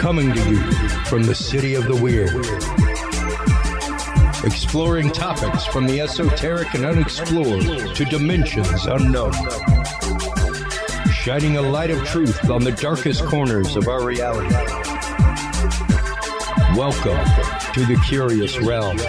Coming to you from the city of the weird. Exploring topics from the esoteric and unexplored to dimensions unknown. Shining a light of truth on the darkest corners of our reality. Welcome to the Curious Realm.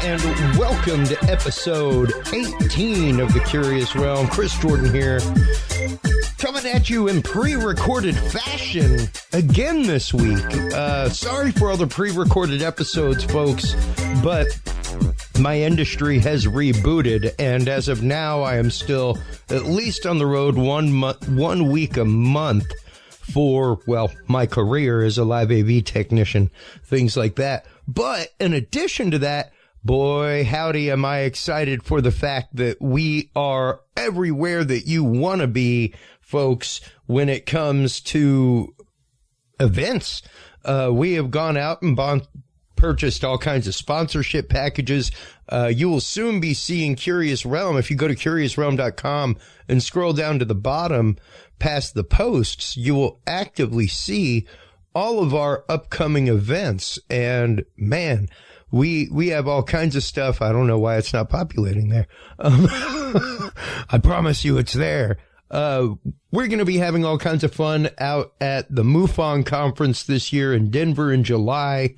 And welcome to episode 18 of The Curious Realm. Chris Jordan here, coming at you in pre-recorded fashion again this week. Sorry for all the pre-recorded episodes, folks, but my industry has rebooted, and as of now, I am still at least on the road 1 week a month for, well, my career as a live AV technician, things like that. But in addition to that, boy, howdy, am I excited for the fact that we are everywhere that you want to be, folks, when it comes to events. We have gone out and purchased all kinds of sponsorship packages. You will soon be seeing Curious Realm. If you go to curiousrealm.com and scroll down to the bottom past the posts, you will actively see all of our upcoming events. And man, we have all kinds of stuff. I don't know why it's not populating there. I promise you it's there. We're going to be having all kinds of fun out at the MUFON conference this year in Denver in July.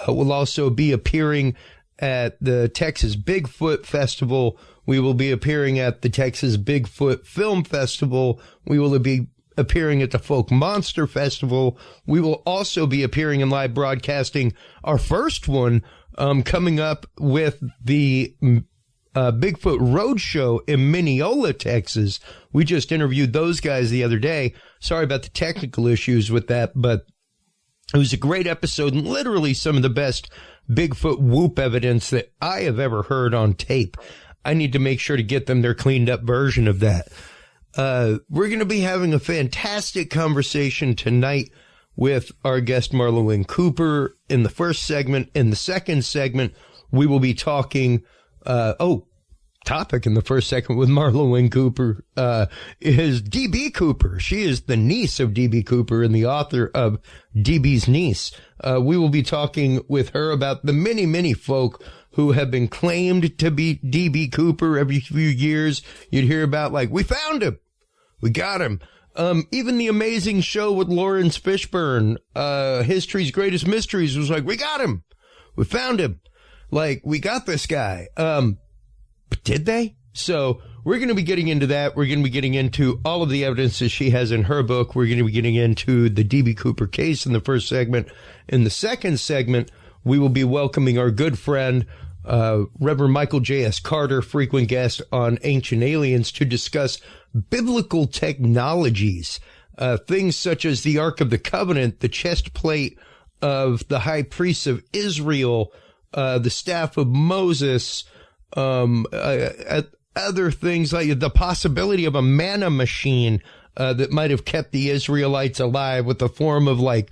We'll also be appearing at the Texas Bigfoot Festival. We will be appearing at the Texas Bigfoot Film Festival. We will be appearing at the Folk Monster Festival. We will also be appearing in live broadcasting, our first one, coming up with the Bigfoot Roadshow in Mineola, Texas. We just interviewed those guys the other day. Sorry about the technical issues with that, but it was a great episode and literally some of the best Bigfoot whoop evidence that I have ever heard on tape. I need to make sure to get them their cleaned up version of that. We're going to be having a fantastic conversation tonight with our guest Marla Wynn Cooper in the first segment. In the second segment, we will be talking, topic in the first segment with Marla Wynn Cooper, is DB Cooper. She is the niece of DB Cooper and the author of DB's Niece. We will be talking with her about the many, many folk who have been claimed to be DB Cooper. Every few years, you'd hear about, like, we found him. We got him. Even the amazing show with Lawrence Fishburne, History's Greatest Mysteries, was like, we got him. We found him. Like, we got this guy. But did they? So we're going to be getting into that. We're going to be getting into all of the evidence that she has in her book. We're going to be getting into the DB Cooper case in the first segment. In the second segment, we will be welcoming our good friend, Reverend Michael JS Carter, frequent guest on Ancient Aliens, to discuss biblical technologies, things such as the Ark of the Covenant, the chest plate of the high priests of Israel, the staff of Moses, other things like the possibility of a manna machine that might have kept the Israelites alive with the form of like,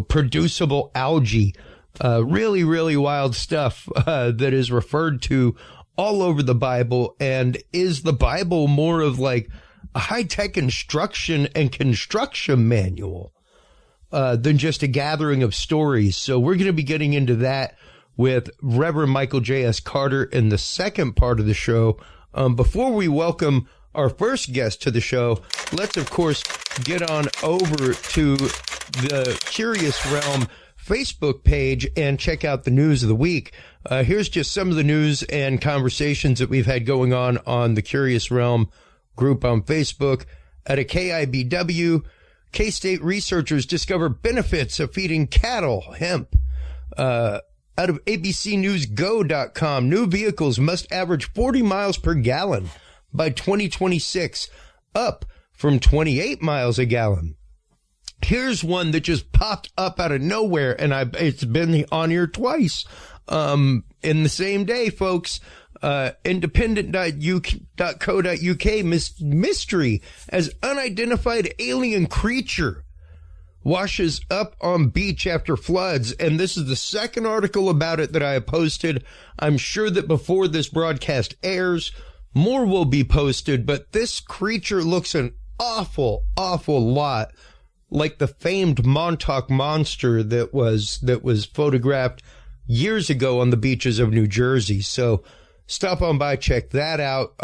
producible algae. Really, really wild stuff that is referred to all over the Bible. And is the Bible more of like a high-tech instruction and construction manual than just a gathering of stories? So we're going to be getting into that with Reverend Michael JS Carter in the second part of the show. Before we welcome our first guest to the show, let's, of course, get on over to the Curious Realm Facebook page and check out the news of the week. Here's just some of the news and conversations that we've had going on the Curious Realm group on Facebook. At a KIBW, K-State researchers discover benefits of feeding cattle hemp. Out of ABCNewsGo.com, new vehicles must average 40 miles per gallon by 2026, up from 28 miles a gallon. Here's one that just popped up out of nowhere, and it's been on here twice in the same day, folks. Independent.co.uk, mystery as unidentified alien creature washes up on beach after floods. And this is the second article about it that I have posted. I'm sure that before this broadcast airs, more will be posted, but this creature looks an awful lot like the famed Montauk monster that was photographed years ago on the beaches of New Jersey. So stop on by, check that out.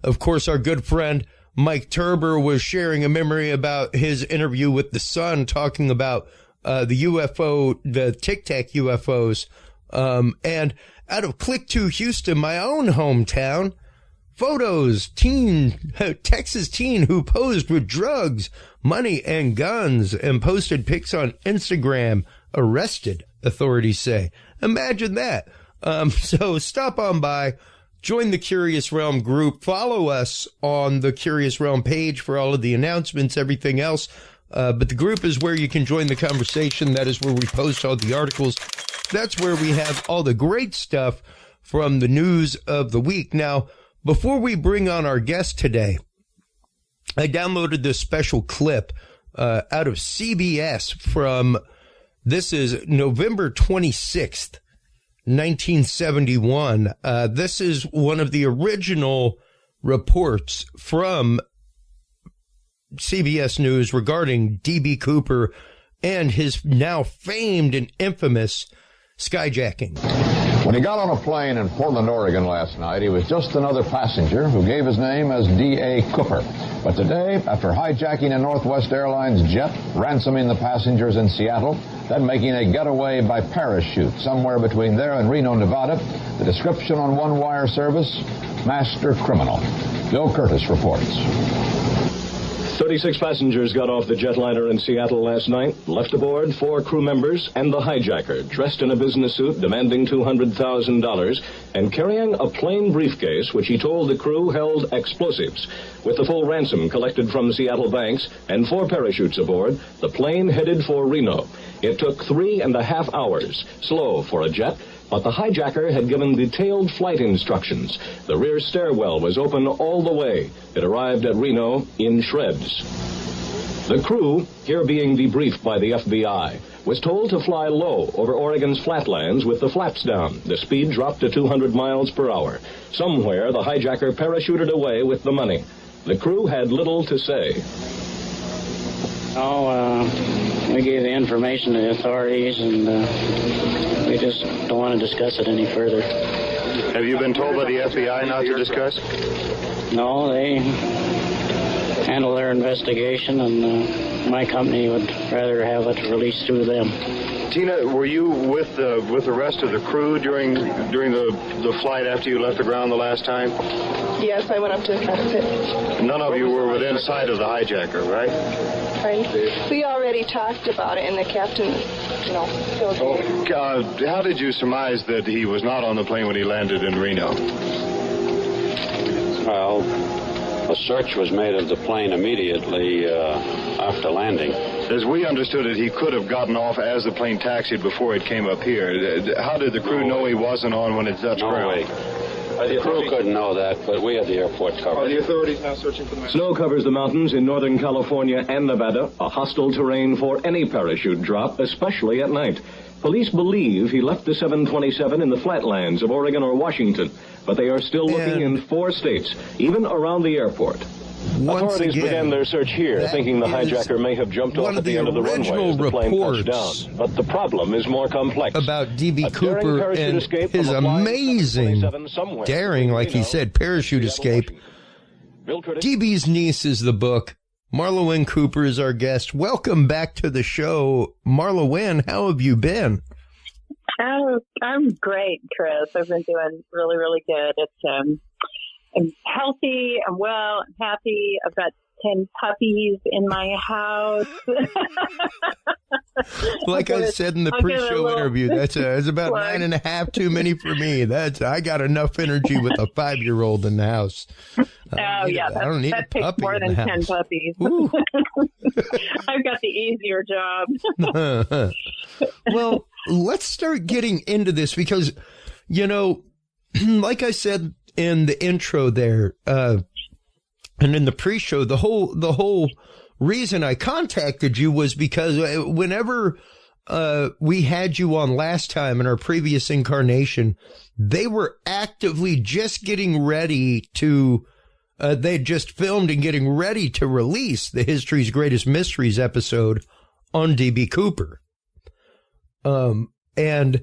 Of course, our good friend Mike Turber was sharing a memory about his interview with The Sun, talking about the UFO, the Tic Tac UFOs. And out of Click2 Houston, my own hometown, photos, Texas teen who posed with drugs, money, and guns and posted pics on Instagram, arrested, authorities say. Imagine that. So stop on by, join the Curious Realm group, follow us on the Curious Realm page for all of the announcements, everything else. But the group is where you can join the conversation. That is where we post all the articles. That's where we have all the great stuff from the news of the week. Now, before we bring on our guest today, I downloaded this special clip out of CBS from, this is November 26th, 1971. This is one of the original reports from CBS News regarding D.B. Cooper and his now famed and infamous skyjacking. When he got on a plane in Portland, Oregon last night, he was just another passenger who gave his name as D.A. Cooper. But today, after hijacking a Northwest Airlines jet, ransoming the passengers in Seattle, then making a getaway by parachute somewhere between there and Reno, Nevada, the description on one wire service, master criminal. Bill Curtis reports. 36 passengers got off the jetliner in Seattle last night, left aboard 4 crew members and the hijacker, dressed in a business suit demanding $200,000 and carrying a plain briefcase which he told the crew held explosives. With the full ransom collected from Seattle banks and 4 parachutes aboard, the plane headed for Reno. It took 3.5 hours, slow for a jet, but the hijacker had given detailed flight instructions. The rear stairwell was open all the way. It arrived at Reno in shreds. The crew, here being debriefed by the FBI, was told to fly low over Oregon's flatlands with the flaps down. The speed dropped to 200 miles per hour. Somewhere, the hijacker parachuted away with the money. The crew had little to say. We gave the information to the authorities, and we just don't want to discuss it any further. Have you been told by the FBI not to discuss? No, they handle their investigation, and my company would rather have it released through them. Tina, were you with the rest of the crew during the flight after you left the ground the last time? Yes, I went up to the cockpit. None of you were within sight of the hijacker, right? Right. We already talked about it, and the captain, How did you surmise that he was not on the plane when he landed in Reno? Well, a search was made of the plane immediately after landing. As we understood it, he could have gotten off as the plane taxied before it came up here. How did the crew know he wasn't on when it touched ground? No way. The crew couldn't know that, but we had the airport covered. Are the authorities now searching for the man? Snow covers the mountains in Northern California and Nevada, a hostile terrain for any parachute drop, especially at night. Police believe he left the 727 in the flatlands of Oregon or Washington, but they are still looking in 4 states, even around the airport. Authorities began their search here, thinking the hijacker may have jumped off at the end of the runway as the plane touched down. But the problem is more complex. About D.B. Cooper and his amazing daring, like he said, parachute escape. D.B.'s Niece is the book. Marla Wynn Cooper is our guest. Welcome back to the show. Marla Wynn, how have you been? Oh, I'm great, Chris. I've been doing really, really good. I'm healthy, I'm well, I'm happy. I've got 10 puppies in my house. Like I said in the pre-show interview, that's about 9.5 too many for me. I got enough energy with a 5-year-old in the house. Yeah, that takes more than 10 puppies. I've got the easier job. Well, let's start getting into this because, you know, like I said in the intro there, and in the pre-show, the whole reason I contacted you was because whenever we had you on last time in our previous incarnation, they were actively just getting ready to, they just filmed and getting ready to release the History's Greatest Mysteries episode on D.B. Cooper. And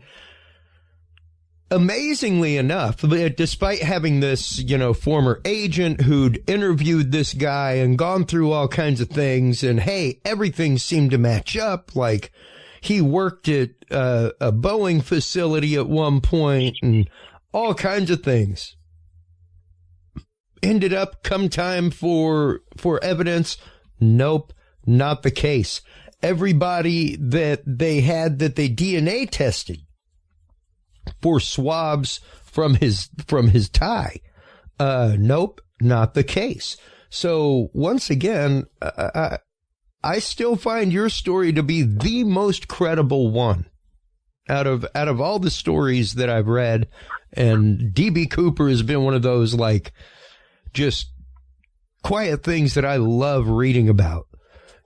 amazingly enough, despite having this, you know, former agent who'd interviewed this guy and gone through all kinds of things, and hey, everything seemed to match up. Like, he worked at a Boeing facility at one point and all kinds of things. Ended up, come time for evidence, nope, not the case. Everybody that they had that they DNA tested for swabs from his tie, nope, not the case. So once again, I still find your story to be the most credible one out of all the stories that I've read. And D.B. Cooper has been one of those, like, just quiet things that I love reading about.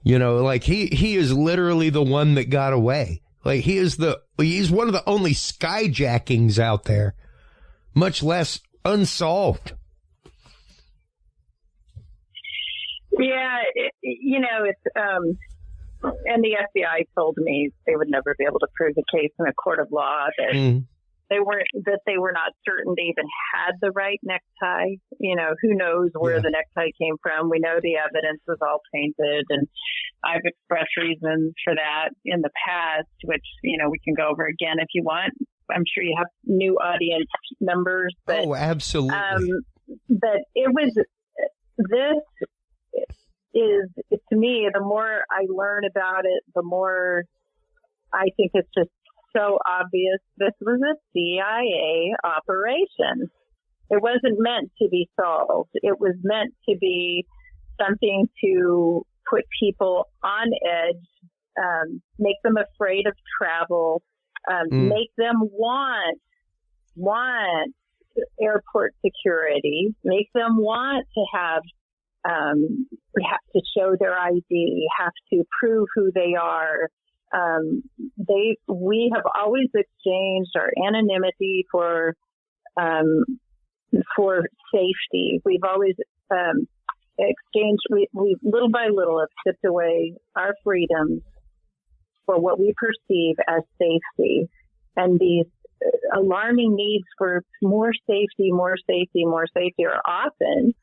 You know, like he is literally the one that got away. Like, he's one of the only skyjackings out there, much less unsolved. Yeah, it's, and the FBI told me they would never be able to prove the case in a court of law, that they were not certain they even had the right necktie. You know, who knows where the necktie came from. We know the evidence was all tainted, and I've expressed reasons for that in the past, which, you know, we can go over again if you want. I'm sure you have new audience members. But, absolutely. But this is, to me, the more I learn about it, the more I think it's just so obvious this was a CIA operation. It wasn't meant to be solved. It was meant to be something to put people on edge, make them afraid of travel, make them want airport security, make them want to have to show their ID, have to prove who they are. We have always exchanged our anonymity for safety. We've always exchanged. We little by little have stripped away our freedoms for what we perceive as safety, and these alarming needs for more safety are often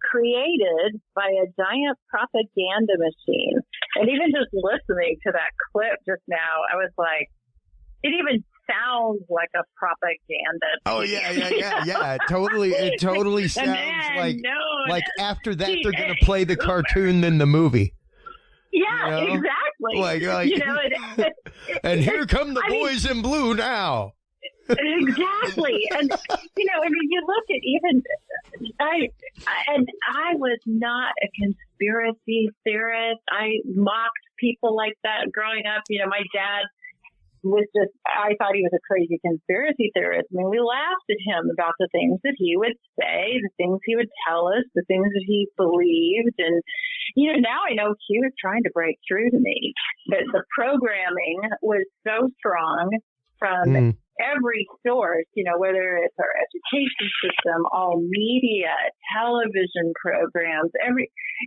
created by a giant propaganda machine. And even just listening to that clip just now, I was like, it even sounds like a propaganda. Oh yeah. It totally sounds like after that they're going to play the cartoon than the movie. Yeah, you know? Exactly. Like you know, and here come the boys in blue now. Exactly. And, you know, I mean, you look at even, I was not a conspiracy theorist. I mocked people like that growing up. You know, my dad I thought he was a crazy conspiracy theorist. I mean, we laughed at him about the things that he would say, the things he would tell us, the things that he believed. And, you know, now I know he was trying to break through to me. But the programming was so strong from every source, you know, whether it's our education system, all media, television programs,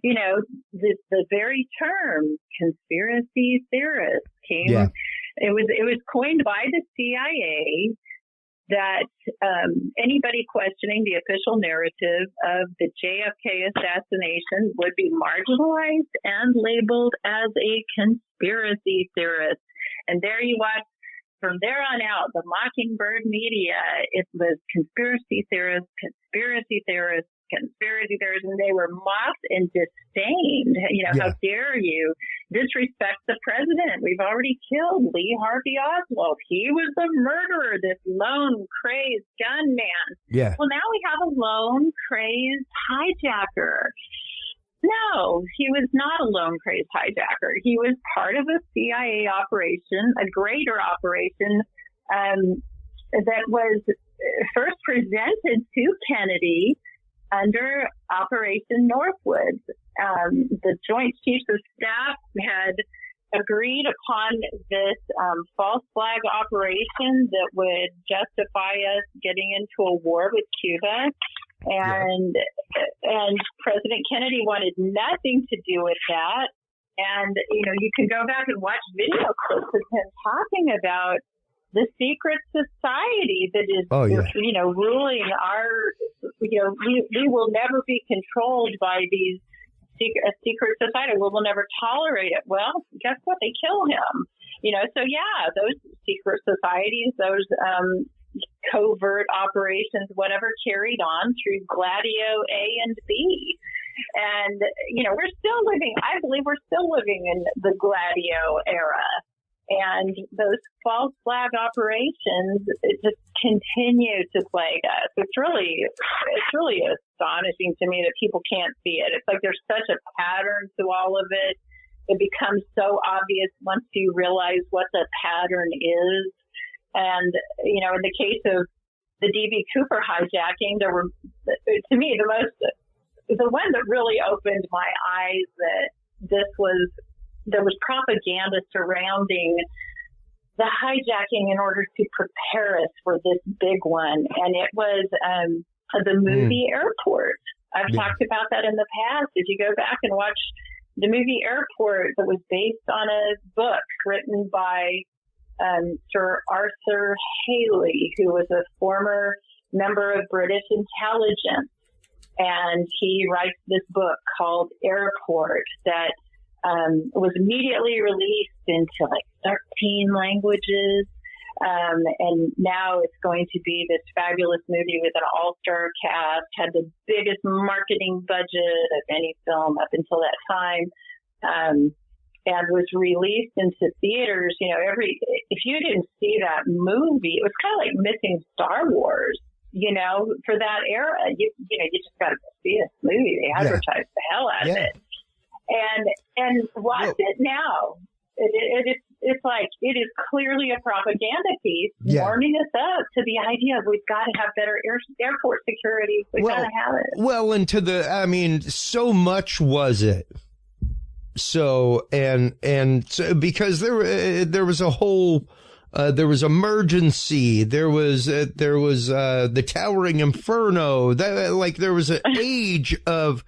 you know, the very term conspiracy theorist came. Yeah. It was coined by the CIA that anybody questioning the official narrative of the JFK assassination would be marginalized and labeled as a conspiracy theorist. And there you watch. From there on out, the Mockingbird media, it was conspiracy theorists, and they were mocked and disdained. You know, how dare you disrespects the president. We've already killed Lee Harvey Oswald. He was the murderer, this lone, crazed gunman. Yeah. Well, now we have a lone, crazed hijacker. No, he was not a lone, crazed hijacker. He was part of a CIA operation, a greater operation, that was first presented to Kennedy under Operation Northwoods. The Joint Chiefs of Staff had agreed upon this false flag operation that would justify us getting into a war with Cuba. And President Kennedy wanted nothing to do with that. And, you can go back and watch video clips of him talking about the secret society that is, ruling our, we will never be controlled by these secret society. We will never tolerate it. Well, guess what? They kill him. So yeah, those secret societies, those covert operations, whatever, carried on through Gladio A and B. And, we're still living, I believe we're still living in the Gladio era. And those false flag operations just continue to plague us. It's really astonishing to me that people can't see it. It's like there's such a pattern to all of it. It becomes so obvious once you realize what the pattern is. And, in the case of the D.B. Cooper hijacking, there were, to me, the one that really opened my eyes that there was propaganda surrounding the hijacking in order to prepare us for this big one. And it was the movie Airport. I've talked about that in the past. If you go back and watch the movie Airport, that was based on a book written by Sir Arthur Haley, who was a former member of British intelligence. And he writes this book called Airport that was immediately released into like 13 languages. And now it's going to be this fabulous movie with an all-star cast, had the biggest marketing budget of any film up until that time, and was released into theaters. If you didn't see that movie, it was kind of like missing Star Wars. For that era, you just got to see this movie. They advertised the hell out of it. And watch it now. It's like it is clearly a propaganda piece warming us up to the idea of we've got to have better airport security. We've got to have it. Well, and so much was it. So so because there was a whole. There was Emergency. There was the Towering Inferno. There was an age of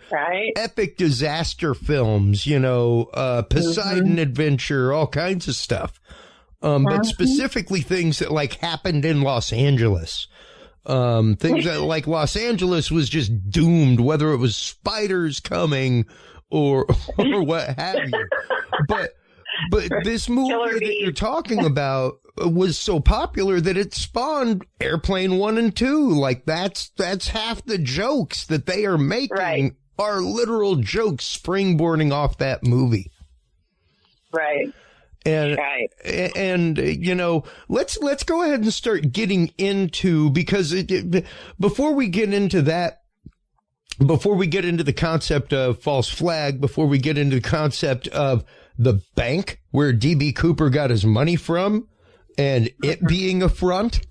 epic disaster films. Poseidon Adventure, all kinds of stuff. But specifically things that happened in Los Angeles. Things that Los Angeles was just doomed, whether it was spiders coming or what have you. But this movie that you're talking about was so popular that it spawned Airplane 1 and 2. That's half the jokes that they are making are literal jokes springboarding off that movie. Right. And let's go ahead and start getting into, because before we get into that, before we get into the concept of false flag, before we get into the concept of the bank where D.B. Cooper got his money from and it being a front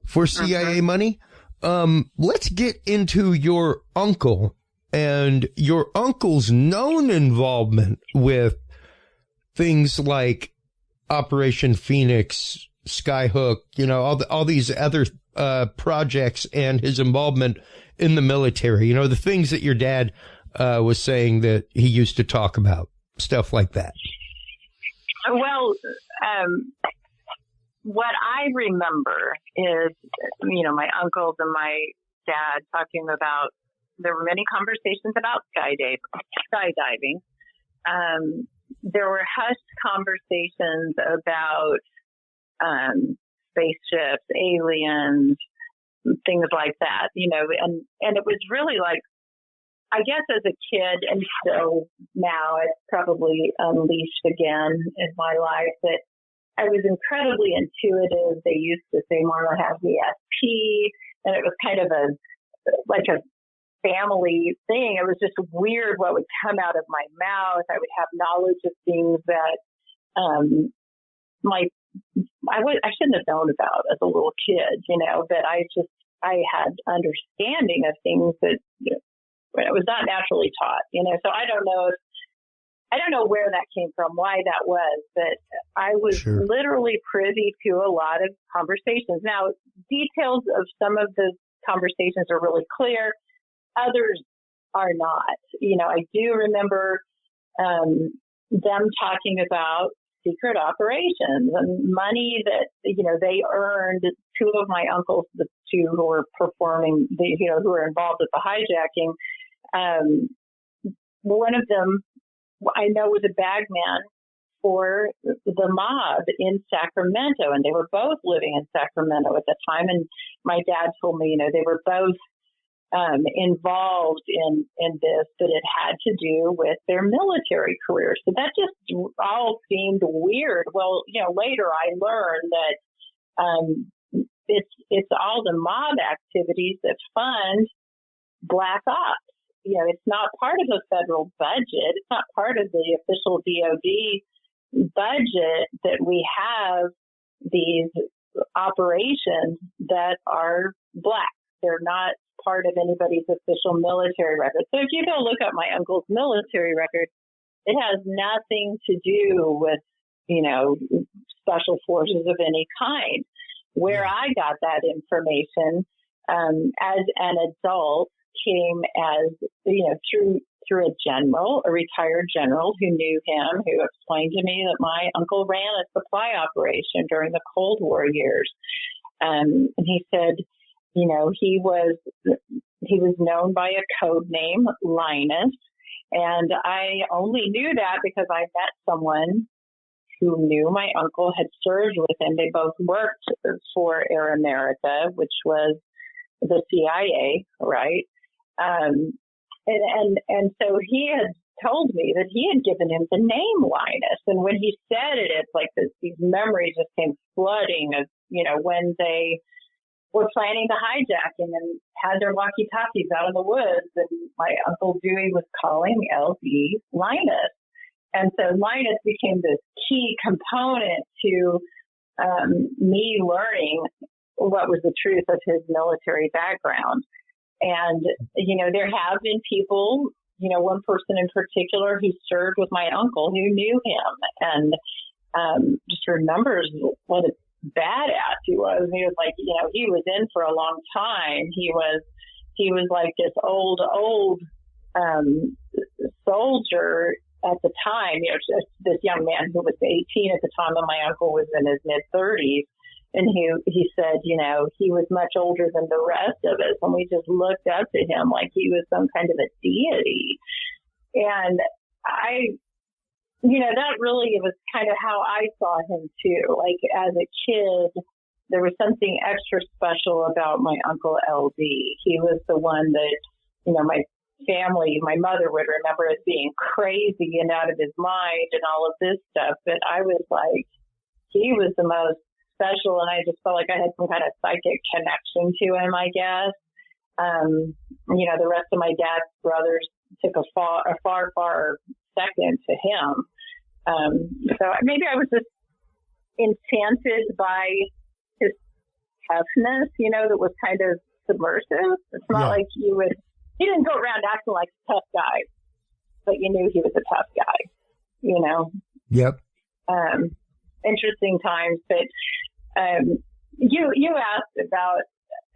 for CIA money, let's get into your uncle and your uncle's known involvement with things like Operation Phoenix, Skyhook, all these other projects, and his involvement in the military, the things that your dad was saying that he used to talk about. Stuff like that. Well, what I remember is, my uncles and my dad talking about, there were many conversations about skydiving. There were hushed conversations about spaceships, aliens, things like that, and it was really I guess as a kid, and still now, it's probably unleashed again in my life, that I was incredibly intuitive. They used to say, Marla has the SP, and it was kind of like a family thing. It was just weird what would come out of my mouth. I would have knowledge of things that I shouldn't have known about as a little kid, but I had understanding of things that it was not naturally taught, so I don't know where that came from, why that was, but I was literally privy to a lot of conversations. Now, details of some of the conversations are really clear. Others are not. I do remember them talking about secret operations and money that, they earned. Two of my uncles, the two who were performing, who were involved with the hijacking, one of them I know was a bagman for the mob in Sacramento, and they were both living in Sacramento at the time. And my dad told me, they were both involved in this, but it had to do with their military careers. So that just all seemed weird. Well, later I learned that it's all the mob activities that fund black ops. It's not part of the federal budget. It's not part of the official DOD budget that we have these operations that are black. They're not part of anybody's official military record. So if you go look up my uncle's military record, it has nothing to do with, special forces of any kind. Where I got that information as an adult came as, through a retired general who knew him, who explained to me that my uncle ran a supply operation during the Cold War years. And he said, he was known by a code name, Linus. And I only knew that because I met someone who knew my uncle, had served with him. They both worked for Air America, which was the CIA, right? And so he had told me that he had given him the name Linus. And when he said it, it's like these memories just came flooding of, when they were planning the hijacking and had their walkie-talkies out in the woods. And my Uncle Dewey was calling LB Linus. And so Linus became this key component to me learning what was the truth of his military background. And, there have been people, one person in particular who served with my uncle who knew him and just remembers what a badass he was. He was like, he was in for a long time. He was like this old soldier at the time, just this young man who was 18 at the time, and my uncle was in his mid-30s. And he said, he was much older than the rest of us, and we just looked up to him like he was some kind of a deity. And that really was kind of how I saw him too. Like as a kid, there was something extra special about my Uncle LD. He was the one that, my family, my mother would remember as being crazy and out of his mind and all of this stuff. But I was like, he was the most special, and I just felt like I had some kind of psychic connection to him, I guess. The rest of my dad's brothers took a far second to him. So maybe I was just enchanted by his toughness, that was kind of subversive. It's not like he didn't go around acting like a tough guy, but you knew he was a tough guy, Yep. Interesting times, but you asked about,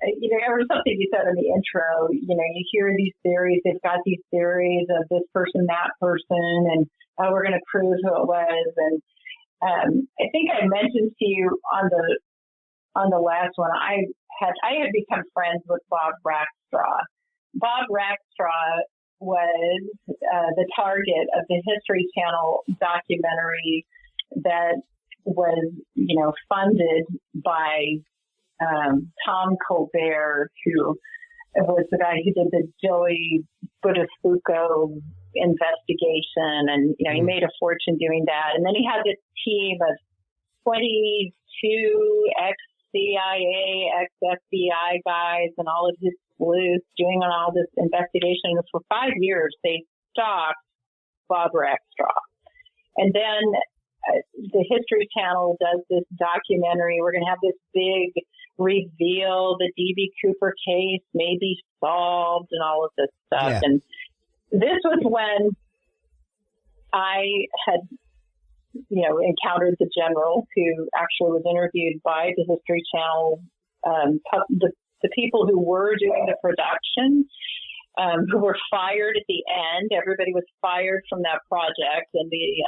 there was something you said in the intro, you hear these theories, they've got these theories of this person, that person, and we're going to prove who it was. And I think I mentioned to you on the last one, I had become friends with Bob Rackstraw. Bob Rackstraw was the target of the History Channel documentary that was, funded by Tom Colbert, who was the guy who did the Joey Buttafuoco investigation, and he made a fortune doing that. And then he had this team of 22 ex-CIA, ex-FBI guys, and all of his sleuths doing all this investigation. And for 5 years, they stalked Bob Rackstraw. And then the History Channel does this documentary. We're going to have this big reveal. The D.B. Cooper case may be solved and all of this stuff. Yeah. And this was when I had, encountered the general who actually was interviewed by the History Channel, the people who were doing the production, who were fired at the end. Everybody was fired from that project, and the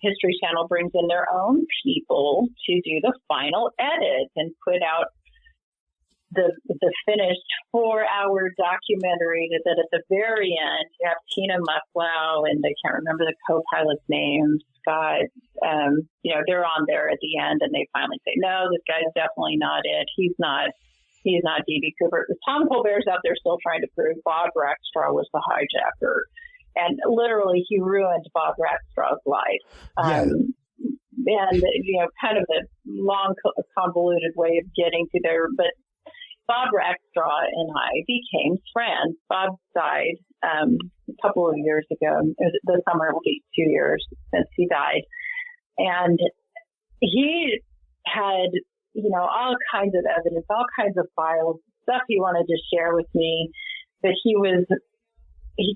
History Channel brings in their own people to do the final edit and put out the finished 4-hour documentary that at the very end, you have Tina Mucklow, and I can't remember the co-pilot's name, Scott. They're on there at the end, and they finally say, no, this guy's definitely not it. He's not D.B. Cooper. Tom Colbert's out there still trying to prove Bob Rackstraw was the hijacker. And literally, he ruined Bob Rackstraw's life. And, kind of a long, convoluted way of getting to there. But Bob Rackstraw and I became friends. Bob died a couple of years ago. The summer will be 2 years since he died. And he had, all kinds of evidence, all kinds of files, stuff he wanted to share with me. But he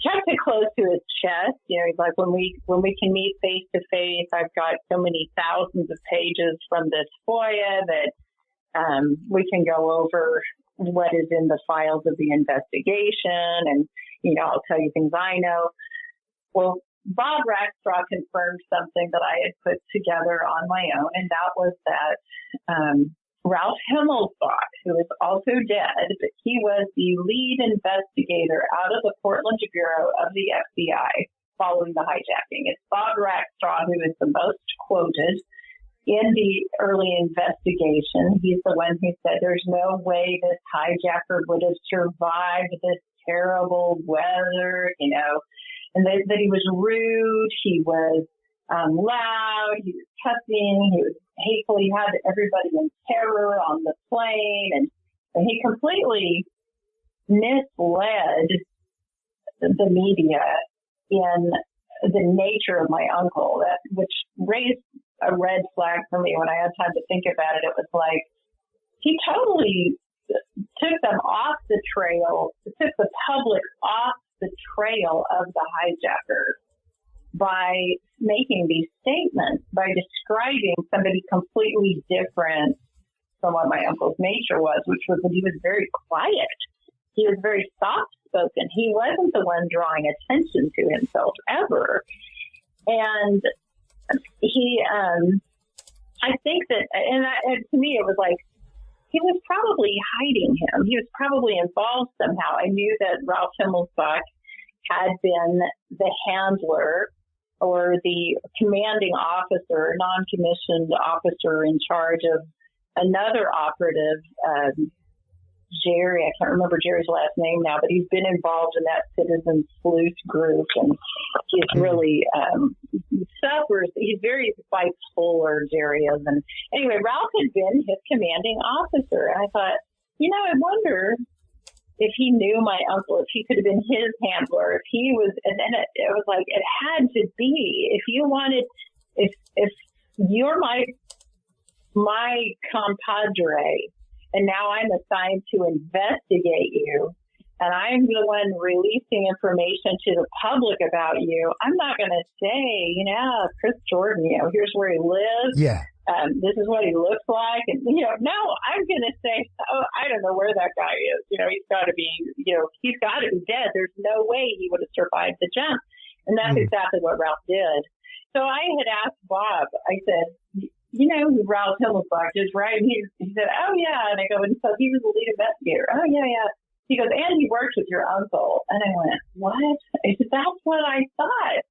kept it close to his chest. He's like, when we can meet face to face, I've got so many thousands of pages from this FOIA that we can go over what is in the files of the investigation, and I'll tell you things I know. Well, Bob Rackstraw confirmed something that I had put together on my own, and that was that Ralph Himmelsbach, who is also dead, but he was the lead investigator out of the Portland Bureau of the FBI following the hijacking. It's Bob Rackstraw who is the most quoted in the early investigation. He's the one who said there's no way this hijacker would have survived this terrible weather, and that he was rude, he was loud, he was cussing, he was hateful, he had everybody in terror on the plane, and he completely misled the media in the nature of my uncle, which raised a red flag for me when I had time to think about it. It was like he totally took them off the trail, took the public off the trail of the hijacker by making these statements, by describing somebody completely different from what my uncle's nature was, which was that he was very quiet. He was very soft-spoken. He wasn't the one drawing attention to himself ever. And he, I think that, and to me, it was like, he was probably hiding him. He was probably involved somehow. I knew that Ralph Himmelsbach had been the handler or the commanding officer, non-commissioned officer in charge of another operative, Jerry. I can't remember Jerry's last name now, but he's been involved in that citizen sleuth group, and he's really suffers. He's very bipolar, Jerry is. And anyway, Ralph had been his commanding officer, and I thought, I wonder if he knew my uncle, if he could have been his handler, if he was, and then it was like, it had to be, if you wanted, if you're my compadre, and now I'm assigned to investigate you, and I'm the one releasing information to the public about you, I'm not going to say, Chris Jordan, here's where he lives. Yeah. This is what he looks like. And, no, I'm going to say, I don't know where that guy is. He's got to be, he's got to be dead. There's no way he would have survived the jump. And that's exactly what Ralph did. So I had asked Bob, I said, who Ralph Himmelsbach is, right? And he said, oh, yeah. And I go, and so he was the lead investigator. Oh, yeah, yeah. He goes, and he worked with your uncle. And I went, what? I said, that's what I thought.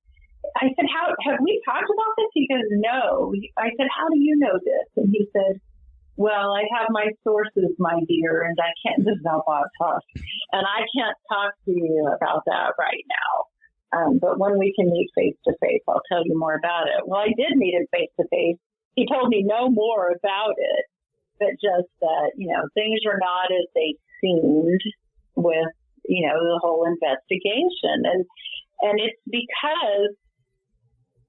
I said, have we talked about this? He goes, no. I said, how do you know this? And he said, well, I have my sources, my dear, and I can't, this is how Bob talks, and I can't talk to you about that right now. But when we can meet face to face, I'll tell you more about it. Well, I did meet him face to face. He told me no more about it, but just that, things were not as they seemed with, the whole investigation. And it's because,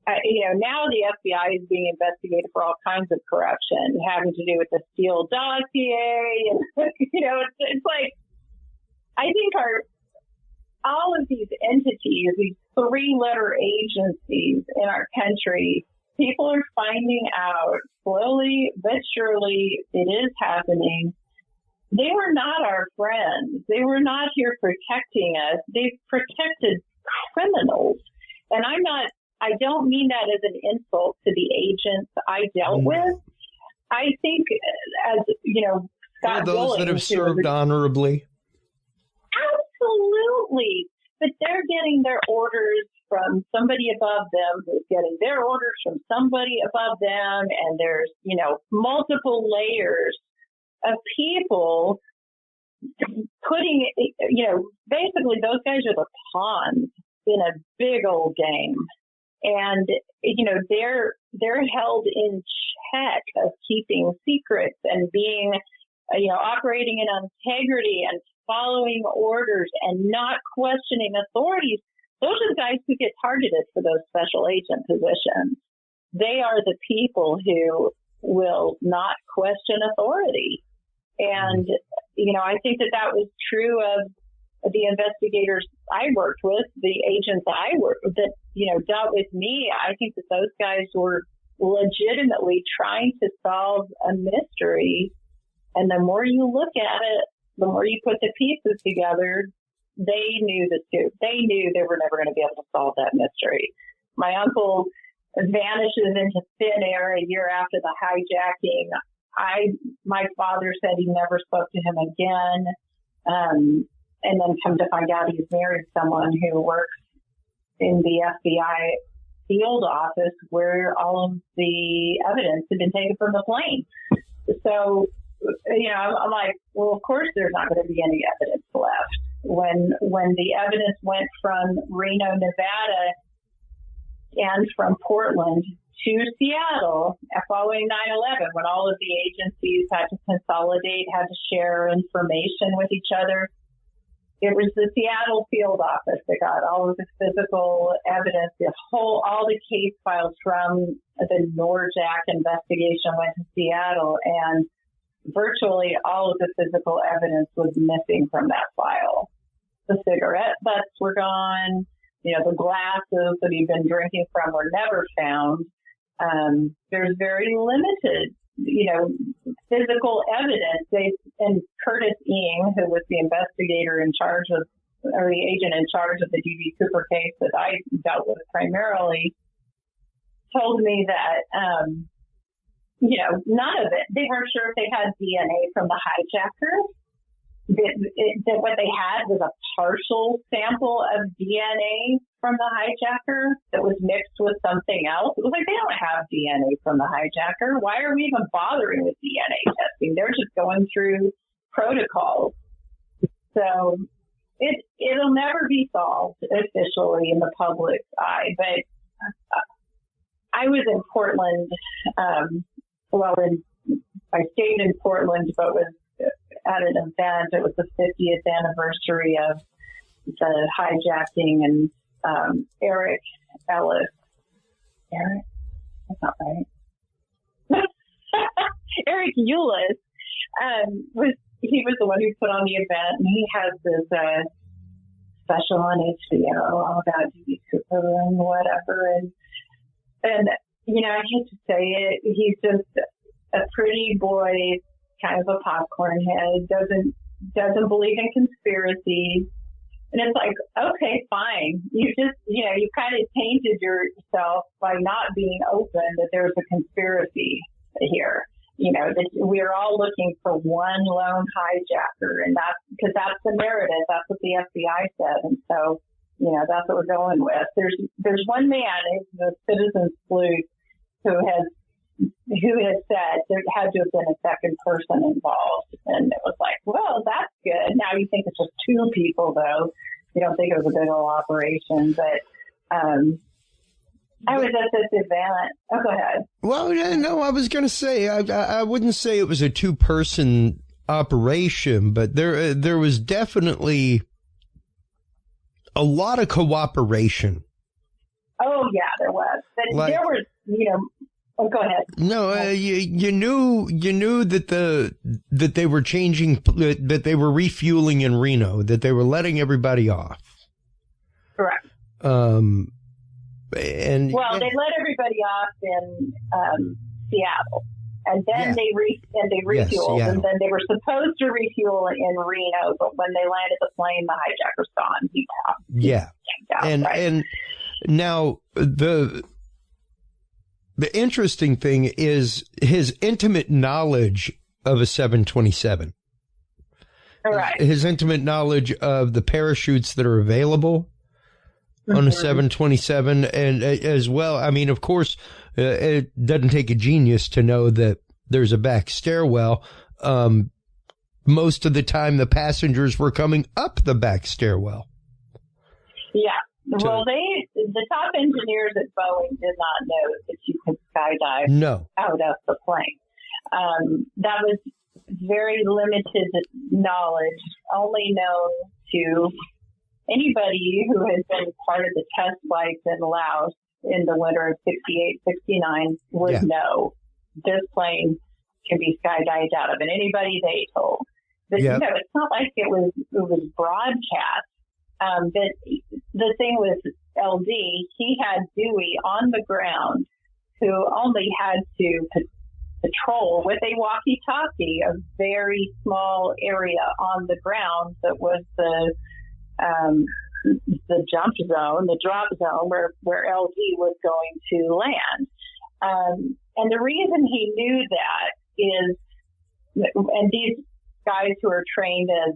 now the FBI is being investigated for all kinds of corruption having to do with the Steele dossier. And, it's like, I think all of these entities, these 3-letter agencies in our country, people are finding out slowly but surely it is happening. They were not our friends. They were not here protecting us. They've protected criminals. And I don't mean that as an insult to the agents I dealt with. I think, as Scott those Billings, that have served honorably. Absolutely. But they're getting their orders from somebody above them who's getting their orders from somebody above them. And there's, multiple layers of people putting, basically those guys are the pawns in a big old game. And, they're held in check of keeping secrets and being, operating in integrity and following orders and not questioning authorities. Those are the guys who get targeted for those special agent positions. They are the people who will not question authority. And, I think that was true of the investigators I worked with, the agents I worked with that, dealt with me. I think that those guys were legitimately trying to solve a mystery. And the more you look at it, the more you put the pieces together, they knew the scoop. They knew they were never going to be able to solve that mystery. My uncle vanishes into thin air a year after the hijacking. My father said he never spoke to him again. And then come to find out he's married someone who works in the FBI field office where all of the evidence had been taken from the plane. So, I'm like, well, of course there's not going to be any evidence left. When the evidence went from Reno, Nevada and from Portland to Seattle following 9/11, when all of the agencies had to consolidate, had to share information with each other, it was the Seattle field office that got all of the physical evidence. All the case files from the NORJAC investigation went to Seattle, and virtually all of the physical evidence was missing from that file. The cigarette butts were gone. The glasses that he'd been drinking from were never found. There's very limited, physical evidence. And Curtis Ing, who was the investigator in charge of, or the agent in charge of the D.B. Cooper case that I dealt with primarily, told me that, none of it. They weren't sure if they had DNA from the hijacker. That what they had was a partial sample of DNA from the hijacker that was mixed with something else. It was like, they don't have DNA from the hijacker. Why are we even bothering with DNA testing? They're just going through protocols. So it'll never be solved officially in the public's eye. But I was in Portland. I stayed in Portland, but was at an event. It was the 50th anniversary of the hijacking, and Eric Ellis. Eric? That's not right. Eric Eulis was the one who put on the event, and he has this special on HBO all about D.B. Cooper and whatever. And I hate to say it, he's just a pretty boy, kind of a popcorn head, doesn't believe in conspiracy. And it's like, okay, fine. You just, you kind of tainted yourself by not being open that there's a conspiracy here. That we're all looking for one lone hijacker, and because that's the narrative. That's what the FBI said. And so, that's what we're going with. There's one man, he's the citizen sleuth, who has who had said there had to have been a second person involved. And it was like, well, that's good. Now you think it's just two people, though. You don't think it was a big old operation. But I was at this event. Oh, go ahead. Well, no, I was going to say, I wouldn't say it was a two-person operation, but there was definitely a lot of cooperation. Oh, yeah, there was. But there was, oh, go ahead. No, you knew that they were changing, that they were refueling in Reno, that they were letting everybody off. Correct. They let everybody off in Seattle, and then they refueled, and then they were supposed to refuel in Reno, but when they landed the plane, the hijacker's gone. And now the interesting thing is his intimate knowledge of a 727. Right. His intimate knowledge of the parachutes that are available on a 727, and as well, I mean, of course, it doesn't take a genius to know that there's a back stairwell. Most of the time, the passengers were coming up the back stairwell. Yeah. Well, the top engineers at Boeing did not know that you could skydive out of the plane. That was very limited knowledge, only known to anybody who has been part of the test flights in Laos in the winter of 68, 69 would know this plane can be skydived out of. And anybody they told. But it's not like it was broadcast. But the thing with LD, he had Dewey on the ground who only had to patrol with a walkie-talkie a very small area on the ground that was the jump zone, the drop zone where LD was going to land. And the reason he knew that is, and these guys who are trained as,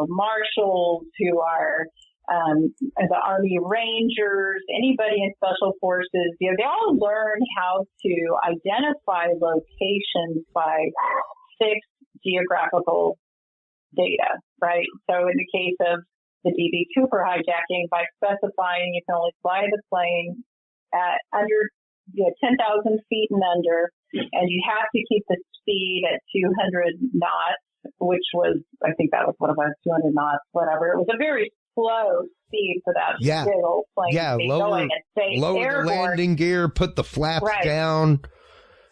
marshals, who are the Army Rangers, anybody in Special Forces, they all learn how to identify locations by fixed geographical data, right? So in the case of the DB Cooper hijacking, by specifying you can only fly the plane at under 10,000 feet and under, and you have to keep the speed at 200 knots, which was, I think that was what it was, 200 knots, whatever. It was a very slow speed for that big old plane to be going and stay airborne. The landing gear, put the flaps down.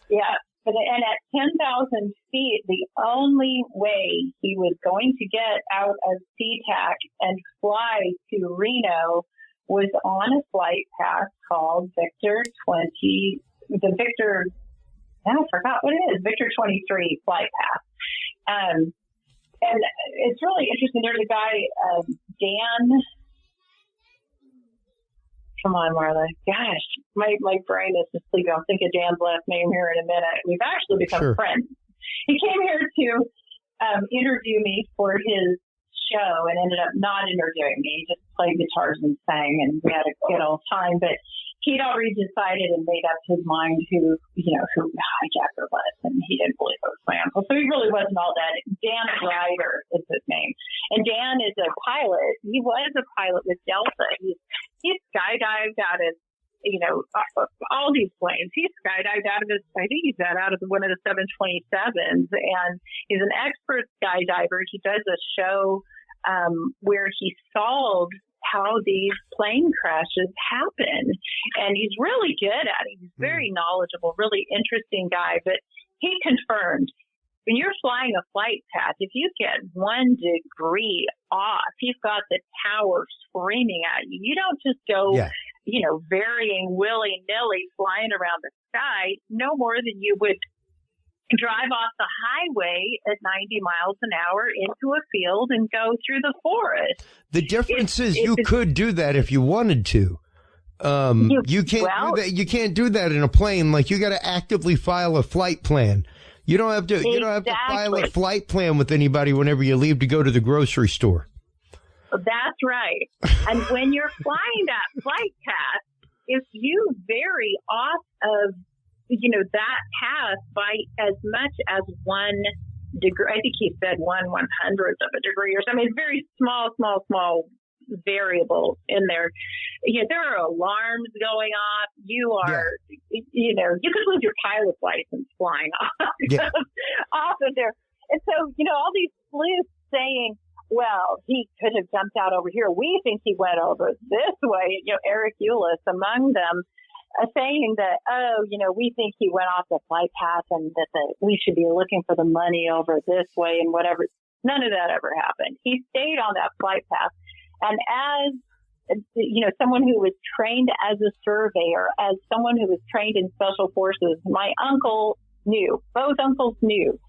Yeah. And at 10,000 feet, the only way he was going to get out of SeaTac and fly to Reno was on a flight path called Victor 20, I forgot what it is, Victor 23 flight path. And it's really interesting. There's a guy, Dan. Come on, Marla. Gosh, my brain is just sleeping. I'll think of Dan's last name here in a minute. We've actually become friends. He came here to interview me for his show and ended up not interviewing me. He just played guitars and sang, and we had a good old time. But he'd already decided and made up his mind who the hijacker was, and he didn't believe it was my uncle. So he really wasn't all that. Dan Ryder is his name. And Dan is a pilot. He was a pilot with Delta. He's skydived out of, all these planes. He's skydived out of I think he's out of one of the 727s, and he's an expert skydiver. He does a show where he solved how these plane crashes happen. And he's really good at it. He's very knowledgeable, really interesting guy. But he confirmed, when you're flying a flight path, if you get 1 degree off, you've got the tower screaming at you. You don't just go, varying willy-nilly flying around the sky, no more than you would drive off the highway at 90 miles an hour into a field and go through the forest. The difference is you could do that if you wanted to. You can't do that. You can't do that in a plane. Like, you got to actively file a flight plan. You don't have to. You don't have to file a flight plan with anybody whenever you leave to go to the grocery store. That's right. And when you're flying that flight path, if you vary off of that path by as much as 1 degree. I think he said 1/100th of a degree or something. It's very small variable in there. There are alarms going off. You could lose your pilot's license flying off of there. And so, all these sleuths saying, well, he could have jumped out over here. We think he went over this way. Eric Eulis among them, saying that, we think he went off the flight path and that we should be looking for the money over this way and whatever. None of that ever happened. He stayed on that flight path. And as, someone who was trained as a surveyor, as someone who was trained in special forces, my uncle knew, both uncles knew,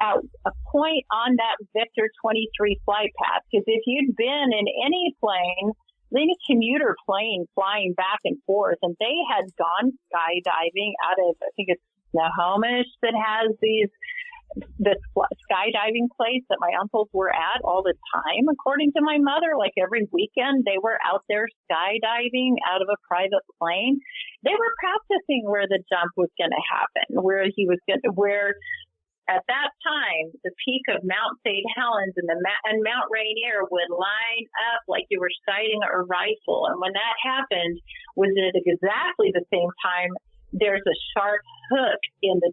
at a point on that Victor 23 flight path, because if you'd been in any plane, any commuter plane flying back and forth, and they had gone skydiving out of, I think it's Snohomish that has this skydiving place that my uncles were at all the time. According to my mother, like every weekend, they were out there skydiving out of a private plane. They were practicing where the jump was going to happen, where at that time, the peak of Mount St. Helens and Mount Rainier would line up like you were sighting a rifle. And when that happened, was at exactly the same time there's a sharp hook in the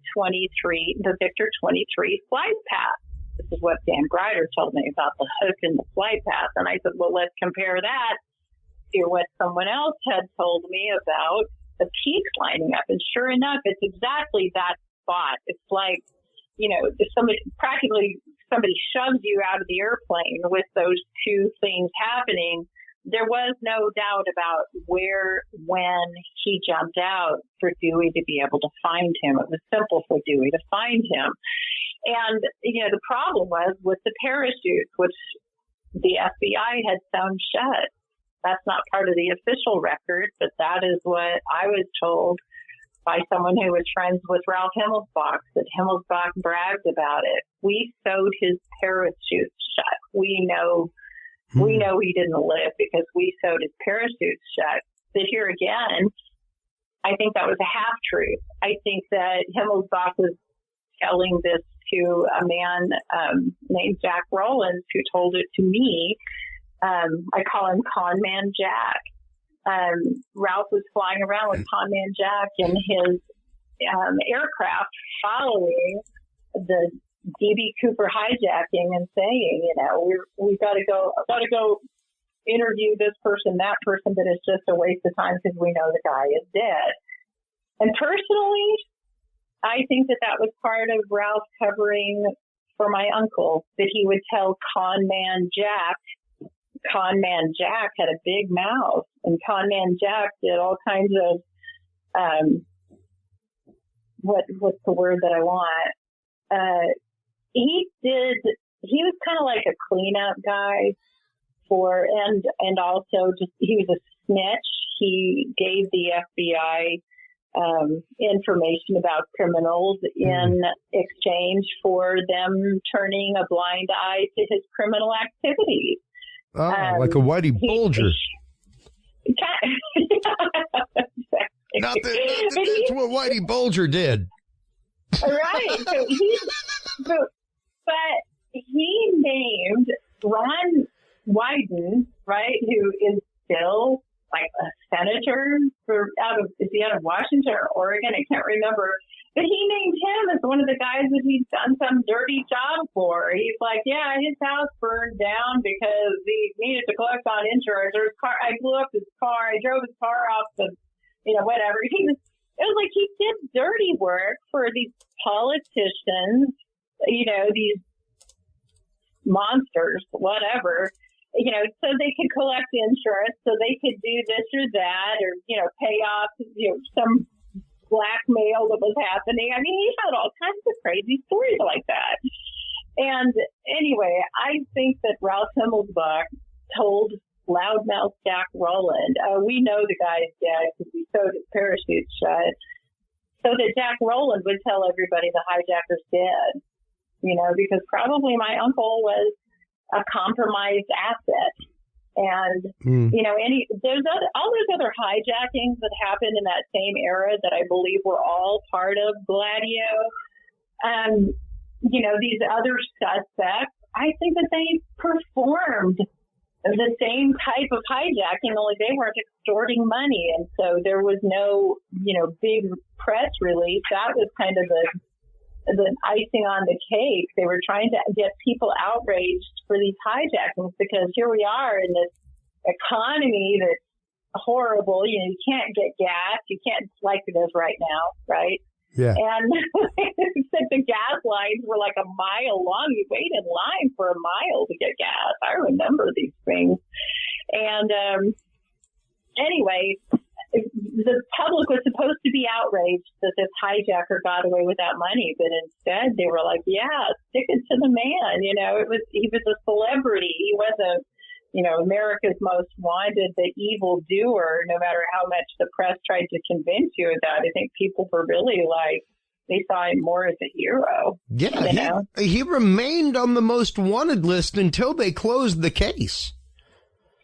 Victor 23 flight path. This is what Dan Greider told me about the hook in the flight path. And I said, well, let's compare that to what someone else had told me about the peaks lining up. And sure enough, it's exactly that spot. It's like, if somebody shoves you out of the airplane with those two things happening, there was no doubt about when he jumped out for Dewey to be able to find him. It was simple for Dewey to find him. And, the problem was with the parachutes, which the FBI had sewn shut. That's not part of the official record, but that is what I was told by someone who was friends with Ralph Himmelsbach, that Himmelsbach bragged about it. We sewed his parachutes shut. We know he didn't live because we sewed his parachutes shut. But here again, I think that was a half truth. I think that Himmelsbach was telling this to a man named Jack Rowlands, who told it to me. I call him Con Man Jack. Ralph was flying around with Con Man Jack in his aircraft following the D.B. Cooper hijacking and saying, we've got to go interview this person, that person, but it's just a waste of time because we know the guy is dead. And personally, I think that was part of Ralph covering for my uncle, that he would tell Con Man Jack had a big mouth, and Con Man Jack did all kinds of, what's the word that I want? He was kind of like a cleanup guy and also just, he was a snitch. He gave the FBI, information about criminals in exchange for them turning a blind eye to his criminal activities. Like a Whitey Bulger. Not that that's what Whitey Bulger did. Right. But he named Ron Wyden, right, who is still like a senator is he out of Washington or Oregon? I can't remember. But he named him as one of the guys that he's done some dirty job for. He's like, yeah, his house burned down because he needed to collect on insurance. Or his car, I blew up his car. I drove his car off the, whatever. It was like he did dirty work for these politicians, these monsters, whatever, so they could collect insurance, so they could do this or that, or, pay off, some blackmail that was happening. I mean, he had all kinds of crazy stories like that. And anyway, I think that Ralph Himmelsbach told loudmouth Jack Rowland, we know the guy's dead because we sewed his parachute shut, so that Jack Rowland would tell everybody the hijacker's dead, because probably my uncle was a compromised asset. And, all those other hijackings that happened in that same era that I believe were all part of Gladio, these other suspects, I think that they performed the same type of hijacking, only they weren't extorting money. And so there was no, big press release. That was kind of the icing on the cake. They were trying to get people outraged for these hijackings because here we are in this economy that's horrible. You can't get gas. You can't, like it is right now, right? Yeah. And the gas lines were like a mile long. You wait in line for a mile to get gas. I remember these things. And anyway, the public was supposed to be outraged that this hijacker got away with that money, but instead they were like, "Yeah, stick it to the man." He was a celebrity. He wasn't, America's most wanted, the evil doer. No matter how much the press tried to convince you of that, I think people were really they saw him more as a hero. Yeah, he remained on the most wanted list until they closed the case.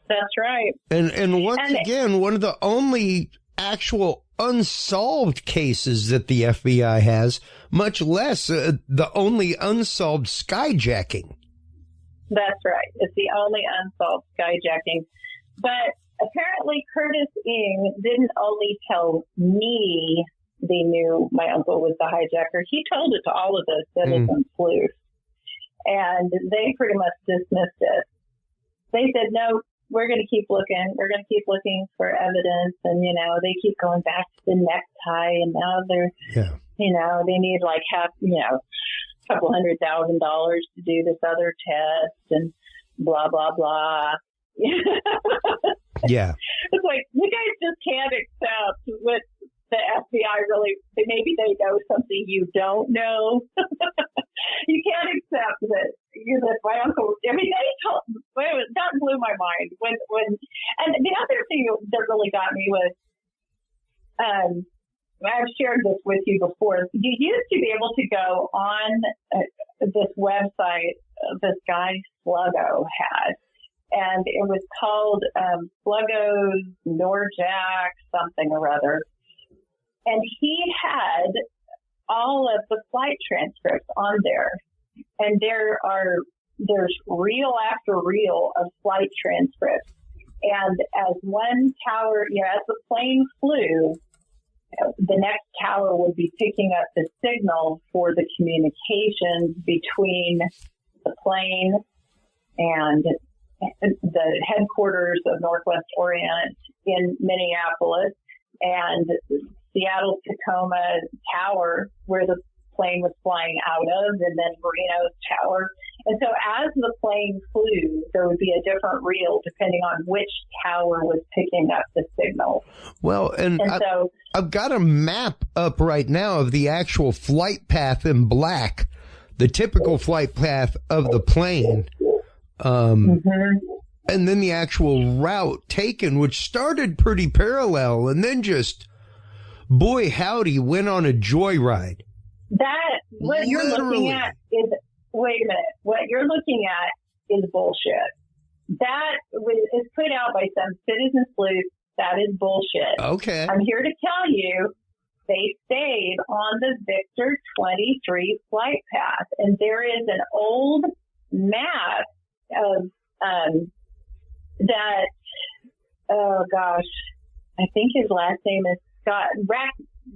That's right. And once again, one of the only actual unsolved cases that the FBI has, much less the only unsolved skyjacking. That's right. It's the only unsolved skyjacking. But apparently Curtis Ng didn't only tell me they knew my uncle was the hijacker. He told it to all of us citizen sleuths. And they pretty much dismissed it. They said, no, we're going to keep looking. We're going to keep looking for evidence. And, they keep going back to the necktie. And now they're, they need a couple $100,000 to do this other test and blah, blah, blah. Yeah. It's like, you guys just can't accept what the FBI really, maybe they know something you don't know. You can't accept that my uncle, that blew my mind. And the other thing that really got me was, I've shared this with you before. You used to be able to go on this website this guy Sluggo had, and it was called Sluggo's Norjack something or other. And he had all of the flight transcripts on there. And there's reel after reel of flight transcripts. And as one tower, as the plane flew, the next tower would be picking up the signal for the communications between the plane and the headquarters of Northwest Orient in Minneapolis and Seattle Tacoma Tower, where the plane was flying out of, and then Marino's Tower. And so as the plane flew, there would be a different reel depending on which tower was picking up the signal. Well, and so I've got a map up right now of the actual flight path in black, the typical flight path of the plane. And then the actual route taken, which started pretty parallel and then just, boy howdy, went on a joyride. What you're looking at is, wait a minute, what you're looking at is bullshit. That is put out by some citizen sleuth. That is bullshit. Okay. I'm here to tell you they stayed on the Victor 23 flight path. And there is an old map of that, oh gosh, I think his last name is Scott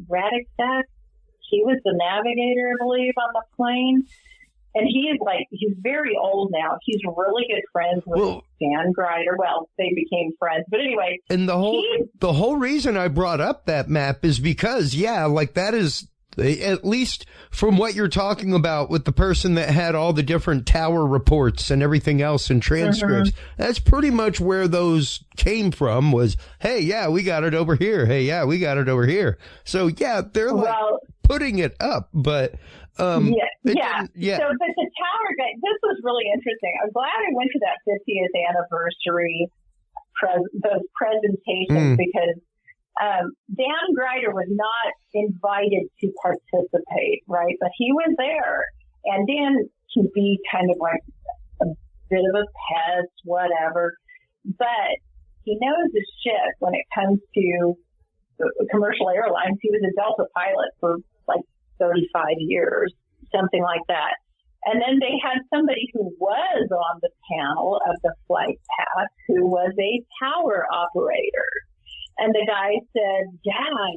Radixak. He was the navigator, I believe, on the plane. And he's very old now. He's really good friends with Dan Grider. Well, they became friends. But anyway. And the whole reason I brought up that map is because, that is, at least from what you're talking about with the person that had all the different tower reports and everything else and transcripts, that's pretty much where those came from was, hey, we got it over here. Hey, we got it over here. So, they're putting it up, but So, but the tower guy, this was really interesting. I'm glad I went to that 50th anniversary those presentations because Dan Grider was not invited to participate, right? But he was there, and Dan can be kind of like a bit of a pest, whatever. but he knows his shit when it comes to commercial airlines. He was a Delta pilot for like 35 years, something like that. And then they had somebody who was on the panel of the flight path who was a tower operator. And the guy said, yeah,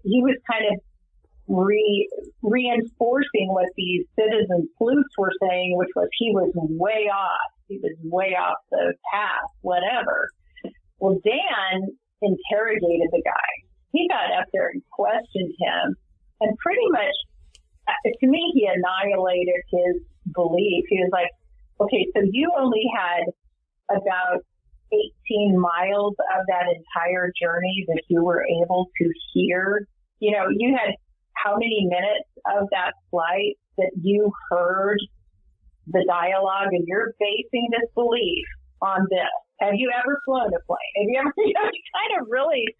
he was kind of reinforcing what these citizen sleuths were saying, which was he was way off. He was way off the path, whatever. Well, Dan interrogated the guy. He got up there and questioned him, and pretty much, to me, he annihilated his belief. He was like, okay, so you only had about 18 miles of that entire journey that you were able to hear. You had how many minutes of that flight that you heard the dialogue, and you're basing this belief on this. Have you ever flown a plane? Have you ever, kind of really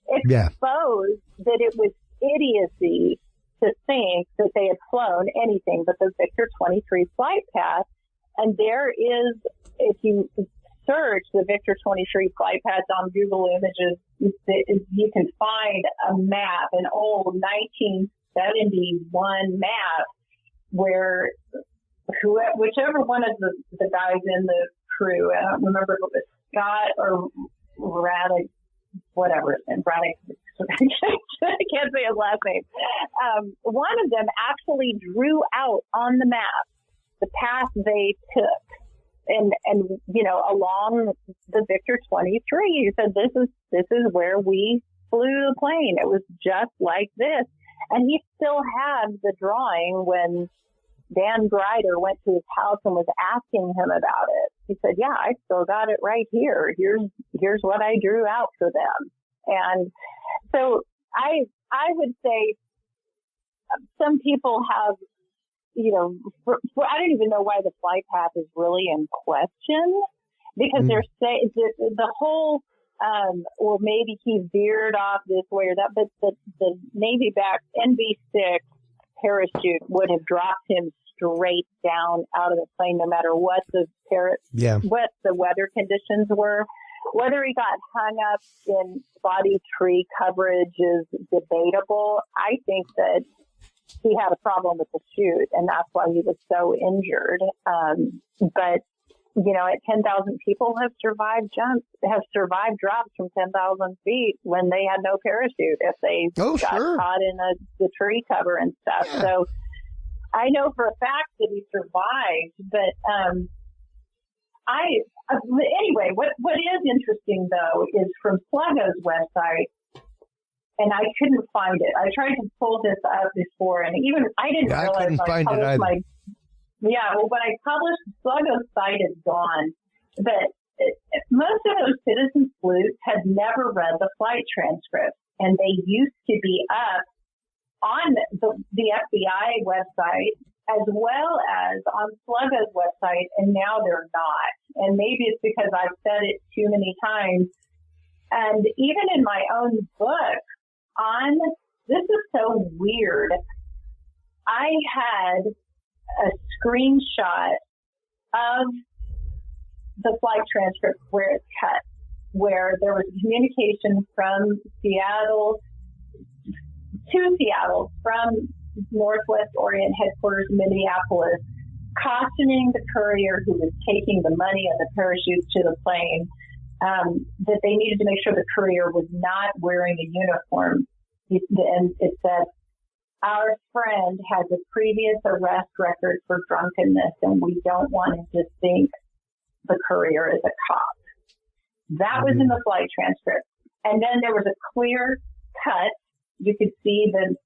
exposed that it was idiocy to think that they had flown anything but the Victor 23 flight path. And there is, if you search the Victor 23 flight paths on Google Images, you can find a map, an old 1971 map, where whichever one of the guys in the crew, I don't remember if it was Scott or Raddick, whatever, and Raddick, I can't say his last name. One of them actually drew out on the map the path they took, and along the Victor 23. He said, this is where we flew the plane. It was just like this, and he still had the drawing when Dan Grider went to his house and was asking him about it. He said, yeah, I still got it right here. Here's what I drew out for them. And so I would say some people have, I don't even know why the flight path is really in question, because they're saying the whole, or maybe he veered off this way or that, but the Navy-backed NB-6 parachute would have dropped him straight down out of the plane, no matter what what the weather conditions were. Whether he got hung up in spotty tree coverage is debatable. I think that he had a problem with the chute, and that's why he was so injured. But at 10,000 people have survived drops from 10,000 feet when they had no parachute, if they got caught in the tree cover and stuff. Yeah. So I know for a fact that he survived, but anyway, what is interesting though is from Sluggo's website, and I couldn't find it. I tried to pull this up before, and even I didn't realize I couldn't find it either. When I published, Sluggo's site is gone, but most of those citizen sleuths had never read the flight transcript, and they used to be up on the FBI website as well as on Sluggo's website, and now they're not. And maybe it's because I've said it too many times. And even in my own book, this is so weird, I had a screenshot of the flight transcript where it's cut, where there was communication from Seattle to Seattle from Northwest Orient headquarters in Minneapolis, cautioning the courier who was taking the money and the parachutes to the plane that they needed to make sure the courier was not wearing a uniform. And it said, our friend has a previous arrest record for drunkenness, and we don't want him to think the courier is a cop. That was in the flight transcript. And then there was a clear cut. You could see the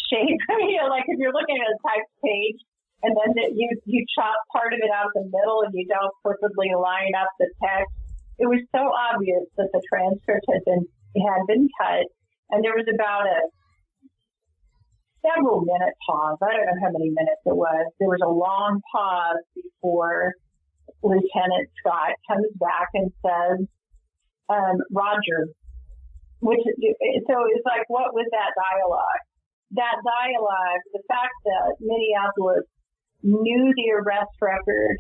shape, like if you're looking at a typed page, and then you chop part of it out in the middle and you don't perfectly line up the text. It was so obvious that the transcript had been cut, and there was about a several minute pause. I don't know how many minutes it was. There was a long pause before Lieutenant Scott comes back and says, Roger, so it's like, what was that dialogue? That dialogue, the fact that Minneapolis knew the arrest record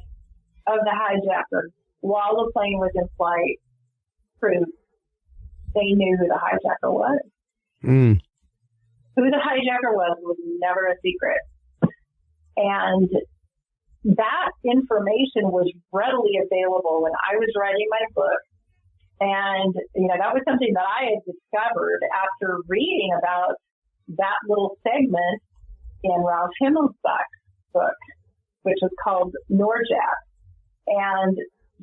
of the hijacker, while the plane was in flight, proved they knew who the hijacker was. Mm. Who the hijacker was never a secret. And that information was readily available when I was writing my book. And, that was something that I had discovered after reading about that little segment in Ralph Himmelsbach's book, which is called Norjat. And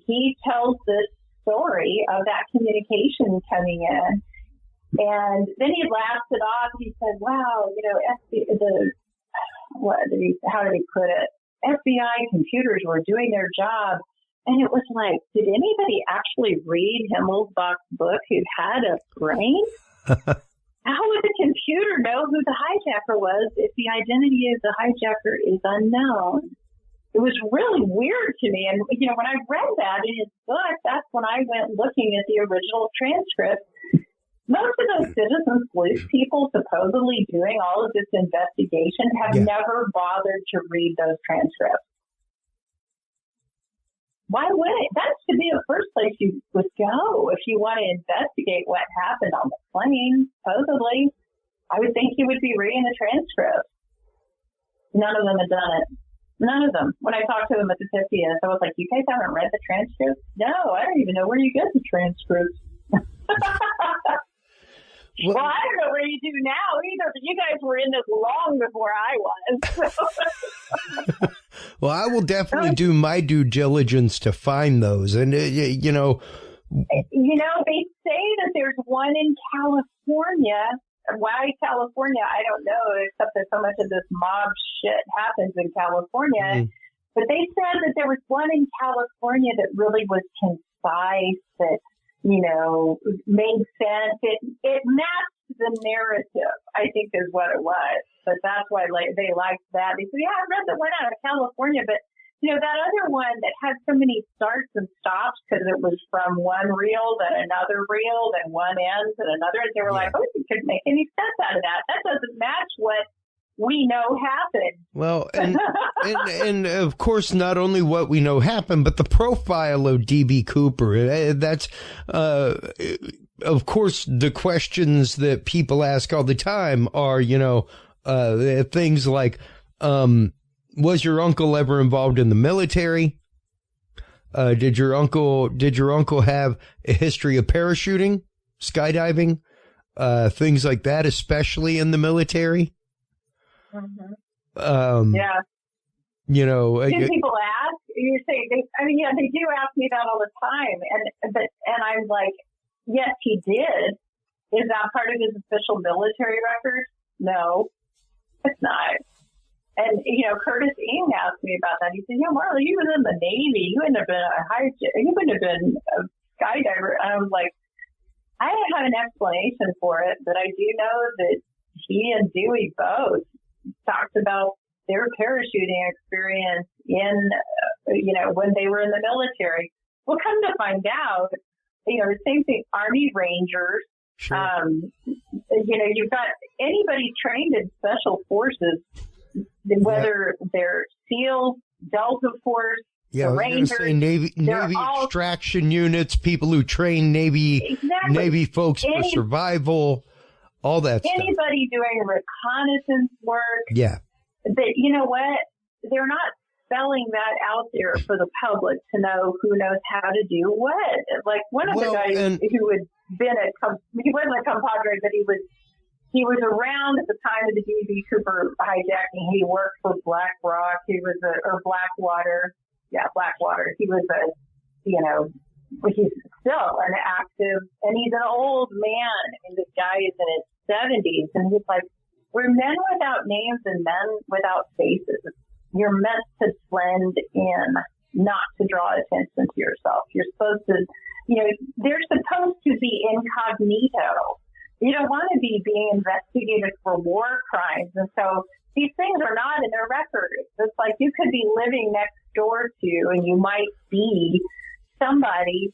he tells this story of that communication coming in. And then he laughs it off. He said, wow, how did he put it? FBI computers were doing their job. And it was like, did anybody actually read Himmelsbach's book who had a brain? How would the computer know who the hijacker was if the identity of the hijacker is unknown? It was really weird to me. And, when I read that in his book, that's when I went looking at the original transcript. Most of those citizen sleuth people supposedly doing all of this investigation have never bothered to read those transcripts. Why would it? That should be the first place you would go if you want to investigate what happened on the plane, supposedly. I would think you would be reading the transcript. None of them had done it. None of them. When I talked to them at the 50th, I was like, you guys haven't read the transcript? No, I don't even know where you get the transcripts. Well, I don't know where you do now either, but you guys were in this long before I was. Well, I will definitely do my due diligence to find those. And, they say that there's one in California. Why California? I don't know, except that so much of this mob shit happens in California. Mm. But they said that there was one in California that really was concise, that made sense. It matched the narrative, I think is what it was. But that's why they liked that. They said, I read the one out of California, but, that other one that had so many starts and stops because it was from one reel, then another reel, then one ends and another. And they were like, you couldn't make any sense out of that. That doesn't match what we know happened. Well, and of course, not only what we know happened, but the profile of D.B. Cooper. That's, of course, the questions that people ask all the time are, things like, was your uncle ever involved in the military? Did your uncle have a history of parachuting, skydiving, things like that, especially in the military? Mm-hmm. People ask, you say, they do ask me that all the time. And I'm like, yes, he did. Is that part of his official military record? No, it's not. And, Curtis Ing asked me about that. He said, Marla, you were in the Navy. You wouldn't have been you wouldn't have been a skydiver. And I was like, I don't have an explanation for it, but I do know that he and Dewey both talked about their parachuting experience in, when they were in the military. Well, come to find out, the same thing, Army Rangers. Sure. You've got anybody trained in special forces, whether they're SEALs, Delta Force, the Rangers, say Navy extraction units, people who train Navy folks for survival, all that stuff. Anybody doing reconnaissance work. Yeah. But you know what? They're not spelling that out there for the public to know who knows how to do what. Like one of the guys who had been he wasn't a compadre, but he was around at the time of the D.B. Cooper hijacking. He worked for BlackRock. Or Blackwater. Yeah, Blackwater. He was he's still an active, and he's an old man. I mean, this guy is in his 70s, and he's like, we're men without names and men without faces. You're meant to blend in, not to draw attention to yourself. You're supposed to, they're supposed to be incognito. You don't want to be being investigated for war crimes. And so these things are not in their records. It's like you could be living next door to, and you might be somebody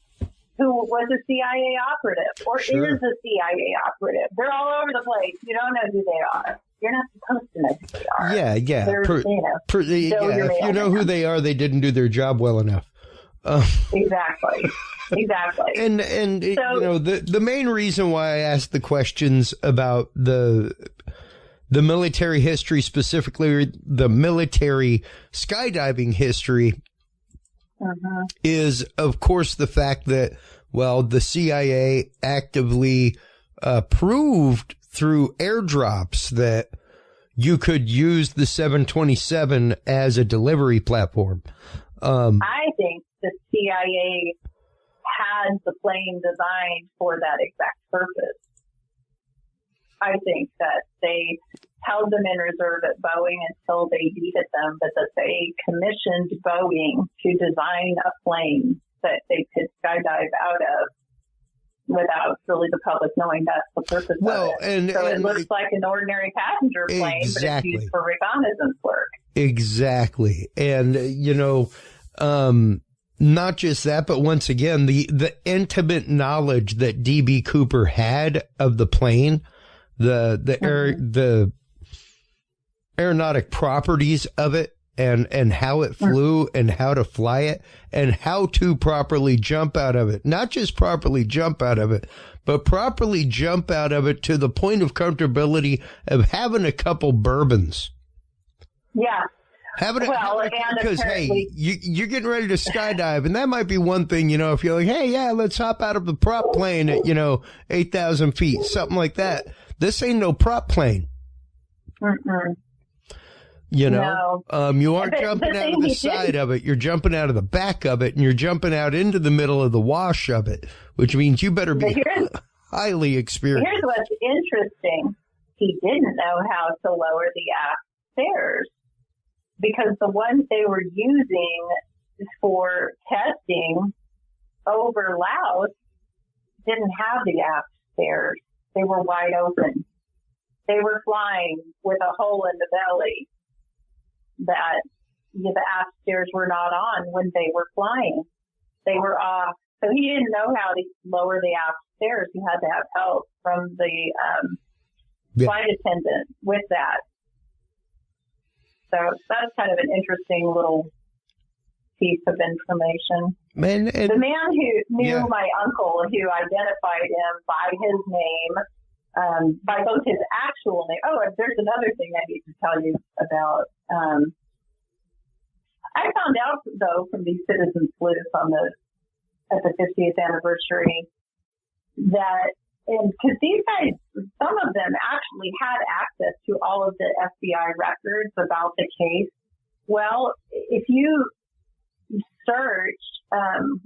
who was a CIA operative or is a CIA operative. They're all over the place. You don't know who they are. You're not supposed to know who they are. Yeah. If you know who they are, they didn't do their job well enough. Exactly. And so, the main reason why I asked the questions about the military history, specifically the military skydiving history, is, of course, the fact that, well, the CIA actively proved through airdrops that you could use the 727 as a delivery platform. I think the CIA had the plane designed for that exact purpose. I think that they held them in reserve at Boeing until they needed them, but that they commissioned Boeing to design a plane that they could skydive out of without really the public knowing that's the purpose of it. So it looks like an ordinary passenger plane, but it's used for reconnaissance work. Exactly. And, not just that, but once again, the intimate knowledge that D.B. Cooper had of the plane, the aeronautic properties of it, and how it flew and how to fly it and how to properly jump out of it. Not just properly jump out of it, but properly jump out of it to the point of comfortability of having a couple bourbons. Yeah. Because, hey, you're getting ready to skydive, and that might be one thing, if you're like, hey, yeah, let's hop out of the prop plane at, 8,000 feet, something like that. This ain't no prop plane. No. You aren't jumping out of the side of it. You're jumping out of the back of it, and you're jumping out into the middle of the wash of it, which means you better be highly experienced. Here's what's interesting. He didn't know how to lower the aft stairs because the ones they were using for testing over Laos didn't have the aft stairs. They were wide open. They were flying with a hole in the belly that the aft stairs were not on when they were flying. They were off. So he didn't know how to lower the aft stairs. He had to have help from the flight attendant with that. So that's kind of an interesting little piece of information. The man who knew my uncle, who identified him by his name, by both his actual name. Oh, and there's another thing I need to tell you about. I found out, though, from these citizen sleuths at the 50th anniversary that, because these guys, some of them actually had access to all of the FBI records about the case. Well, if you search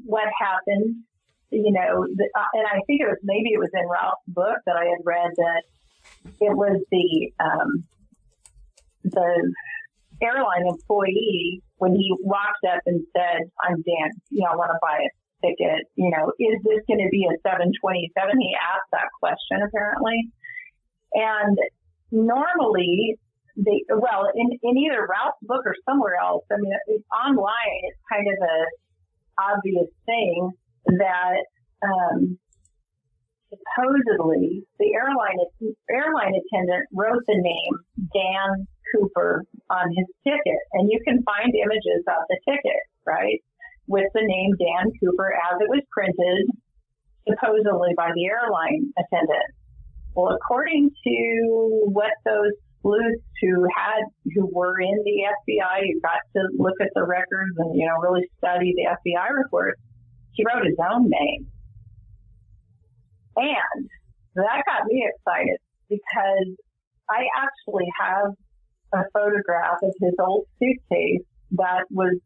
what happened, and I think it was in Ralph's book that I had read that it was the airline employee when he walked up and said, "I'm Dan, I want to buy a ticket. Is this going to be a 727?" He asked that question apparently, and normally in either Ralph's book or somewhere else. I mean, it's online. It's kind of a obvious thing that supposedly the airline attendant wrote the name Dan Cooper on his ticket, and you can find images of the ticket, right, with the name Dan Cooper as it was printed, supposedly by the airline attendant. Well, according to what those sleuths who were in the FBI, who got to look at the records and really study the FBI reports, he wrote his own name. And that got me excited because I actually have a photograph of his old suitcase that was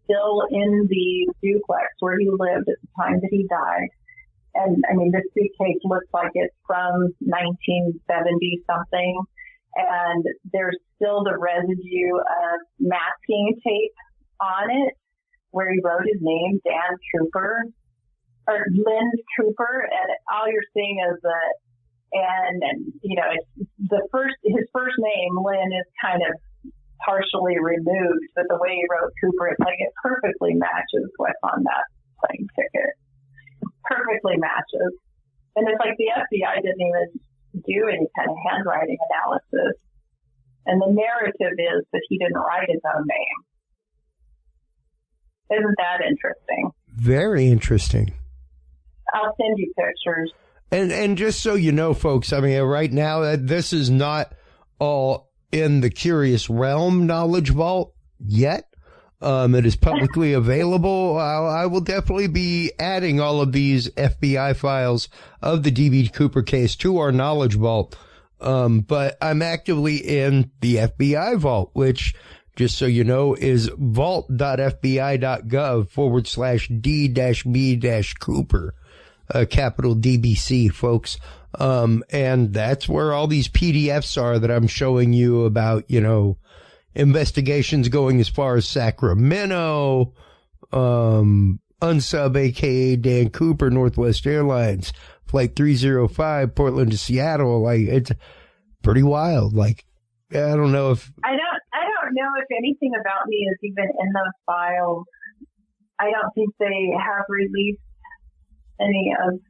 still in the duplex where he lived at the time that he died. And I mean, this suitcase looks like it's from 1970 something. And there's still the residue of masking tape on it where he wrote his name, Dan Cooper, or Lynn Cooper. And all you're seeing is his first name, Lynn, is kind of partially removed, but the way he wrote Cooper, it's like it perfectly matches what's on that plane ticket. Perfectly matches. And it's like the FBI didn't even do any kind of handwriting analysis. And the narrative is that he didn't write his own name. Isn't that interesting? Very interesting. I'll send you pictures. And just so you know, folks, I mean, right now, this is not all in the Curious Realm Knowledge Vault yet. It is publicly available. I will definitely be adding all of these FBI files of the D.B. Cooper case to our Knowledge Vault. But I'm actively in the FBI vault, which, just so you know, is vault.fbi.gov/D-B-Cooper, capital DBC, folks. And that's where all these PDFs are that I'm showing you about, you know, investigations going as far as Sacramento, unsub, aka Dan Cooper, Northwest Airlines, Flight 305, Portland to Seattle. Like, it's pretty wild. Like, I don't know if I don't know if anything about me is even in those files. I don't think they have released any of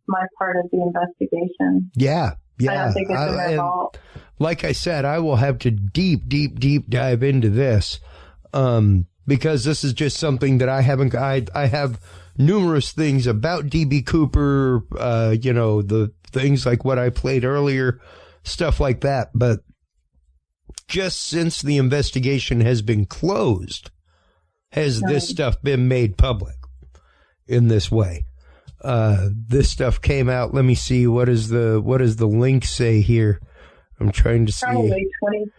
my part of the investigation. Yeah. I don't think it's in their vault. Like I said, I will have to deep dive into this, because this is just something that I haven't. I have numerous things about D.B. Cooper, you know, the things like what I played earlier, stuff like that. But just since the investigation has been closed, has this stuff been made public in this way? This stuff came out. Let me see. What does the link say here? I'm trying to see. Probably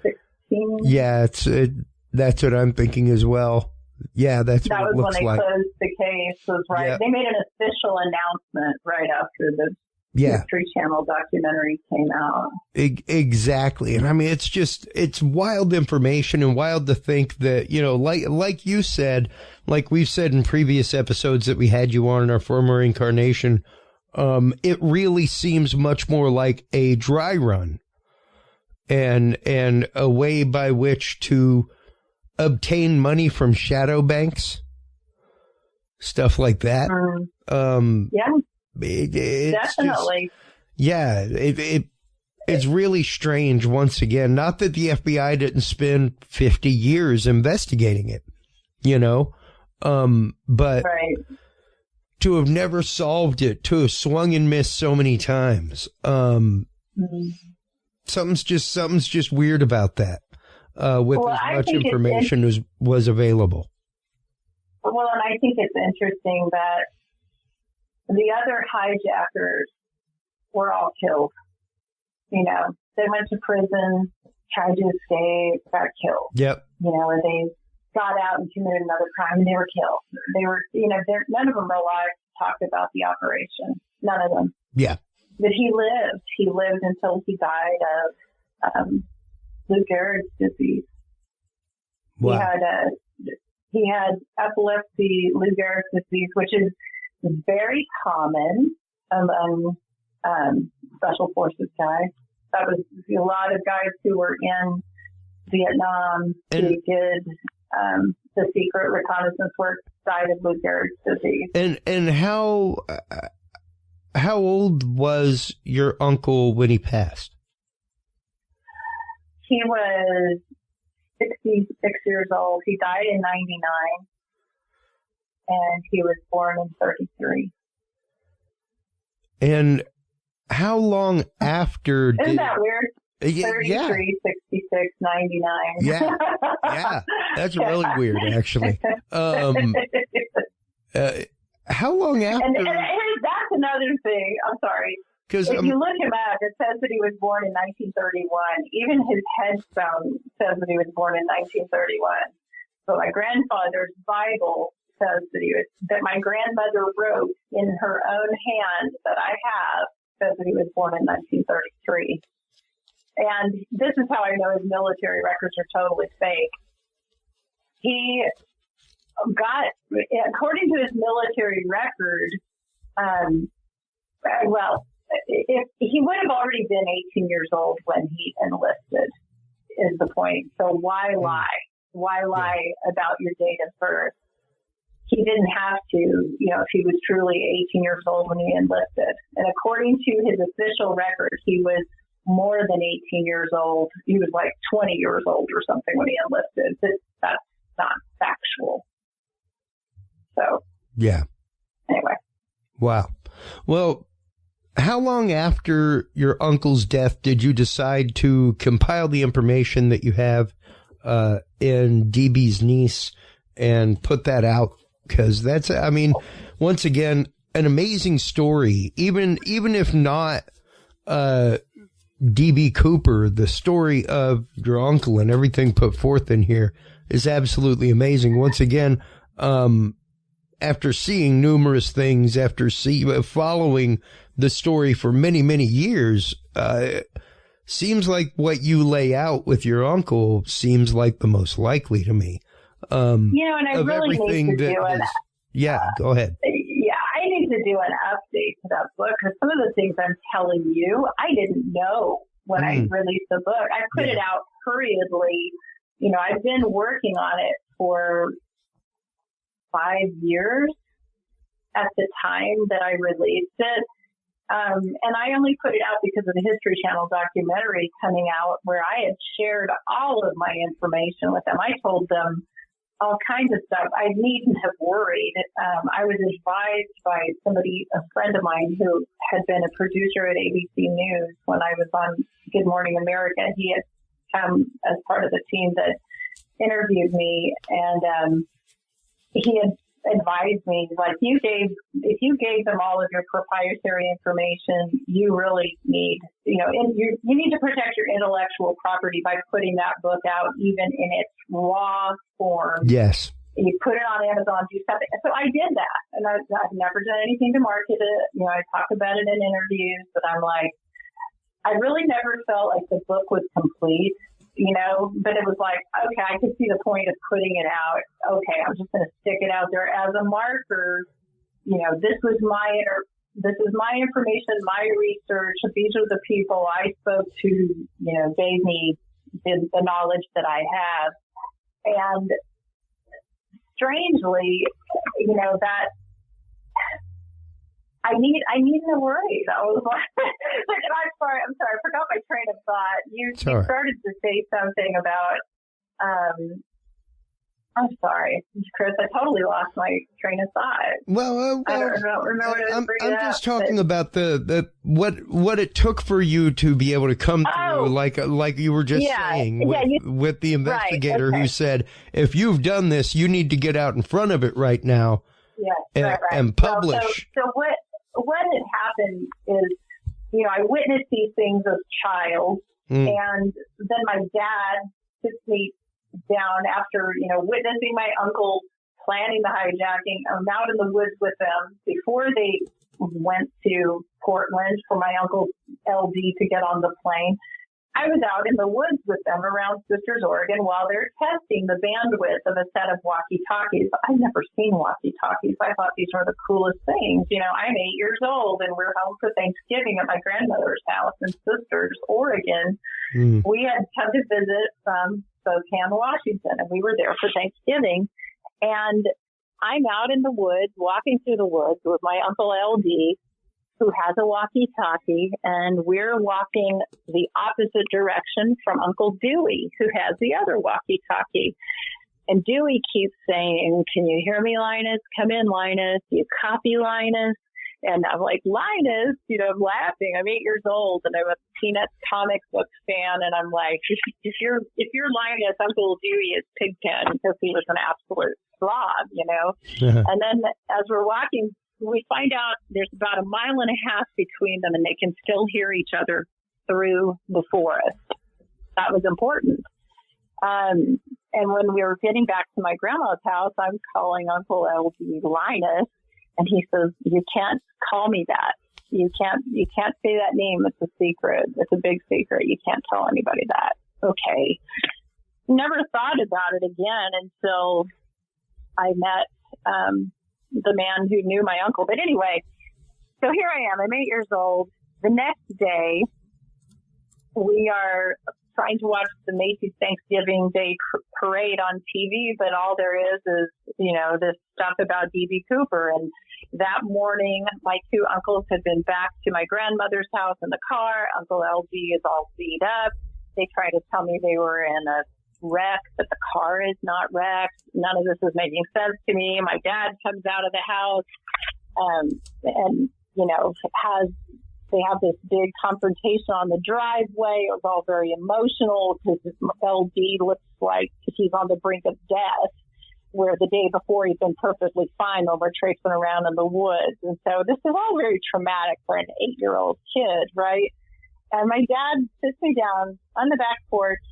2016. Yeah, that's what I'm thinking as well. Yeah, that's what it looks like. That was when they closed the case. Was right. Yeah. They made an official announcement right after the History Channel documentary came out. Exactly. And I mean, it's wild information, and wild to think that, you know, like you said, like we've said in previous episodes that we had you on in our former incarnation, it really seems much more like a dry run and a way by which to obtain money from shadow banks, stuff like that. Yeah. Definitely. It's really strange once again. Not that the FBI didn't spend 50 years investigating it, you know, but to have never solved it, to have swung and missed so many times, something's just weird about that. With as much information as was available. Well, and I think it's interesting that the other hijackers were all killed. You know, they went to prison, tried to escape, got killed. Yep. You know, or they got out and committed another crime and they were killed. They were, you know, none of them are alive to talk about the operation. None of them. Yeah. But he lived. He lived until he died of Lou Gehrig's disease. Wow. He had epilepsy, Lou Gehrig's disease, which is very common among special forces guys. That was a lot of guys who were in Vietnam who did the secret reconnaissance work died of Lou Gehrig's disease. And how old was your uncle when he passed? He was 66 years old. He died in 99, and he was born in 33. And how long after Isn't that weird? 33, yeah. 66, 99. Yeah, that's really weird, actually. How long after? And that's another thing. I'm sorry. If you look him up, it says that he was born in 1931. Even his headstone says that he was born in 1931. But my grandfather's Bible says that my grandmother wrote in her own hand that I have, says that he was born in 1933. And this is how I know his military records are totally fake. He got, according to his military record, if he would have already been 18 years old when he enlisted, is the point. So why lie? Why lie about your date of birth? He didn't have to, you know, if he was truly 18 years old when he enlisted. And according to his official record, he was more than 18 years old. He was like 20 years old or something when he enlisted. That's not factual. So, yeah. Anyway. Wow. Well, how long after your uncle's death did you decide to compile the information that you have in DB's niece and put that out? Because that's, I mean, once again, an amazing story. Even if not DB Cooper, the story of your uncle and everything put forth in here is absolutely amazing. Once again, after seeing numerous things, after following the story for many, many years, seems like what you lay out with your uncle seems like the most likely to me. And I really need to do it. Yeah, go ahead. Yeah, I need to do an update to that book because some of the things I'm telling you, I didn't know when I released the book. I put it out hurriedly. I've been working on it for 5 years at the time that I released it. And I only put it out because of the History Channel documentary coming out where I had shared all of my information with them. I told them all kinds of stuff. I needn't have worried. I was advised by a friend of mine who had been a producer at ABC News when I was on Good Morning America. He had come as part of the team that interviewed me, and he had advised me, like, if you gave them all of your proprietary information, you really need, you need to protect your intellectual property by putting that book out, even in its raw form. Yes. You put it on Amazon, do something. So I did that, and I've never done anything to market it. I talk about it in interviews, but I'm like, I really never felt like the book was complete. But it was like, okay, I could see the point of putting it out. Okay, I'm just going to stick it out there as a marker. This is my information, my research. These are the people I spoke to, gave me the knowledge that I have. And strangely, that I needn't have worried. I was like, I'm sorry, I forgot my train of thought. You started to say something about, I'm sorry, Chris, I totally lost my train of thought. Well, I don't remember what I was I'm just talking about the what it took for you to be able to come through, like you were just saying, with the investigator who said, if you've done this, you need to get out in front of it right now and publish. So what had happened is, I witnessed these things as a child, and then my dad sits me down after, witnessing my uncle planning the hijacking. I'm out in the woods with them before they went to Portland for my uncle LD to get on the plane. I was out in the woods with them around Sisters, Oregon, while they're testing the bandwidth of a set of walkie-talkies. I'd never seen walkie-talkies. I thought these were the coolest things. I'm 8 years old, and we're home for Thanksgiving at my grandmother's house in Sisters, Oregon. We had come to visit from Spokane, Washington, and we were there for Thanksgiving. And I'm out in the woods, walking through the woods with my Uncle LD, who has a walkie-talkie, and we're walking the opposite direction from Uncle Dewey, who has the other walkie-talkie. And Dewey keeps saying, "Can you hear me, Linus? Come in, Linus. You copy, Linus?" And I'm like, "Linus," I'm laughing. I'm 8 years old, and I'm a Peanuts comic book fan, and I'm like, if you're Linus, Uncle Dewey is Pigpen, because he was an absolute slob, And then as we're walking, we find out there's about 1.5 miles between them, and they can still hear each other through the forest. That was important. And when we were getting back to my grandma's house, I'm calling Uncle LD Linus, and he says, "You can't call me that. You can't say that name. It's a secret. It's a big secret. You can't tell anybody that." Okay. Never thought about it again until I met the man who knew my uncle. But anyway, so here I am. I'm 8 years old. The next day, we are trying to watch the Macy's Thanksgiving Day parade on TV, but all there is this stuff about DB Cooper. And that morning, my two uncles had been back to my grandmother's house in the car. Uncle LD is all beat up. They try to tell me they were in a wrecked, but the car is not wrecked. None of this is making sense to me. My dad comes out of the house, and, you know, they have this big confrontation on the driveway. It was all very emotional because LD looks like he's on the brink of death, where the day before he'd been perfectly fine when we're traipsing around in the woods. And so this is all very traumatic for an 8-year-old kid, right? And my dad sits me down on the back porch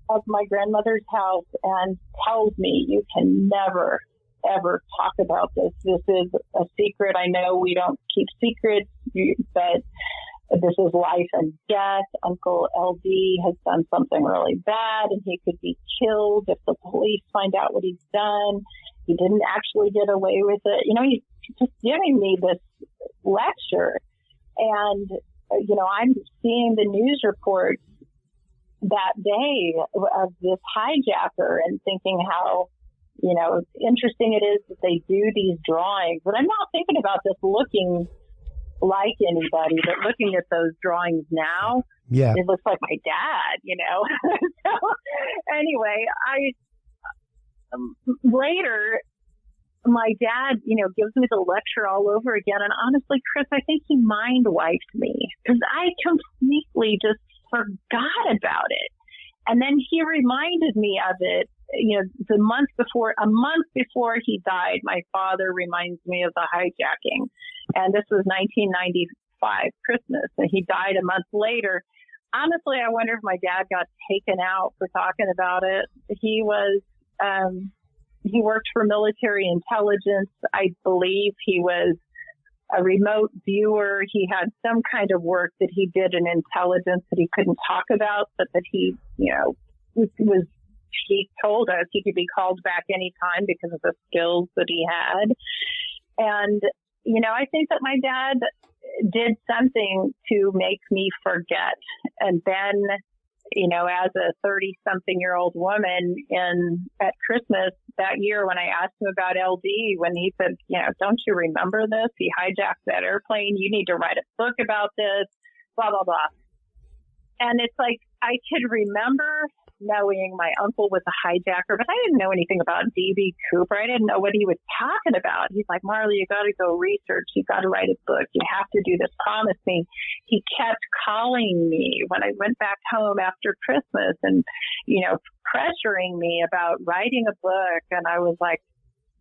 of my grandmother's house and tells me, you can never, ever talk about this. This is a secret. I know we don't keep secrets, but this is life and death. Uncle LD has done something really bad, and he could be killed if the police find out what he's done. He didn't actually get away with it. You know, he's just giving me this lecture. And, you know, I'm seeing the news reports that day of this hijacker and thinking how, you know, interesting it is that they do these drawings. But I'm not thinking about this looking like anybody, but looking at those drawings now, it looks like my dad, you know. So anyway, later, my dad, you know, gives me the lecture all over again. And honestly, Chris, I think he mind wiped me because I completely just forgot about it. And then he reminded me of it, you know, a month before he died. My father reminds me of the hijacking. And this was 1995 Christmas, and he died a month later. Honestly, I wonder if my dad got taken out for talking about it. He worked for military intelligence. I believe he was a remote viewer. He had some kind of work that he did in intelligence that he couldn't talk about, but that he, you know, he told us he could be called back anytime because of the skills that he had. And, you know, I think that my dad did something to make me forget. And then, you know, as a 30-something-year-old woman at Christmas that year, when I asked him about LD, when he said, you know, don't you remember this? He hijacked that airplane. You need to write a book about this, blah, blah, blah. And it's like, I could remember knowing my uncle was a hijacker, but I didn't know anything about D.B. Cooper. I didn't know what he was talking about. He's like, Marla, you got to go research. You got to write a book. You have to do this. Promise me. He kept calling me when I went back home after Christmas and, you know, pressuring me about writing a book. And I was like,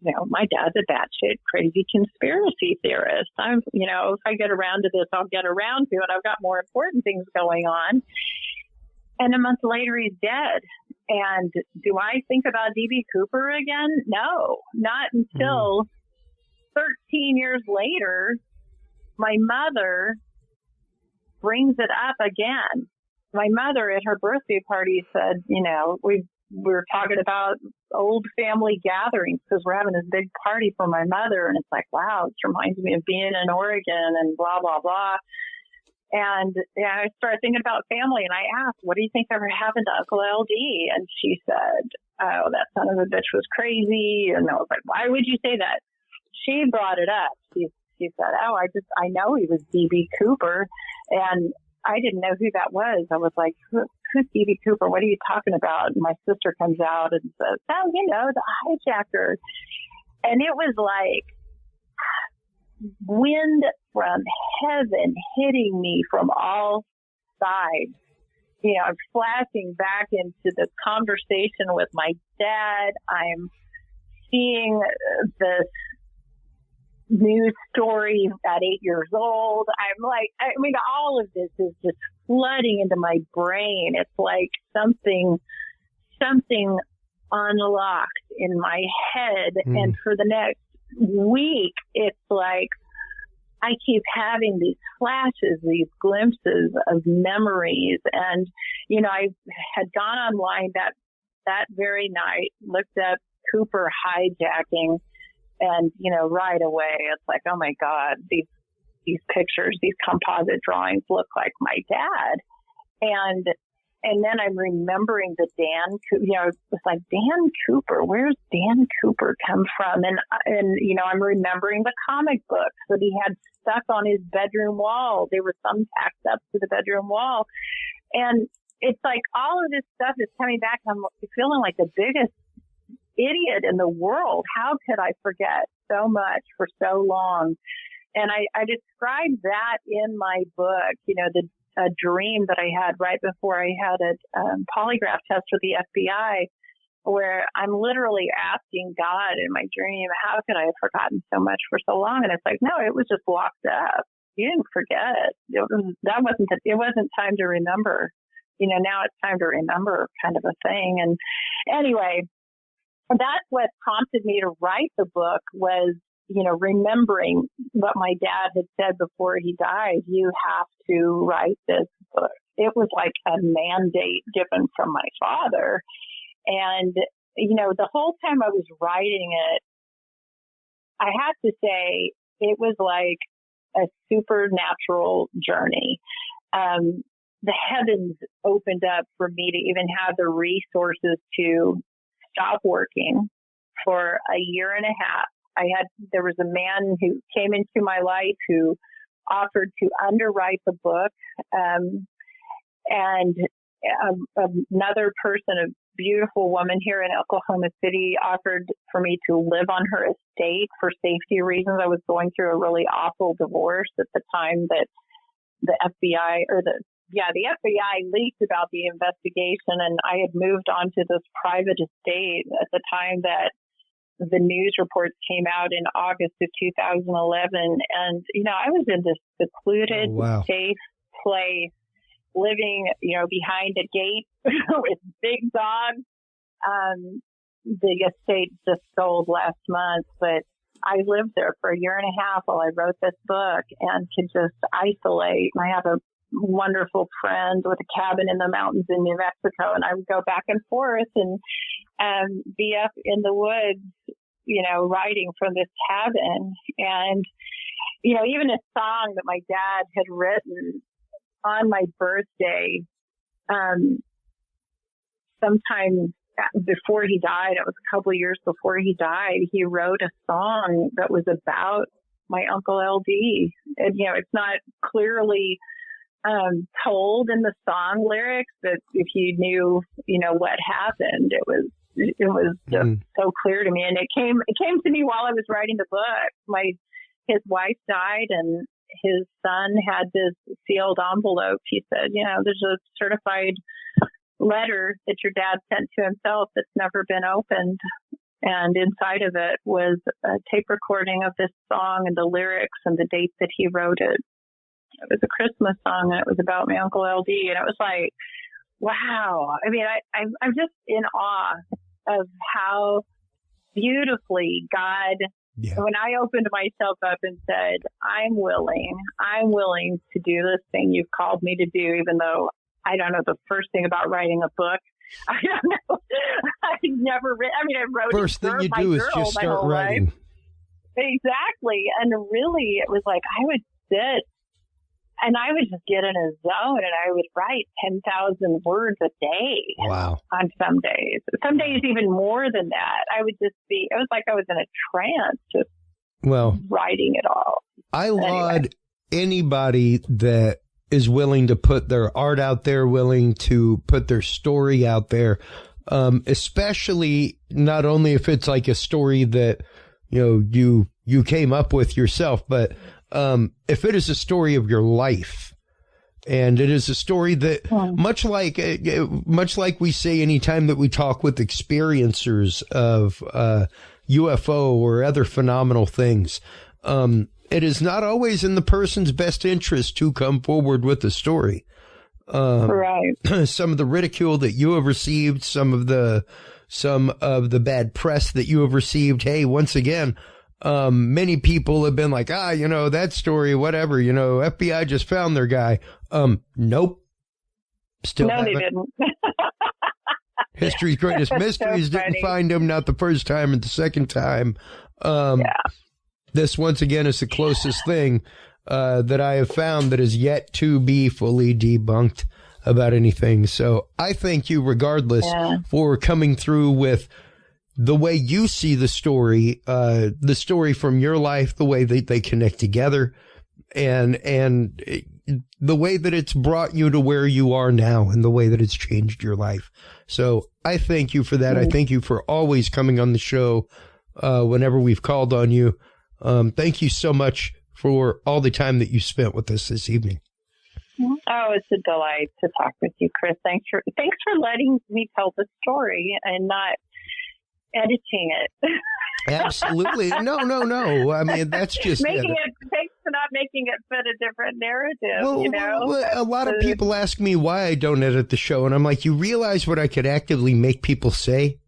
you know, my dad's a batshit crazy conspiracy theorist. You know, if I get around to this, I'll get around to it. I've got more important things going on. And a month later, he's dead. And do I think about D.B. Cooper again? No, not until 13 years later, my mother brings it up again. My mother at her birthday party said, you know, we were talking about old family gatherings because we're having this big party for my mother. And it's like, wow, it reminds me of being in Oregon and blah, blah, blah. And I started thinking about family, and I asked, what do you think ever happened to Uncle LD? And she said, oh, that son of a bitch was crazy. And I was like, why would you say that? She brought it up. She said, oh, I know he was D.B. Cooper. And I didn't know who that was. I was like, who's D.B. Cooper? What are you talking about? And my sister comes out and says, oh, you know, the hijacker. And it was like wind from heaven hitting me from all sides. You know, I'm flashing back into the conversation with my dad. I'm seeing this news story at 8 years old. I'm like, I mean, all of this is just flooding into my brain. It's like something unlocked in my head. And for the next week, it's like I keep having these flashes, these glimpses of memories. And, you know, I had gone online that very night, looked up Cooper hijacking, and, you know, right away, it's like, oh my God, these pictures, these composite drawings look like my dad. And then I'm remembering the Dan, you know, it's like, Dan Cooper, where's Dan Cooper come from? And, you know, I'm remembering the comic books that he had stuck on his bedroom wall. They were thumbtacked up to the bedroom wall. And it's like all of this stuff is coming back. I'm feeling like the biggest idiot in the world. How could I forget so much for so long? And I described that in my book, a dream that I had right before I had a polygraph test with the FBI, where I'm literally asking God in my dream, how could I have forgotten so much for so long? And it's like, no, it was just locked up. You didn't forget. It wasn't time to remember. Now it's time to remember, kind of a thing. And anyway, that's what prompted me to write the book was, remembering what my dad had said before he died. You have to write this book. It was like a mandate given from my father. And, the whole time I was writing it, I have to say it was like a supernatural journey. The heavens opened up for me to even have the resources to stop working for a year and a half. There was a man who came into my life who offered to underwrite the book. And another person, a beautiful woman here in Oklahoma City, offered for me to live on her estate for safety reasons. I was going through a really awful divorce at the time that the FBI leaked about the investigation, and I had moved on to this private estate at the time that the news reports came out in August of 2011. And, I was in this secluded, safe place, living, behind a gate with big dogs. The estate just sold last month, but I lived there for a year and a half while I wrote this book and could just isolate. And I have a wonderful friend with a cabin in the mountains in New Mexico, and I would go back and forth and be up in the woods, writing from this cabin. And, even a song that my dad had written on my birthday, sometime before he died, it was a couple of years before he died, he wrote a song that was about my Uncle LD. And, it's not clearly told in the song lyrics, but if you knew, what happened, it was just so clear to me. And it came to me while I was writing the book. His wife died, and his son had this sealed envelope. He said, there's a certified letter that your dad sent to himself that's never been opened. And inside of it was a tape recording of this song and the lyrics and the date that he wrote it. It was a Christmas song, and it was about my Uncle LD. And it was like, wow. I mean, I'm just in awe of how beautifully God, when I opened myself up and said, I'm willing to do this thing you've called me to do, even though I don't know the first thing about writing a book. I don't know. I've never written. I mean, I wrote first thing you do is just start writing. Life. Exactly. And really, it was like I would sit and I would just get in a zone and I would write 10,000 words a day. Wow. On some days. Some days even more than that. I would just it was like I was in a trance, just writing it all. I laud anybody that is willing to put their art out there, willing to put their story out there, especially not only if it's like a story that, you came up with yourself, but if it is a story of your life, and it is a story that much like we say anytime that we talk with experiencers of UFO or other phenomenal things, it is not always in the person's best interest to come forward with a story. Right. Some of the ridicule that you have received, some of the bad press that you have received. Hey, once again, many people have been like, that story, whatever, FBI just found their guy. Nope. Still no, haven't. They didn't. History's greatest mysteries didn't find him, not the first time and the second time. This, once again, is the closest thing that I have found that is yet to be fully debunked about anything. So I thank you regardless for coming through with the way you see the story from your life, the way that they connect together, and the way that it's brought you to where you are now and the way that it's changed your life. So I thank you for that. I thank you for always coming on the show whenever we've called on you. Thank you so much for all the time that you spent with us this evening. Oh, it's a delight to talk with you, Chris. Thanks for letting me tell the story and not editing it. Absolutely. No. I mean, that's just thanks for not making it fit a different narrative. Well, a lot of people ask me why I don't edit the show, and I'm like, you realize what I could actively make people say?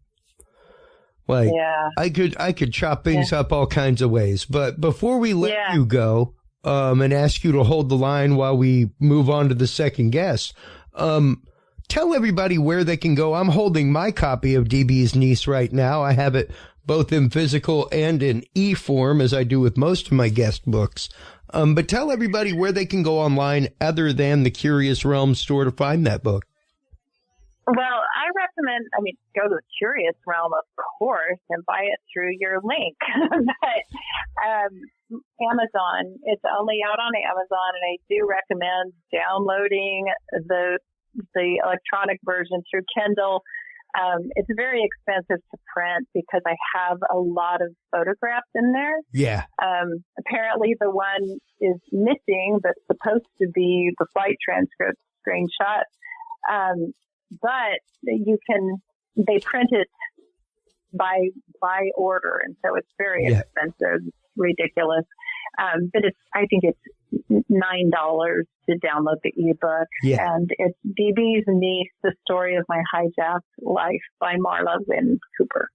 Like, yeah. I could chop things up all kinds of ways. But before we let you go, and ask you to hold the line while we move on to the second guest, tell everybody where they can go. I'm holding my copy of DB's Niece right now. I have it both in physical and in e-form, as I do with most of my guest books. But tell everybody where they can go online other than the Curious Realm store to find that book. Well, I recommend, go to the Curious Realm, of course, and buy it through your link. But Amazon, it's only out on Amazon, and I do recommend downloading the electronic version through Kindle. It's very expensive to print because I have a lot of photographs in there. Yeah. Apparently the one is missing that's supposed to be the flight transcript screenshot. But they print it by order. And so it's very expensive. It's ridiculous. But I think it's $9 to download the ebook. Yeah. And it's DB's Niece, The Story of My Hijacked Life by Marla Wynn Cooper.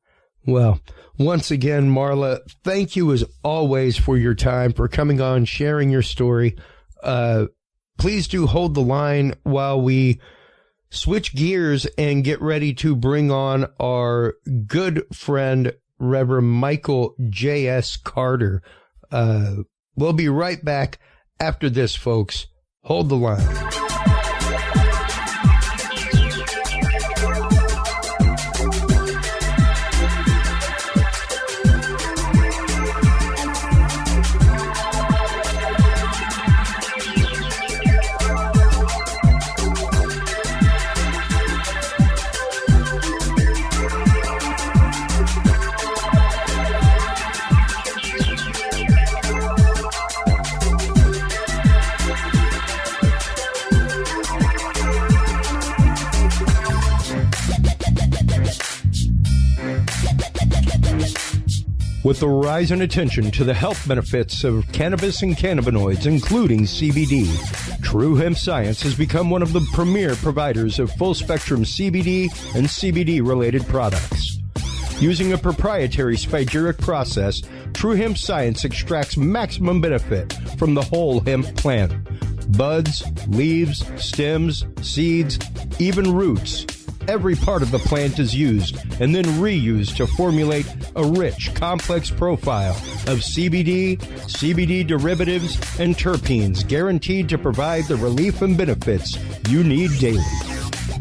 Well, once again, Marla, thank you as always for your time, for coming on, sharing your story. Please do hold the line while we switch gears and get ready to bring on our good friend, Reverend Michael JS Carter. We'll be right back after this, folks. Hold the line. With the rise in attention to the health benefits of cannabis and cannabinoids, including CBD, True Hemp Science has become one of the premier providers of full-spectrum CBD and CBD-related products. Using a proprietary spagyric process, True Hemp Science extracts maximum benefit from the whole hemp plant. Buds, leaves, stems, seeds, even roots. Every part of the plant is used and then reused to formulate a rich, complex profile of CBD, CBD derivatives, and terpenes guaranteed to provide the relief and benefits you need daily.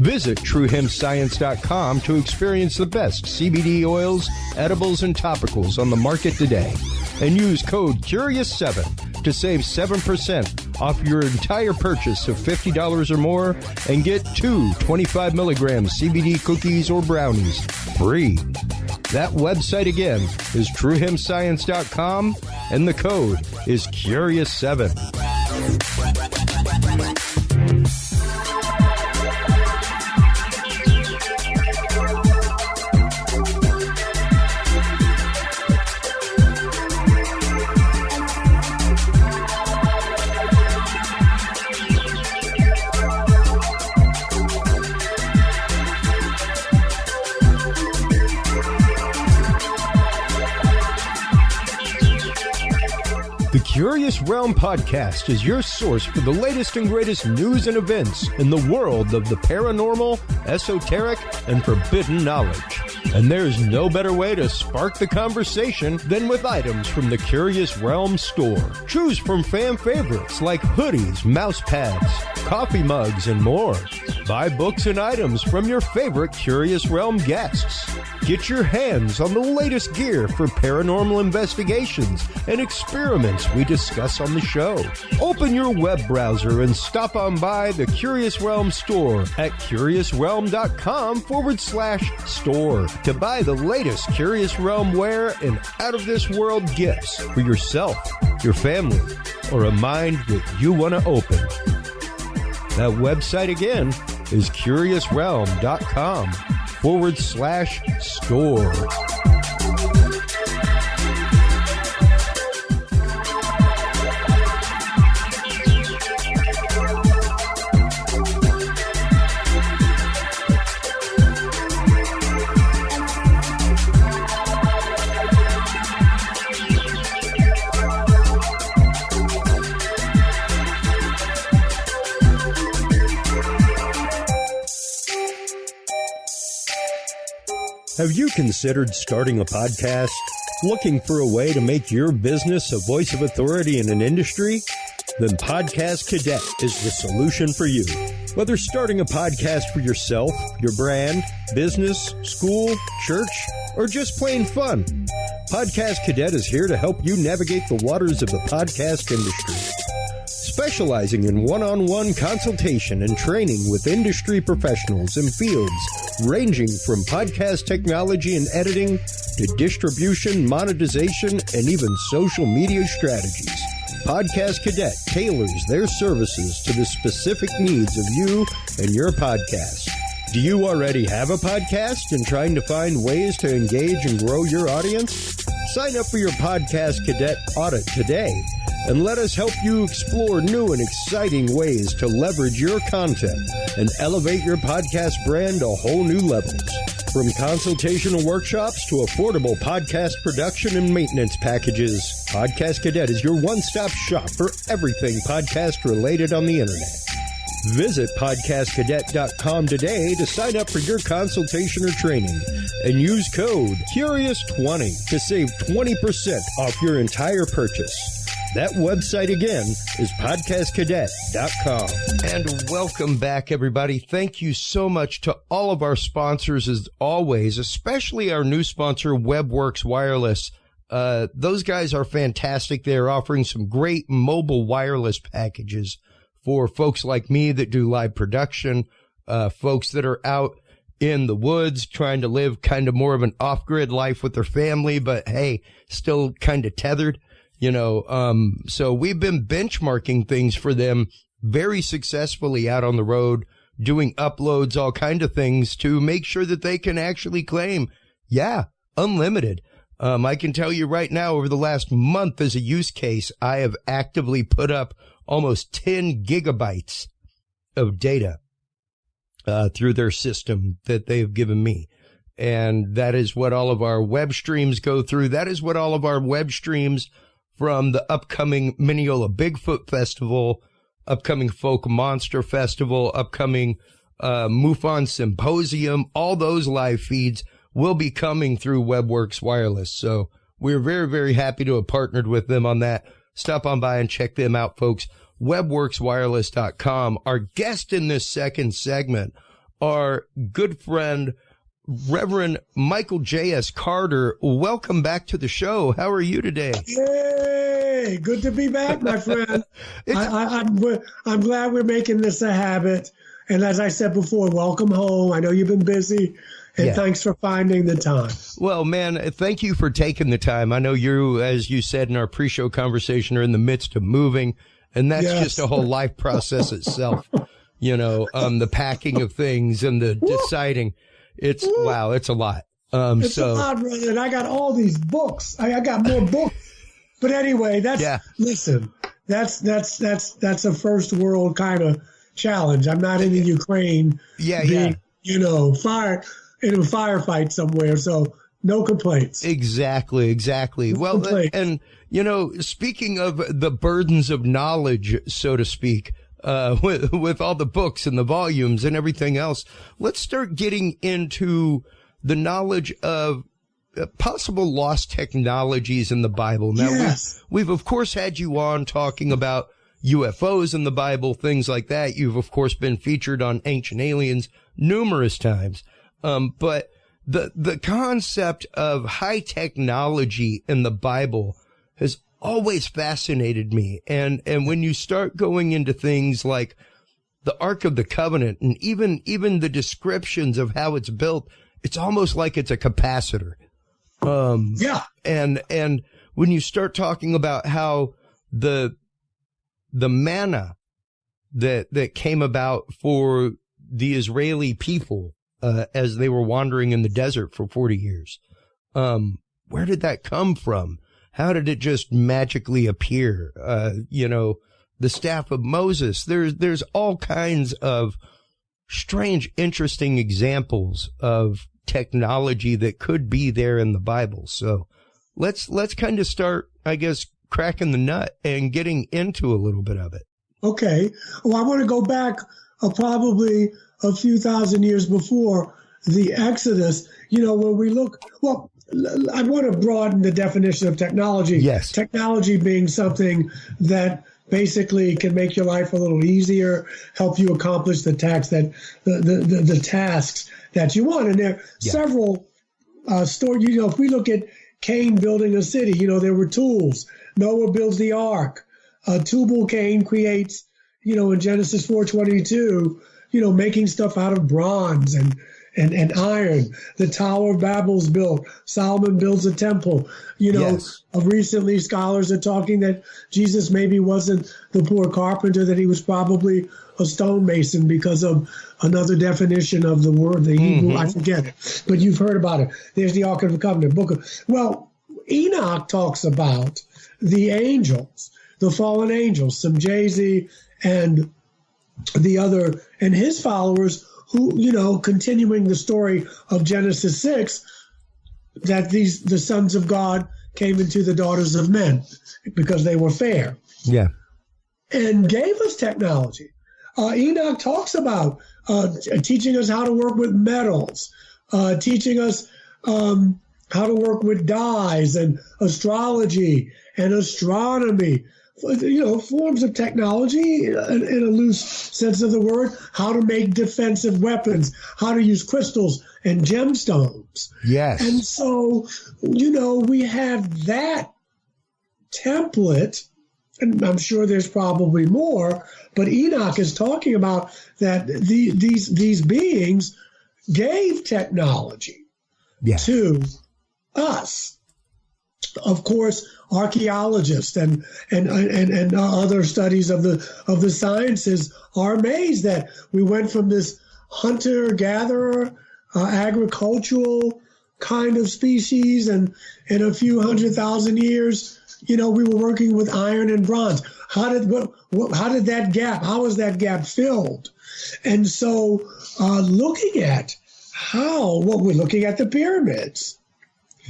Visit TrueHempScience.com to experience the best CBD oils, edibles, and topicals on the market today. And use code CURIOUS7 to save 7% off your entire purchase of $50 or more and get 2 25-milligram CBD cookies or brownies free. That website again is TrueHempScience.com, and the code is CURIOUS7. The Curious Realm Podcast is your source for the latest and greatest news and events in the world of the paranormal, esoteric, and forbidden knowledge. And there's no better way to spark the conversation than with items from the Curious Realm store. Choose from fan favorites like hoodies, mouse pads, coffee mugs, and more. Buy books and items from your favorite Curious Realm guests. Get your hands on the latest gear for paranormal investigations and experiments we discuss on the show. Open your web browser and stop on by the Curious Realm store at curiousrealm.com/store to buy the latest Curious Realm wear and out-of-this-world gifts for yourself, your family, or a mind that you want to open. That website again is curiousrealm.com/store. Have you considered starting a podcast? Looking for a way to make your business a voice of authority in an industry? Then Podcast Cadet is the solution for you. Whether starting a podcast for yourself, your brand, business, school, church, or just plain fun, Podcast Cadet is here to help you navigate the waters of the podcast industry. Specializing in one-on-one consultation and training with industry professionals in fields ranging from podcast technology and editing to distribution, monetization, and even social media strategies. Podcast Cadet tailors their services to the specific needs of you and your podcast. Do you already have a podcast and trying to find ways to engage and grow your audience? Sign up for your Podcast Cadet audit today and let us help you explore new and exciting ways to leverage your content and elevate your podcast brand to whole new levels. From consultational workshops to affordable podcast production and maintenance packages, Podcast Cadet is your one-stop shop for everything podcast related on the internet. Visit podcastcadet.com today to sign up for your consultation or training and use code CURIOUS20 to save 20% off your entire purchase. That website again is podcastcadet.com. And welcome back, everybody. Thank you so much to all of our sponsors as always, especially our new sponsor, WebWorks Wireless. Those guys are fantastic. They're offering some great mobile wireless packages for folks like me that do live production, folks that are out in the woods trying to live kind of more of an off-grid life with their family, but hey, still kind of tethered. You know, so we've been benchmarking things for them very successfully out on the road, doing uploads, all kind of things to make sure that they can actually claim, yeah, unlimited. I can tell you right now, over the last month as a use case, I have actively put up almost 10 gigabytes of data through their system that they've given me. And that is what all of our web streams go through. That is what all of our web streams from the upcoming Mineola Bigfoot Festival, upcoming Folk Monster Festival, upcoming MUFON Symposium, all those live feeds will be coming through WebWorks Wireless. So we're very, very happy to have partnered with them on that. Stop on by and check them out, folks. WebWorksWireless.com. Our guest in this second segment, our good friend, Reverend Michael JS Carter. Welcome back to the show. How are you today? Yay! Good to be back, my friend. I'm glad we're making this a habit. And as I said before, welcome home. I know you've been busy, and thanks for finding the time. Well, man, thank you for taking the time. I know you, as you said in our pre-show conversation, are in the midst of moving, and that's just a whole life process itself. You know, the packing of things and the deciding. It's a lot. It's a lot, brother. And I got all these books. I got more books. But anyway, listen, that's a first world kind of challenge. I'm not in the Ukraine fired in a firefight somewhere. So no complaints. Exactly. No complaints. And, you know, speaking of the burdens of knowledge, so to speak, with all the books and the volumes and everything else, let's start getting into the knowledge of possible lost technologies in the Bible. Now, we've of course had you on talking about, UFOs in the Bible, things like that. You've, of course, been featured on Ancient Aliens numerous times. But the concept of high technology in the Bible has always fascinated me. And when you start going into things like the Ark of the Covenant and even the descriptions of how it's built, it's almost like it's a capacitor. Yeah. And when you start talking about how the manna that came about for the Israeli people, as they were wandering in the desert for 40 years, where did that come from? How did it just magically appear? The staff of Moses, there's all kinds of strange, interesting examples of technology that could be there in the Bible. So let's kind of start, I guess, cracking the nut and getting into a little bit of it. Okay. Well, I want to go back probably a few thousand years before the Exodus, when we look, well, I want to broaden the definition of technology. Yes. Technology being something that basically can make your life a little easier, help you accomplish the tasks that you want. And there are several stories. If we look at Cain building a city, there were tools. Noah builds the ark. Tubal Cain creates, in Genesis 4:22, making stuff out of bronze and iron. The Tower of Babel's built. Solomon builds a temple. Recently scholars are talking that Jesus maybe wasn't the poor carpenter, that he was probably a stonemason because of another definition of the word, the Hebrew, I forget it. But you've heard about it. There's the Ark of the Covenant book. Enoch talks about the angels, the fallen angels, Samjazi and the other, and his followers who, continuing the story of Genesis 6, that the sons of God came into the daughters of men because they were fair. Yeah. And gave us technology. Enoch talks about teaching us how to work with metals, teaching us how to work with dyes and astrology and astronomy, forms of technology in a loose sense of the word, how to make defensive weapons, how to use crystals and gemstones. Yes. And so, we have that template, and I'm sure there's probably more, but Enoch is talking about that these beings gave technology to us. Of course, archaeologists and other studies of the sciences are amazed that we went from this hunter-gatherer, agricultural kind of species, and in a few 100,000 years, we were working with iron and bronze. How was that gap filled? And so, looking at we're looking at the pyramids.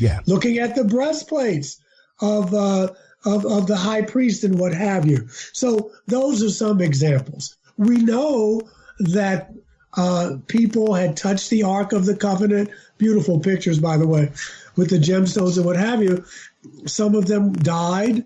Yeah. Looking at the breastplates of the high priest and what have you. So those are some examples. We know that people had touched the Ark of the Covenant. Beautiful pictures, by the way, with the gemstones and what have you. Some of them died.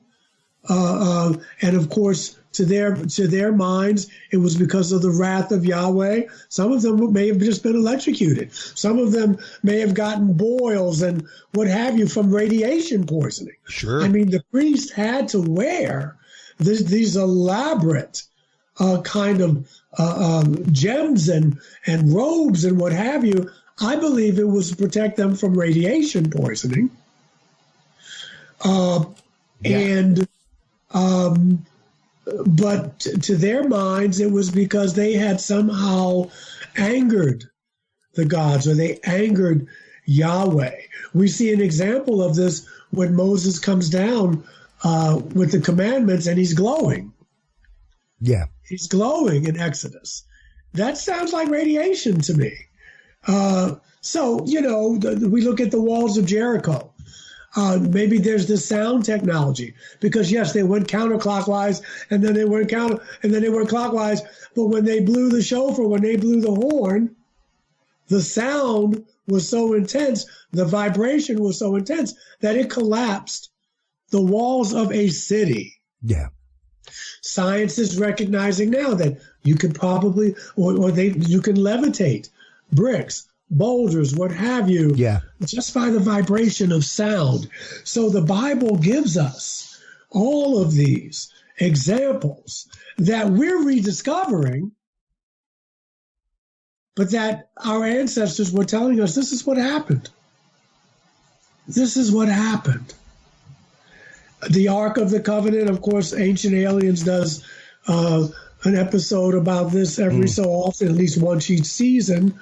And of course, to their minds, it was because of the wrath of Yahweh. Some of them may have just been electrocuted. Some of them may have gotten boils and what have you from radiation poisoning. Sure. I mean, the priest had to wear these elaborate kind of gems and robes and what have you. I believe it was to protect them from radiation poisoning. But to their minds, it was because they had somehow angered the gods, or they angered Yahweh. We see an example of this when Moses comes down with the commandments and he's glowing. Yeah. He's glowing in Exodus. That sounds like radiation to me. So, we look at the walls of Jericho. Maybe there's the sound technology, because yes, they went counterclockwise and then they went clockwise. But when they blew the shofar, when they blew the horn, the sound was so intense, the vibration was so intense that it collapsed the walls of a city. Yeah. Science is recognizing now that you can probably, you can levitate bricks, boulders, what have you, just by the vibration of sound. So the Bible gives us all of these examples that we're rediscovering, but that our ancestors were telling us this is what happened. This is what happened. The Ark of the Covenant, of course, Ancient Aliens does an episode about this every so often, at least once each season,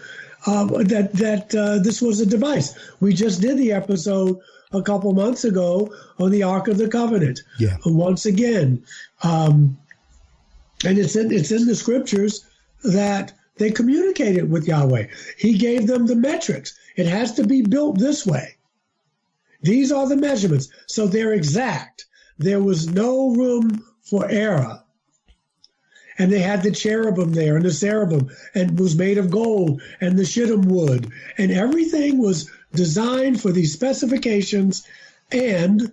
that this was a device. We just did the episode a couple months ago on the Ark of the Covenant. Yeah. Once again, and it's in the scriptures that they communicated with Yahweh. He gave them the metrics. It has to be built this way. These are the measurements. So they're exact. There was no room for error. And they had the cherubim there and the cherubim, and it was made of gold, and the shittim wood. And everything was designed for these specifications. And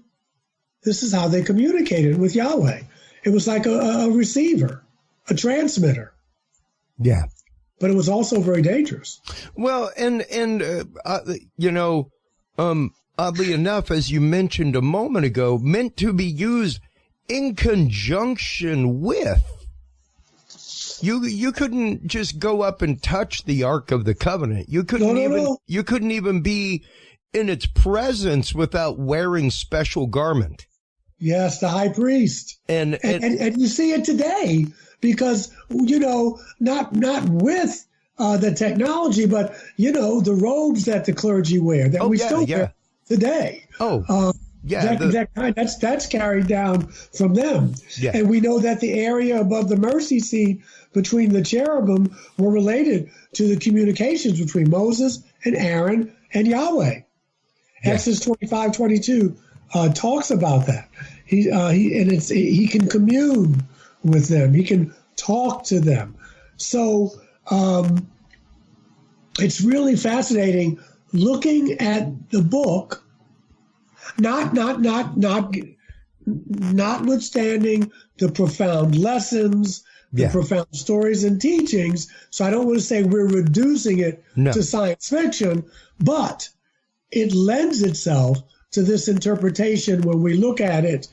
this is how they communicated with Yahweh. It was like a receiver, a transmitter. Yeah. But it was also very dangerous. Well, oddly enough, as you mentioned a moment ago, meant to be used in conjunction with. You couldn't just go up and touch the Ark of the Covenant. You couldn't You couldn't even be in its presence without wearing special garment. Yes, the high priest. And you see it today because, not with the technology, but, the robes that the clergy wear that we still wear today. That's carried down from them. Yeah. And we know that the area above the mercy seat between the cherubim were related to the communications between Moses and Aaron and Yahweh. Yeah. Exodus 25:22 talks about that. He can commune with them. He can talk to them. So it's really fascinating looking at the book. Notwithstanding the profound lessons, the profound stories and teachings. So I don't want to say we're reducing it to science fiction, but it lends itself to this interpretation when we look at it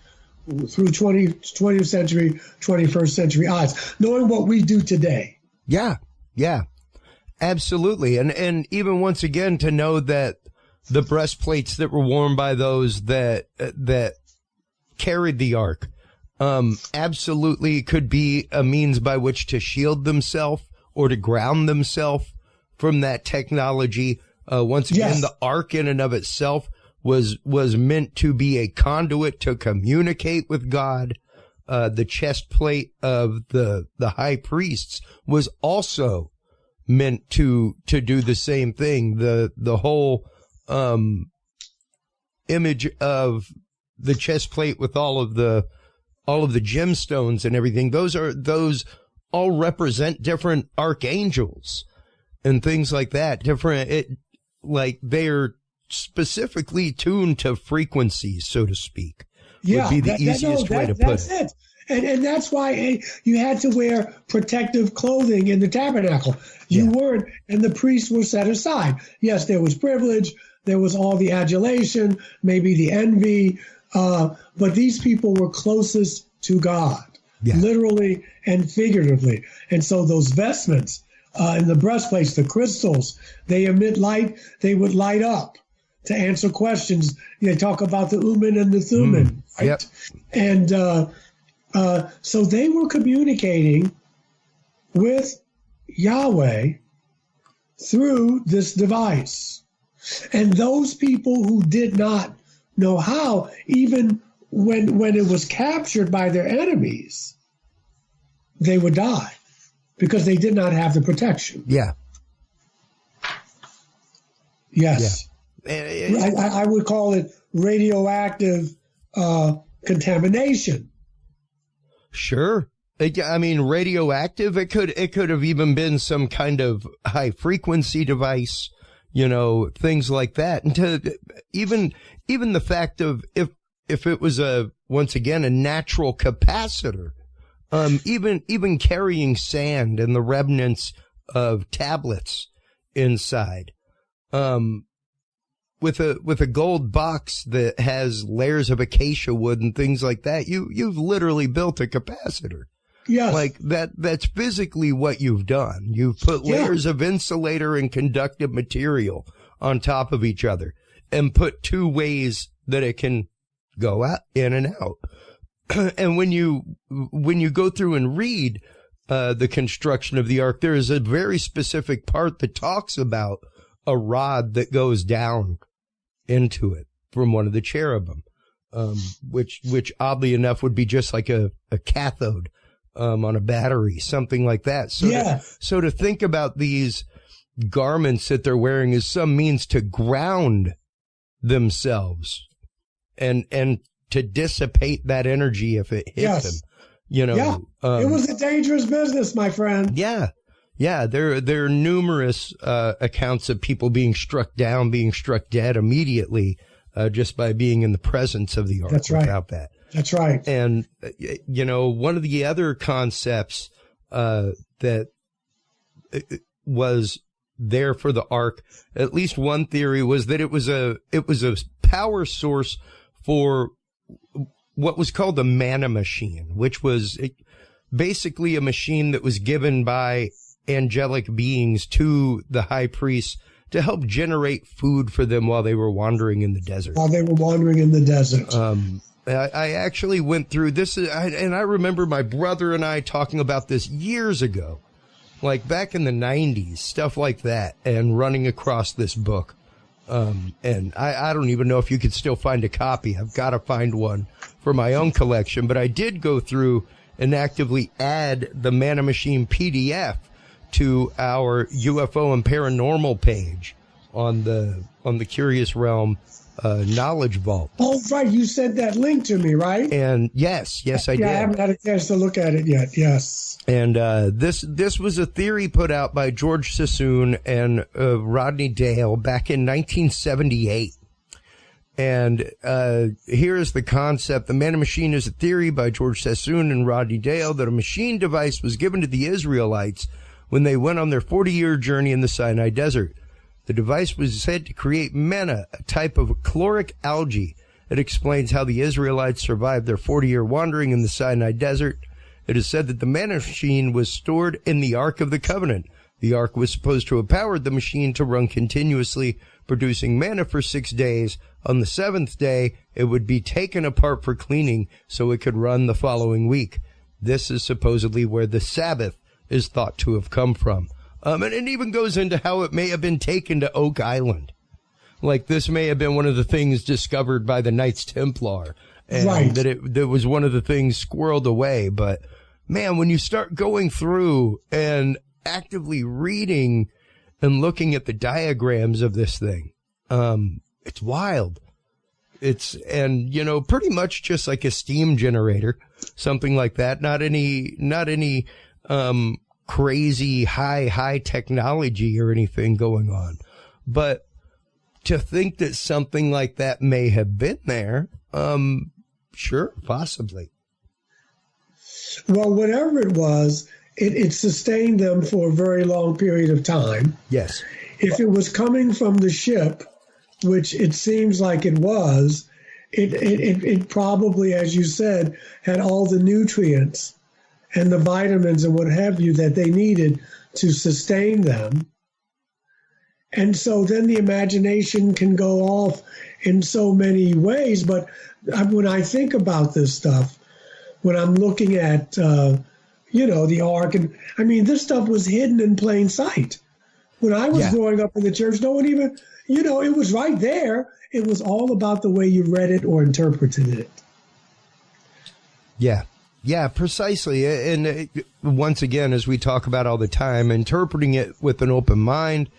through 20th century, 21st century eyes, knowing what we do today. Yeah, absolutely. And even once again, to know that the breastplates that were worn by those that carried the ark, absolutely could be a means by which to shield themselves or to ground themselves from that technology. Once again, the ark in and of itself was meant to be a conduit to communicate with God. The chest plate of the high priests was also meant to do the same thing. The whole image of the chest plate with all of the gemstones and everything, those all represent different archangels and things like that. They're specifically tuned to frequencies, so to speak. Would be the easiest way to put it. And that's why you had to wear protective clothing in the tabernacle. You weren't, and the priests were set aside. Yes, there was privilege, there was all the adulation, maybe the envy, but these people were closest to God, literally and figuratively. And so those vestments in the breastplates, the crystals, they emit light, they would light up to answer questions. They talk about the Urim and the Thummim, right? Yep. And so they were communicating with Yahweh through this device. And those people who did not know how, even when it was captured by their enemies, they would die because they did not have the protection. Yeah. Yes. Yeah. I would call it radioactive contamination. Sure. I mean, radioactive, it could have even been some kind of high frequency device, things like that. And to even the fact of if it was once again, a natural capacitor, Even carrying sand and the remnants of tablets inside. With a gold box that has layers of acacia wood and things like that, you've literally built a capacitor. Yes. Like that's physically what you've done. You've put layers of insulator and conductive material on top of each other and put two ways that it can go out, in and out. And when you go through and read the construction of the ark, there is a very specific part that talks about a rod that goes down into it from one of the cherubim, which oddly enough would be just like a cathode on a battery, something like that. So to think about these garments that they're wearing as some means to ground themselves and to dissipate that energy if it hit them, you know. It was a dangerous business, my friend. Yeah. There are numerous accounts of people being struck down, being struck dead immediately just by being in the presence of the ark. That's right. Without that. That's right. And, you know, one of the other concepts that was there for the ark, at least one theory, was that it was a power source for what was called the manna machine, which was basically a machine that was given by angelic beings to the high priest to help generate food for them while they were wandering in the desert. I actually went through this, and I remember my brother and I talking about this years ago, like back in the 90s, stuff like that, and running across this book. And I don't even know if you could still find a copy. I've got to find one for my own collection, but I did go through and actively add the Manna Machine PDF to our UFO and paranormal page on the Curious Realm Knowledge Vault. Oh, right. You sent that link to me, right? And yes, I did. I haven't had a chance to look at it yet. Yes. And this was a theory put out by George Sassoon and Rodney Dale back in 1978. And here is the concept. The Manna Machine is a theory by George Sassoon and Rodney Dale that a machine device was given to the Israelites when they went on their 40-year journey in the Sinai Desert. The device was said to create manna, a type of chloric algae. It explains how the Israelites survived their 40-year wandering in the Sinai Desert. It is said that the manna machine was stored in the Ark of the Covenant. The Ark was supposed to have powered the machine to run continuously, producing manna for 6 days. On the seventh day, it would be taken apart for cleaning so it could run the following week. This is supposedly where the Sabbath is thought to have come from. And it even goes into how it may have been taken to Oak Island. Like this may have been one of the things discovered by the Knights Templar. And right. that was one of the things squirreled away. But man, when you start going through and actively reading and looking at the diagrams of this thing, it's wild. And you know, pretty much just like a steam generator, something like that. Not any, crazy high technology or anything going on. But to think that something like that may have been there, sure, possibly. Well, whatever it was, it sustained them for a very long period of time. Yes. If it was coming from the ship, which it seems like it was, it probably, as you said, had all the nutrients and the vitamins and what have you that they needed to sustain them. And so then the imagination can go off in so many ways. But when I think about this stuff, when I'm looking at, the ark, and I mean, this stuff was hidden in plain sight. When I was growing up in the church, no one even, it was right there. It was all about the way you read it or interpreted it. Yeah, precisely. And once again, as we talk about all the time, interpreting it with an open mind,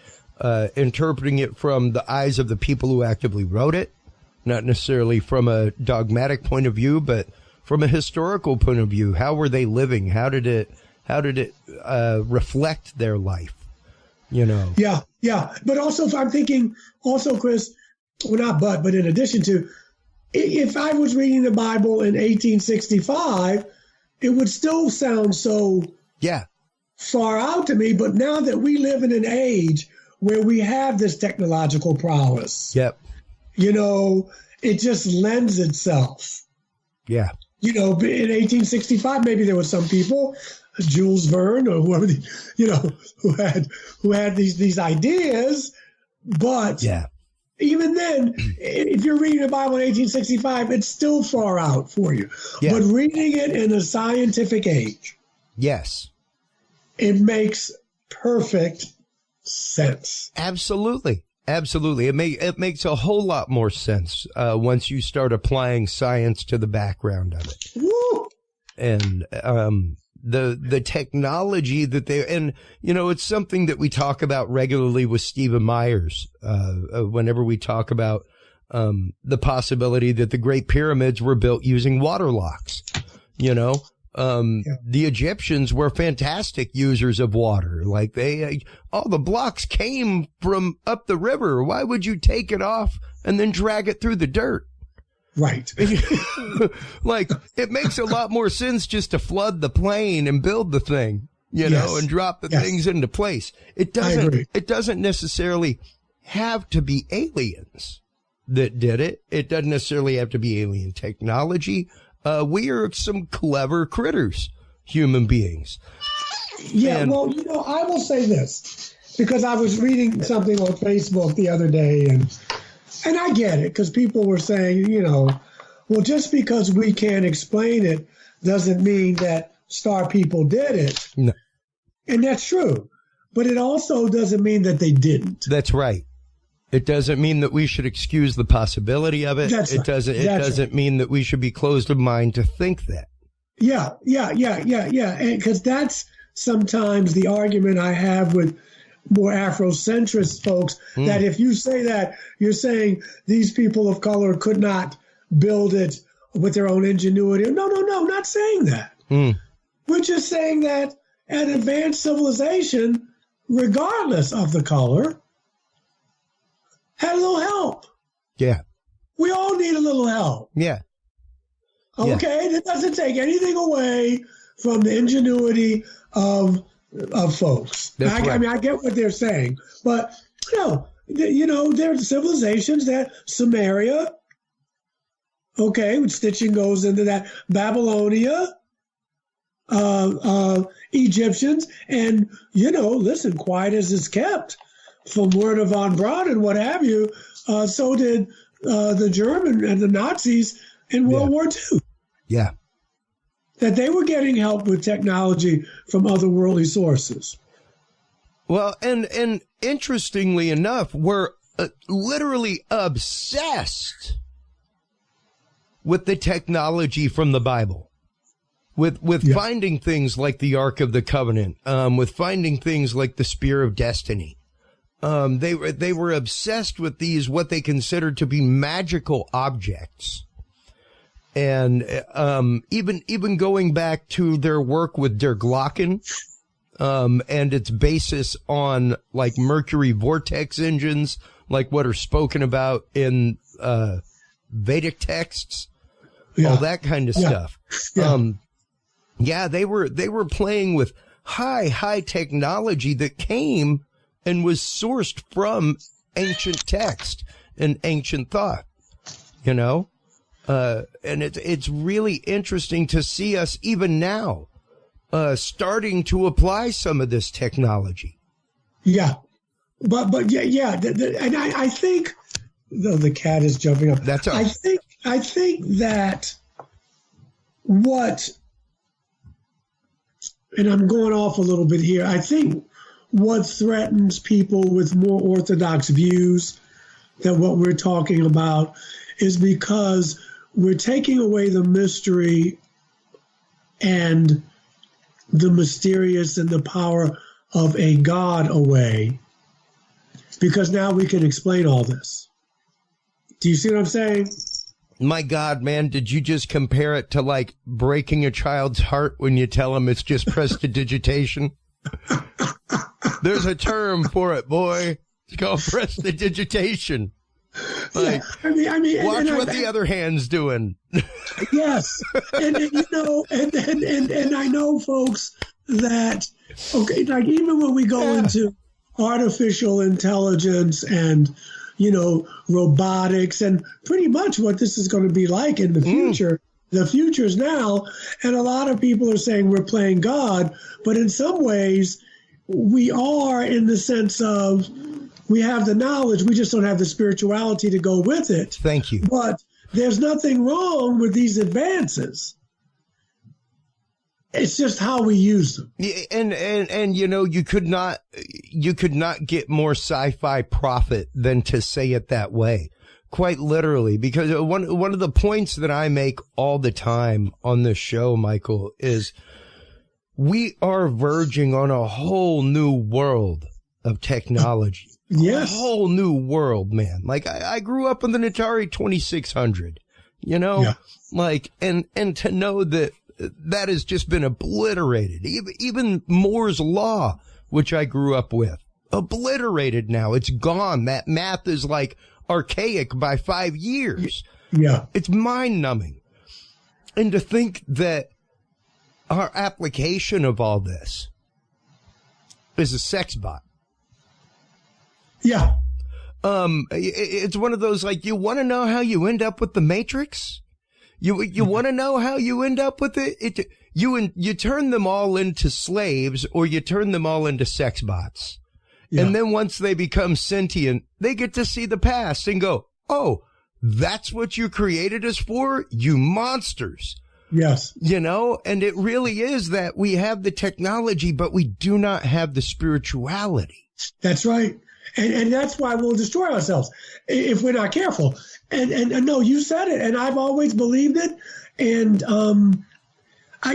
interpreting it from the eyes of the people who actively wrote it, not necessarily from a dogmatic point of view, but from a historical point of view. How were they living? How did it reflect their life? Yeah. But also, I'm thinking, Chris, but in addition to, if I was reading the Bible in 1865, it would still sound so far out to me. But now that we live in an age where we have this technological prowess, you know, it just lends itself. Yeah. You know, in 1865, maybe there were some people, Jules Verne or whoever, you know, who had these ideas, but even then, if you're reading the Bible in 1865, it's still far out for you. But reading it in a scientific age, it makes perfect sense. Absolutely. Absolutely. It makes a whole lot more sense once you start applying science to the background of it. Woo! And the technology that and you know, it's something that we talk about regularly with Stephen Myers whenever we talk about the possibility that the Great Pyramids were built using water locks. You know, the Egyptians were fantastic users of water. Like all the blocks came from up the river. Why would you take it off and then drag it through the dirt? Right. Like, it makes a lot more sense just to flood the plane and build the thing, you know, and drop the things into place. It doesn't necessarily have to be aliens that did it. It doesn't necessarily have to be alien technology. We are some clever critters, human beings. Well, you know, I will say this, because I was reading something on Facebook the other day, and I get it, because people were saying, you know, well, just because we can't explain it doesn't mean that star people did it. No. And that's true. But it also doesn't mean that they didn't. That's right. It doesn't mean that we should excuse the possibility of it. It doesn't mean that we should be closed of mind to think that. Yeah. And because that's sometimes the argument I have with more Afrocentrist folks, that if you say that, you're saying these people of color could not build it with their own ingenuity. No, not saying that. We're just saying that an advanced civilization, regardless of the color, had a little help. Yeah. We all need a little help. Yeah. Okay, that doesn't take anything away from the ingenuity of folks. I mean, I get what they're saying, but you know, there's civilizations that Sumeria, which stitching goes into that, Babylonia, Egyptians, and you know, listen, quiet as it's kept from Werner von Braun and what have you, so did the German and the Nazis in World War II. Yeah. That they were getting help with technology from otherworldly sources. Well, and interestingly enough, we're literally obsessed with the technology from the Bible, with finding things like the Ark of the Covenant, with finding things like the Spear of Destiny. They were obsessed with these, what they considered to be magical objects. And even going back to their work with Der Glocken, and its basis on like Mercury vortex engines, like what are spoken about in Vedic texts, all that kind of stuff. They were playing with high technology that came and was sourced from ancient text and ancient thought, you know? And it's really interesting to see us even now, starting to apply some of this technology. Yeah. But and I think the cat is jumping up. That's all. I think that and I'm going off a little bit here. I think what threatens people with more orthodox views than what we're talking about is because we're taking away the mystery and the mysterious and the power of a God away, because now we can explain all this. Do you see what I'm saying? My God, man, did you just compare it to like breaking a child's heart when you tell them it's just prestidigitation? There's a term for it, boy. It's called prestidigitation. Like, yeah. I mean, watch what the other hand's doing. Yes, and you know, and I know, folks, that like even when we go into artificial intelligence and, you know, robotics and pretty much what this is going to be like in the future. The future's now, and a lot of people are saying we're playing God, but in some ways we are, in the sense of we have the knowledge, we just don't have the spirituality to go with it. Thank you. But there's nothing wrong with these advances. It's just how we use them. And you know, you could not get more sci-fi prophet than to say it that way. Quite literally, because one of the points that I make all the time on this show, Michael, is we are verging on a whole new world of technology. Yes. A whole new world, man. Like I grew up with an Atari 2600, you know, like, and to know that has just been obliterated. Even Moore's Law, which I grew up with, obliterated now. It's gone. That math is like archaic by 5 years. Yeah. It's mind numbing. And to think that our application of all this is a sex bot. Yeah. It's one of those, like, you want to know how you end up with the Matrix? You want to know how you end up with it? You turn them all into slaves, or you turn them all into sex bots. Yeah. And then once they become sentient, they get to see the past and go, oh, that's what you created us for? You monsters. Yes. You know, and it really is that we have the technology, but we do not have the spirituality. That's right. And that's why we'll destroy ourselves if we're not careful. And no, you said it, and I've always believed it. And,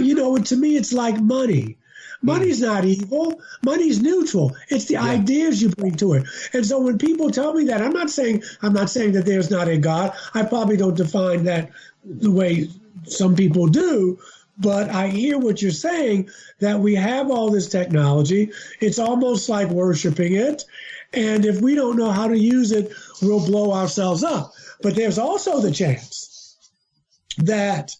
you know, to me, it's like money. Money's not evil. Money's neutral. It's the ideas you bring to it. And so when people tell me that, I'm not saying that there's not a God. I probably don't define that the way some people do, but I hear what you're saying, that we have all this technology. It's almost like worshiping it. And if we don't know how to use it, we'll blow ourselves up. But there's also the chance that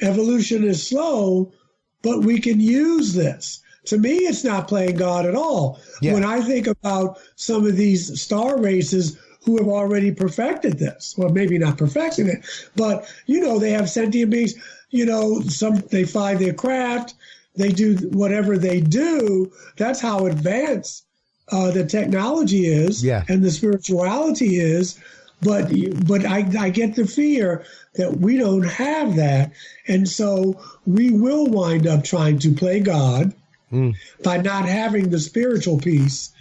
evolution is slow, but we can use this. To me, it's not playing God at all. Yeah. When I think about some of these star races who have already perfected this, well, maybe not perfected it, but, you know, they have sentient beings, you know, they find their craft, they do whatever they do. That's how advanced the technology is, and the spirituality is. But I get the fear that we don't have that. And so we will wind up trying to play God by not having the spiritual piece.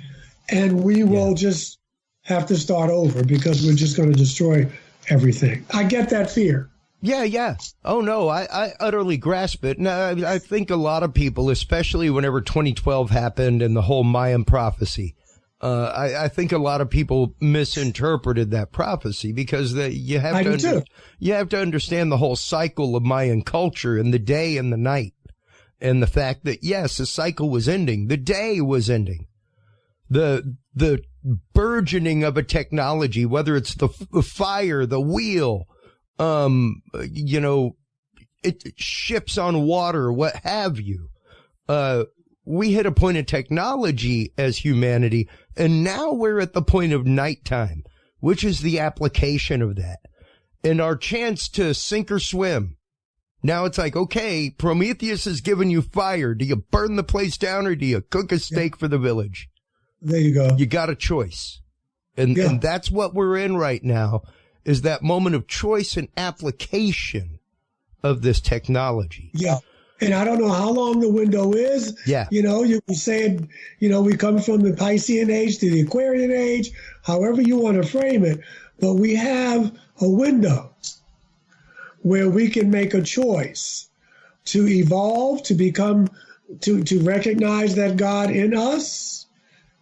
And we will just have to start over because we're just going to destroy everything. I get that fear. Yeah. Oh, no, I utterly grasp it. No, I think a lot of people, especially whenever 2012 happened and the whole Mayan prophecy, I think a lot of people misinterpreted that prophecy because you have to understand the whole cycle of Mayan culture and the day and the night, and the fact that, yes, the cycle was ending. The day was ending. The burgeoning of a technology, whether it's the fire, the wheel, you know, ships on water, what have you. We hit a point of technology as humanity, and now we're at the point of nighttime, which is the application of that. And our chance to sink or swim. Now it's like, okay, Prometheus has given you fire. Do you burn the place down or do you cook a steak for the village? There you go. You got a choice. And that's what we're in right now, is that moment of choice and application of this technology. Yeah. And I don't know how long the window is. Yeah. You know, you can say, you know, we come from the Piscean age to the Aquarian age, however you want to frame it. But we have a window where we can make a choice to evolve, to become, to recognize that God in us,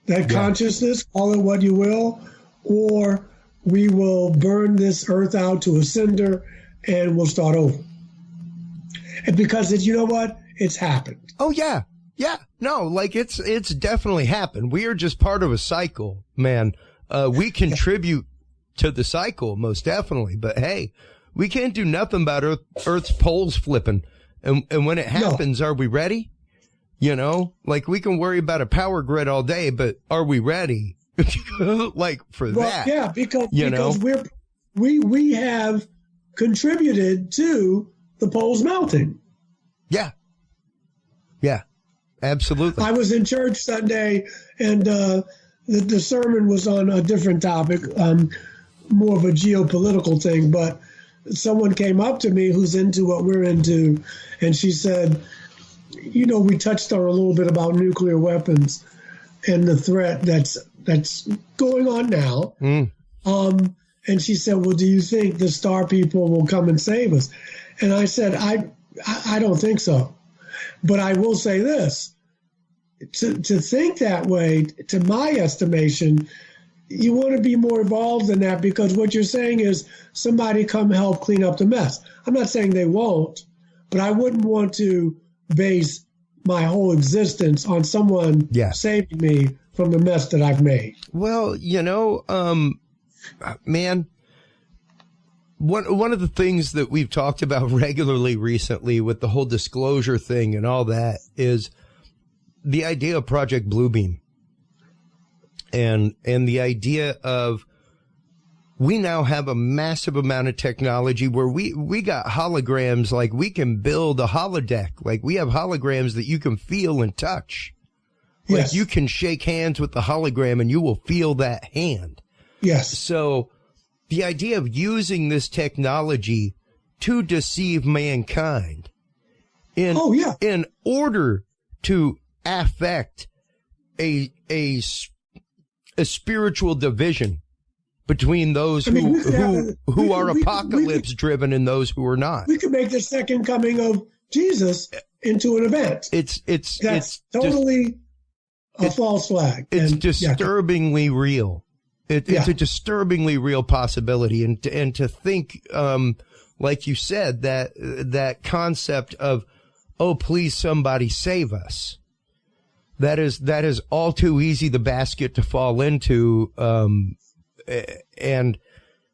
that consciousness, call it what you will, or we will burn this earth out to a cinder and we'll start over. And because you know what? It's happened. Oh, yeah. Yeah. No, like it's definitely happened. We are just part of a cycle, man. We contribute to the cycle, most definitely. But hey, we can't do nothing about Earth's poles flipping. And when it happens, Are we ready? You know, like we can worry about a power grid all day, but are we ready? Like for that? Yeah, because we have contributed to the poles melting. Yeah. Yeah, absolutely. I was in church Sunday, and the sermon was on a different topic, more of a geopolitical thing, but someone came up to me who's into what we're into, and she said, you know, we touched on a little bit about nuclear weapons and the threat that's going on now. And she said, well, do you think the star people will come and save us? And I said, I don't think so. But I will say this, to think that way, to my estimation, you want to be more involved than that, because what you're saying is somebody come help clean up the mess. I'm not saying they won't, but I wouldn't want to base my whole existence on someone saving me from the mess that I've made. Well, you know, man, one of the things that we've talked about regularly recently with the whole disclosure thing and all that is the idea of Project Bluebeam. And the idea of we now have a massive amount of technology where we got holograms, like we can build a holodeck. Like we have holograms that you can feel and touch. Like you can shake hands with the hologram and you will feel that hand. Yes. So the idea of using this technology to deceive mankind in order to affect a spiritual division between those who are apocalypse driven and those who are not. We could make the second coming of Jesus into an event. That's totally a false flag. It's disturbingly real. It's a disturbingly real possibility. And to think, like you said, that concept of, oh, please somebody save us. That is all too easy the basket to fall into. And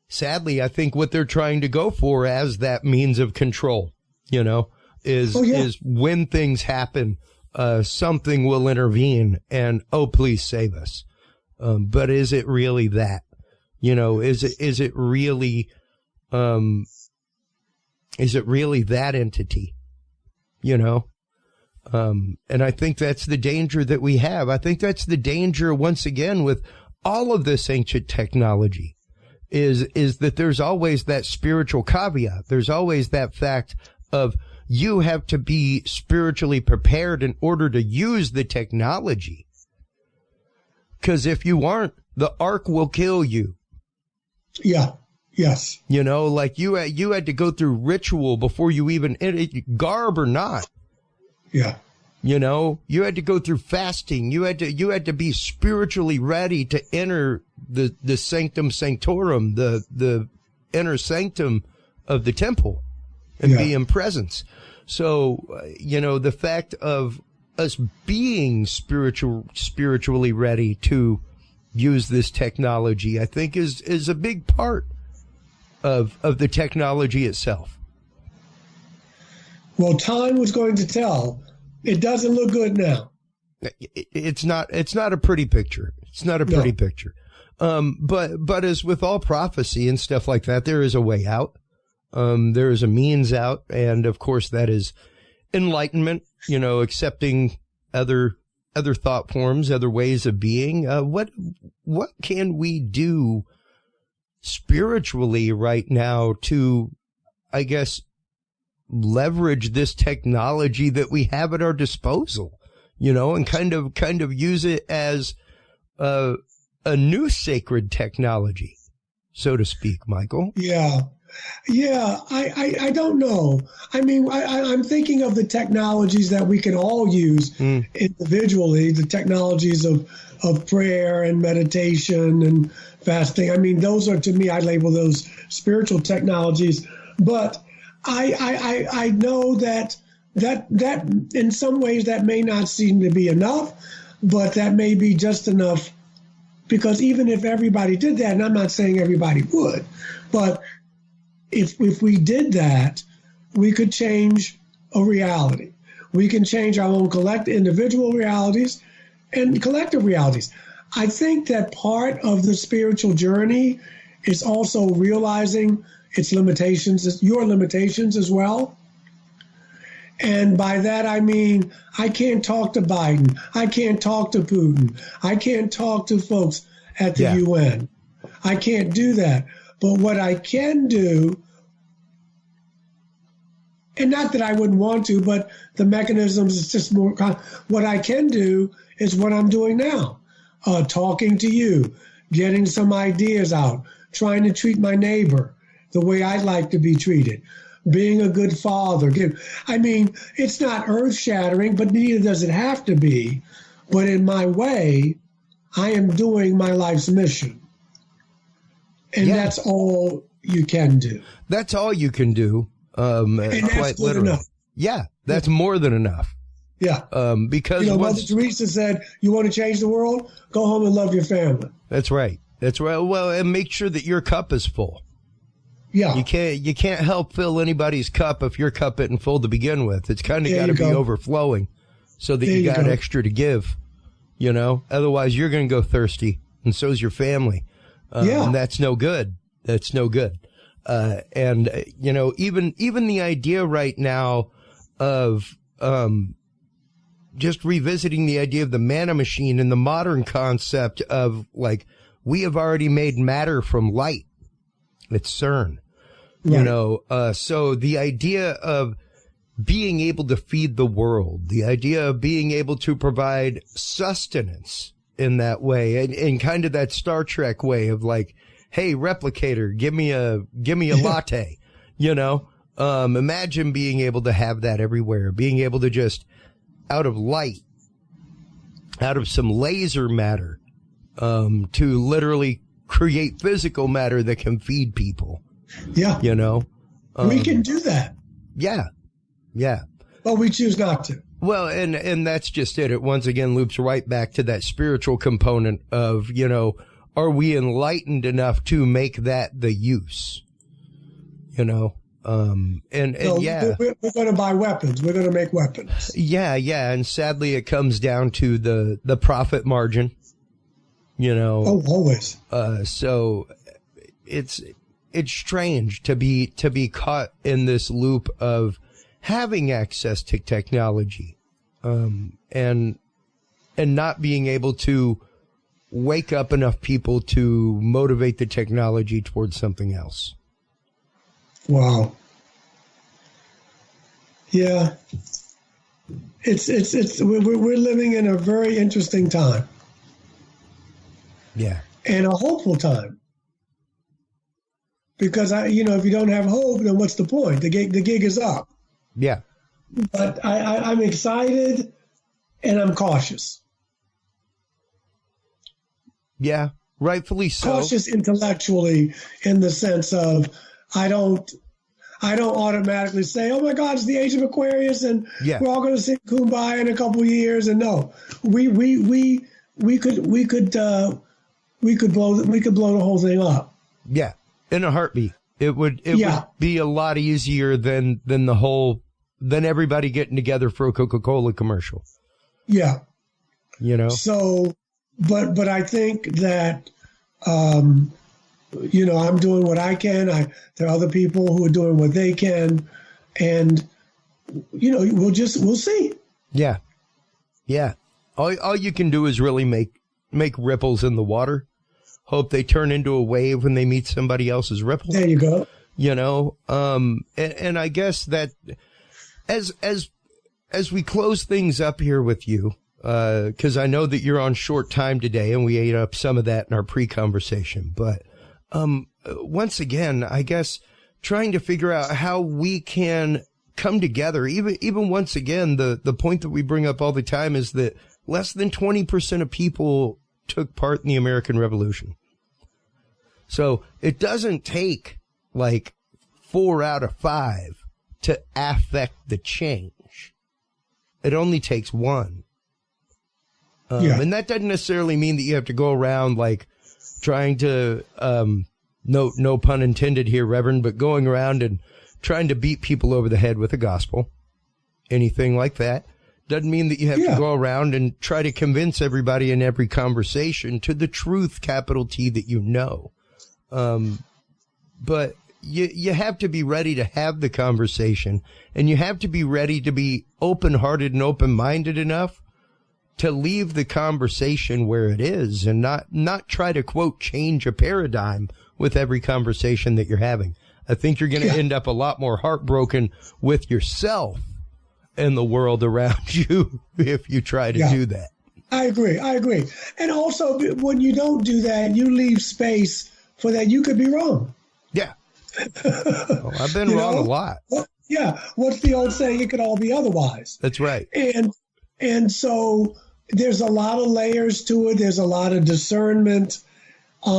sadly, I think what they're trying to go for as that means of control, you know, is when things happen, something will intervene and, oh, please save us. But is it really that? You know, is it really that entity? You know? And I think that's the danger that we have. I think that's the danger once again with all of this ancient technology is that there's always that spiritual caveat. There's always that fact of you have to be spiritually prepared in order to use the technology. 'Cause if you aren't, the ark will kill you. Yeah. Yes. You know, like you had to go through ritual before you even, garb or not. Yeah. You know, you had to go through fasting. You had to be spiritually ready to enter the sanctum sanctorum, the inner sanctum of the temple and be in presence. So, you know, the fact of us being spiritually ready to use this technology, I think is a big part of the technology itself. Well, time was going to tell. It doesn't look good now. It's not a pretty picture. It's not a pretty picture. But as with all prophecy and stuff like that, there is a way out. There is a means out. And of course that is enlightenment, you know, accepting other thought forms, other ways of being. What can we do spiritually right now to, I guess, leverage this technology that we have at our disposal, you know, and kind of use it as a new sacred technology, so to speak, Michael? Yeah. I don't know. I mean, I'm thinking of the technologies that we can all use individually, the technologies of prayer and meditation and fasting. I mean, those are, to me, I label those spiritual technologies. But I know that in some ways that may not seem to be enough, but that may be just enough Because even if everybody did that, and I'm not saying everybody would, but if we did that, we could change a reality. We can change our own individual realities and collective realities. I think that part of the spiritual journey is also realizing its limitations, your limitations as well. And by that, I mean, I can't talk to Biden. I can't talk to Putin. I can't talk to folks at the UN. I can't do that. But what I can do, and not that I wouldn't want to, but the mechanisms is just more, what I can do is what I'm doing now. Talking to you, getting some ideas out, trying to treat my neighbor the way I'd like to be treated, being a good father. I mean, it's not earth-shattering, but neither does it have to be. But in my way, I am doing my life's mission. And that's all you can do. That's all you can do. And that's quite literally. Enough. Yeah, that's more than enough. Yeah. Because Mother Teresa said, you want to change the world? Go home and love your family. That's right. That's right. Well, and make sure that your cup is full. Yeah. You can't help fill anybody's cup if your cup isn't full to begin with. It's kind of got to be overflowing so that you got extra to give, Otherwise, you're going to go thirsty, and so's your family. And that's no good. That's no good. Even the idea right now of just revisiting the idea of the manna machine and the modern concept of we have already made matter from light. It's CERN, right. So the idea of being able to feed the world, the idea of being able to provide sustenance in that way, and kind of that Star Trek way of hey, replicator, give me a latte, imagine being able to have that everywhere, being able to just out of light, out of some laser matter, to literally create physical matter that can feed people. Yeah. We can do that. Yeah. Yeah. But we choose not to. Well, and that's just it. It once again loops right back to that spiritual component of, are we enlightened enough to make that the use? We're going to buy weapons. We're going to make weapons. Yeah. Yeah. And sadly, it comes down to the profit margin. Oh, always. So it's strange to be caught in this loop of having access to technology, and not being able to wake up enough people to motivate the technology towards something else. Wow. Yeah. We're living in a very interesting time. Yeah. And a hopeful time. Because, if you don't have hope, then what's the point? The gig is up. Yeah. But I'm excited and I'm cautious. Yeah, rightfully so. Cautious intellectually in the sense of I don't automatically say, oh my God, it's the age of Aquarius and we're all going to sing Kumbaya in a couple of years. And no, we could blow the whole thing up. Yeah, in a heartbeat. It would be a lot easier than everybody getting together for a Coca-Cola commercial. Yeah. So, but I think that, I'm doing what I can. There are other people who are doing what they can, and we'll see. Yeah. Yeah. All you can do is really make ripples in the water. Hope they turn into a wave when they meet somebody else's ripple. There you go. And I guess that as we close things up here with you, because I know that you're on short time today, and we ate up some of that in our pre-conversation. But once again, I guess trying to figure out how we can come together. Even once again, the point that we bring up all the time is that less than 20% of people took part in the American Revolution. So it doesn't take 4 out of 5 to affect the change. It only takes 1. And that doesn't necessarily mean that you have to go around like trying to, no pun intended here, Reverend, but going around and trying to beat people over the head with the gospel, anything like that. Doesn't mean that you have to go around and try to convince everybody in every conversation to the truth, capital T, that you know. But you have to be ready to have the conversation, and you have to be ready to be open-hearted and open-minded enough to leave the conversation where it is and not try to, quote, change a paradigm with every conversation that you're having. I think you're going to end up a lot more heartbroken with yourself and the world around you if you try to do that. I agree. And also, when you don't do that, you leave space for that. You could be wrong. Yeah. Well, I've been wrong a lot. Well, what's the old saying? It could all be otherwise. That's right. And so there's a lot of layers to it. There's a lot of discernment. At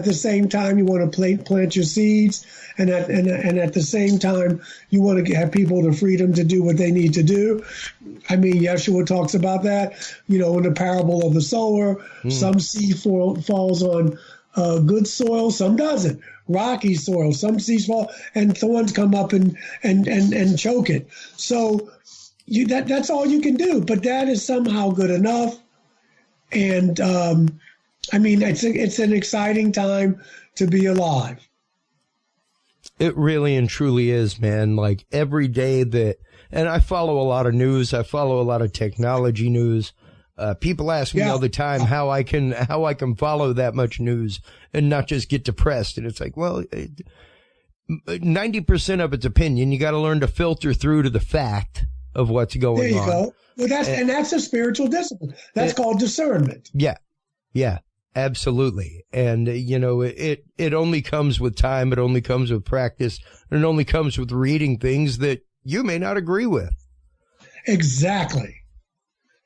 the same time, you want to plant your seeds, and at the same time, you want to have people the freedom to do what they need to do. I mean, Yeshua talks about that. In the parable of the sower, some seed falls on good soil, some doesn't. Rocky soil, some seeds fall, and thorns come up and choke it. So that's all you can do. But that is somehow good enough, and it's an exciting time to be alive. It really and truly is, man. Like every day and I follow a lot of news. I follow a lot of technology news. People ask me all the time how I can follow that much news and not just get depressed. And it's like, well, 90% of it's opinion. You got to learn to filter through to the fact of what's going on. There you go. Well, that's a spiritual discipline. That's called discernment. Yeah. Yeah. Absolutely. And, it only comes with time. It only comes with practice. And it only comes with reading things that you may not agree with. Exactly.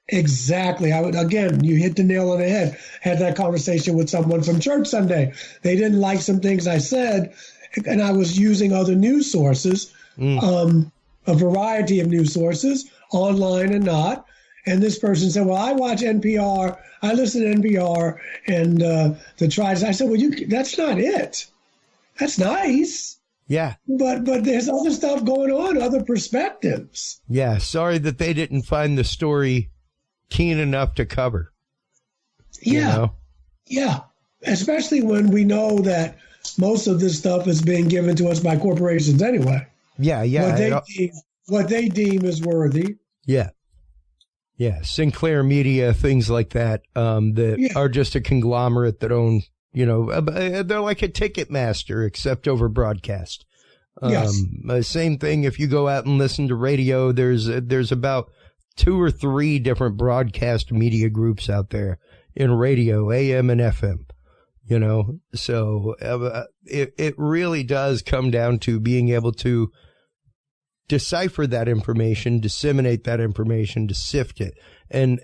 You hit the nail on the head. Had that conversation with someone from church Sunday. They didn't like some things I said, and I was using other news sources, a variety of news sources, online and not. And this person said, well, I watch NPR. I listen to NPR and the tribes. I said, well, that's not it. That's nice. Yeah. But there's other stuff going on, other perspectives. Yeah. Sorry that they didn't find the story keen enough to cover. Yeah. Yeah. Especially when we know that most of this stuff is being given to us by corporations anyway. Yeah. Yeah. What they deem is worthy. Yeah. Yeah, Sinclair Media, things like that, are just a conglomerate that own, they're like a Ticketmaster, except over broadcast. Yes. Same thing if you go out and listen to radio, there's about 2 or 3 different broadcast media groups out there in radio, AM and FM, So it really does come down to being able to decipher that information, disseminate that information, to sift it, and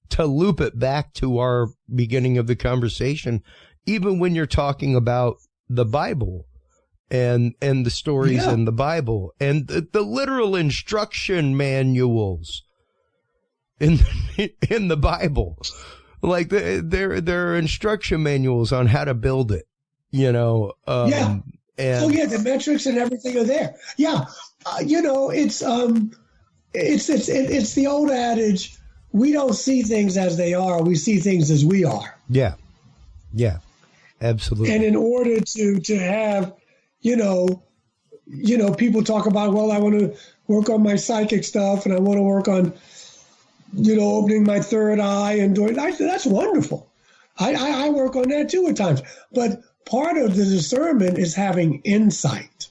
to loop it back to our beginning of the conversation, even when you're talking about the Bible and the stories in the Bible and the literal instruction manuals in the Bible, like there are instruction manuals on how to build it, And, the metrics and everything are there. Yeah, it's the old adage: we don't see things as they are; we see things as we are. Yeah, absolutely. And in order to have, people talk about, well, I want to work on my psychic stuff, and I want to work on, opening my third eye and doing that. That's wonderful. I work on that too at times, but part of the discernment is having insight,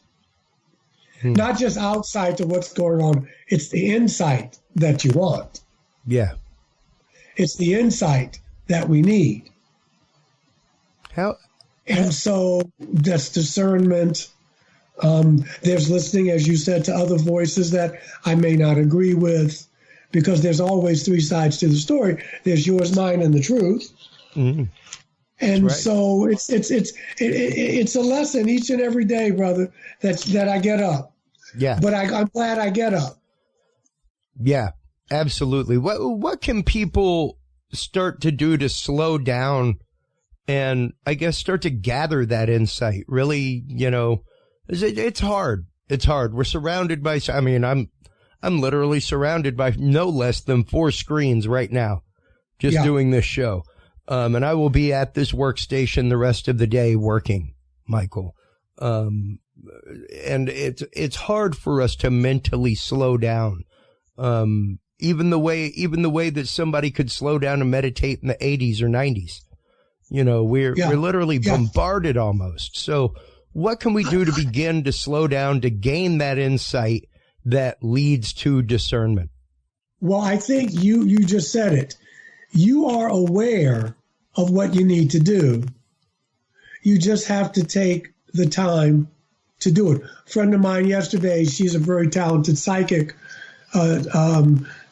not just outside to what's going on. It's the insight that you want. Yeah. It's the insight that we need. And so that's discernment. There's listening, as you said, to other voices that I may not agree with, because there's always 3 sides to the story. There's yours, mine, and the truth. Mm-hmm. And so it's a lesson each and every day, brother, that I get up. Yeah. But I'm glad I get up. Yeah. Absolutely. What can people start to do to slow down and, I guess, start to gather that insight? Really, it's hard. It's hard. We're surrounded by, I'm literally surrounded by no less than 4 screens right now, just doing this show. And I will be at this workstation the rest of the day working, Michael. And it's hard for us to mentally slow down. Even the way that somebody could slow down and meditate in the 80s or 90s. We're literally bombarded almost. So what can we do to begin to slow down, to gain that insight that leads to discernment? Well, I think you just said it. You are aware of what you need to do. You just have to take the time to do it. A friend of mine yesterday, she's a very talented psychic.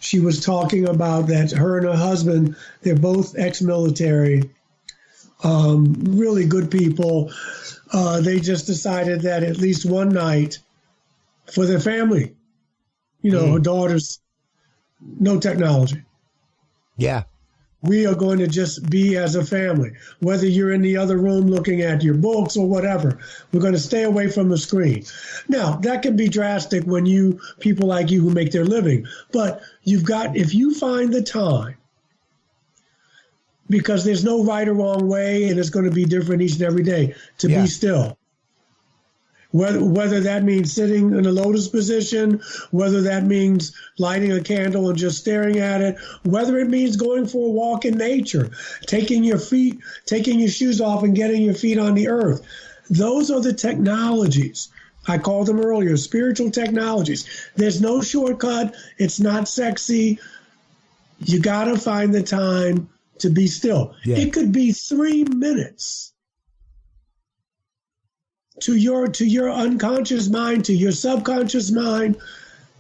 She was talking about that her and her husband, they're both ex-military, really good people. They just decided that at least one night for their family, her daughters, no technology. Yeah. We are going to just be as a family, whether you're in the other room looking at your books or whatever. We're going to stay away from the screen. Now, that can be drastic when people like you who make their living, but if you find the time, because there's no right or wrong way, and it's going to be different each and every day, to be still. Whether that means sitting in a lotus position, whether that means lighting a candle and just staring at it, whether it means going for a walk in nature, taking your shoes off and getting your feet on the earth. Those are the technologies. I called them earlier, spiritual technologies. There's no shortcut. It's not sexy. You got to find the time to be still. Yeah. It could be 3 minutes. To your unconscious mind, to your subconscious mind,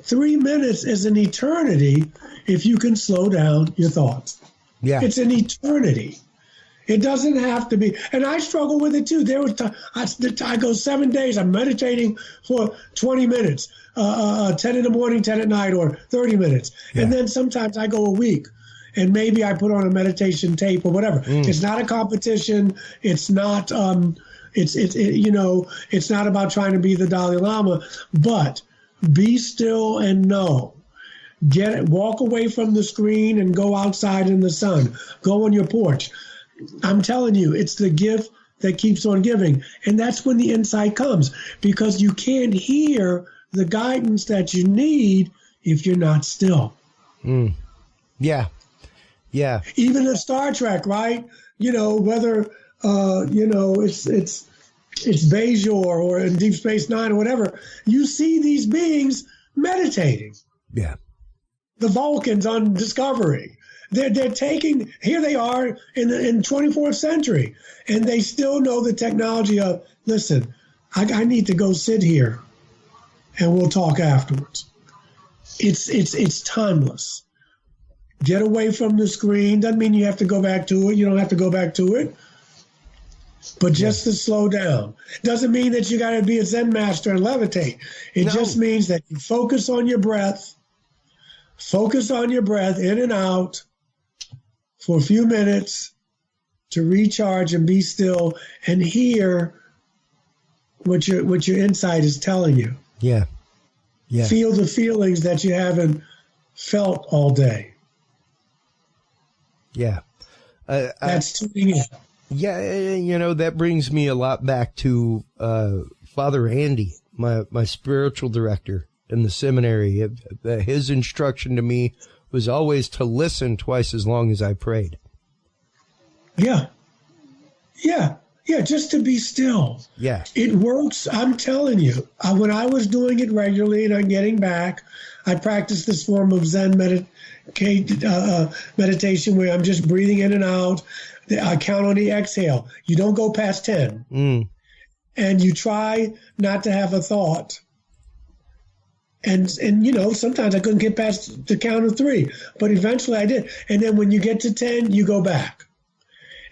3 minutes is an eternity if you can slow down your thoughts. Yeah. It's an eternity. It doesn't have to be. And I struggle with it too. I go 7 days. I'm meditating for 20 minutes, 10 in the morning, 10 at night, or 30 minutes. Yeah. And then sometimes I go a week. And maybe I put on a meditation tape or whatever. It's not a competition. It's not it's not about trying to be the Dalai Lama, but be still and know. Walk away from the screen and go outside in the sun. Go on your porch. I'm telling you, it's the gift that keeps on giving. And that's when the insight comes, because you can't hear the guidance that you need if you're not still. Yeah. Yeah. Even in Star Trek, right? Whether it's Bajor or in Deep Space Nine or whatever, you see these beings meditating. Yeah. The Vulcans on Discovery. They're taking, here they are in 24th century, and they still know the technology of, listen, I need to go sit here and we'll talk afterwards. It's timeless. Get away from the screen. Doesn't mean you have to go back to it. You don't have to go back to it. But just to slow down. Doesn't mean that you got to be a Zen master and levitate. It just means that you focus on your breath. Focus on your breath in and out for a few minutes to recharge and be still and hear what your insight is telling you. Yeah. Yeah. Feel the feelings that you haven't felt all day. Yeah. That's tuning in. Yeah, that brings me a lot back to Father Andy, my spiritual director in the seminary. His instruction to me was always to listen twice as long as I prayed. Yeah. Yeah. Yeah, just to be still. Yeah. It works. I'm telling you. When I was doing it regularly and I'm getting back, I practiced this form of Zen meditation where I'm just breathing in and out. I count on the exhale. You don't go past 10. And you try not to have a thought. And sometimes I couldn't get past the count of 3, but eventually I did. And then when you get to 10, you go back.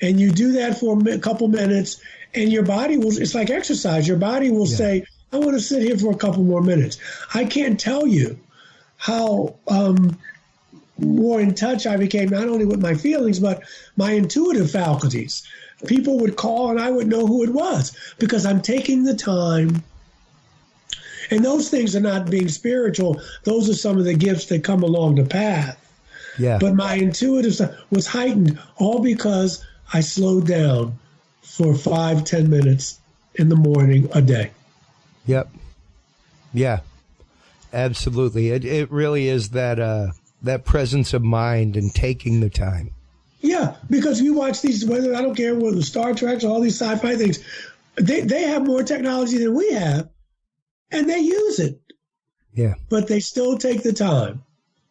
And you do that for a couple minutes, and your body it's like exercise. Your body will say, I want to sit here for a couple more minutes. I can't tell you how more in touch I became not only with my feelings, but my intuitive faculties. People would call and I would know who it was because I'm taking the time. And those things are not being spiritual. Those are some of the gifts that come along the path. Yeah. But my intuitive stuff was heightened all because I slowed down for 5-10 minutes in the morning a day. Yep. Yeah. Absolutely. It really is that presence of mind and taking the time. Yeah, because you watch these, whether I don't care what the Star Trek, all these sci-fi things, they have more technology than we have, and they use it. Yeah. But they still take the time.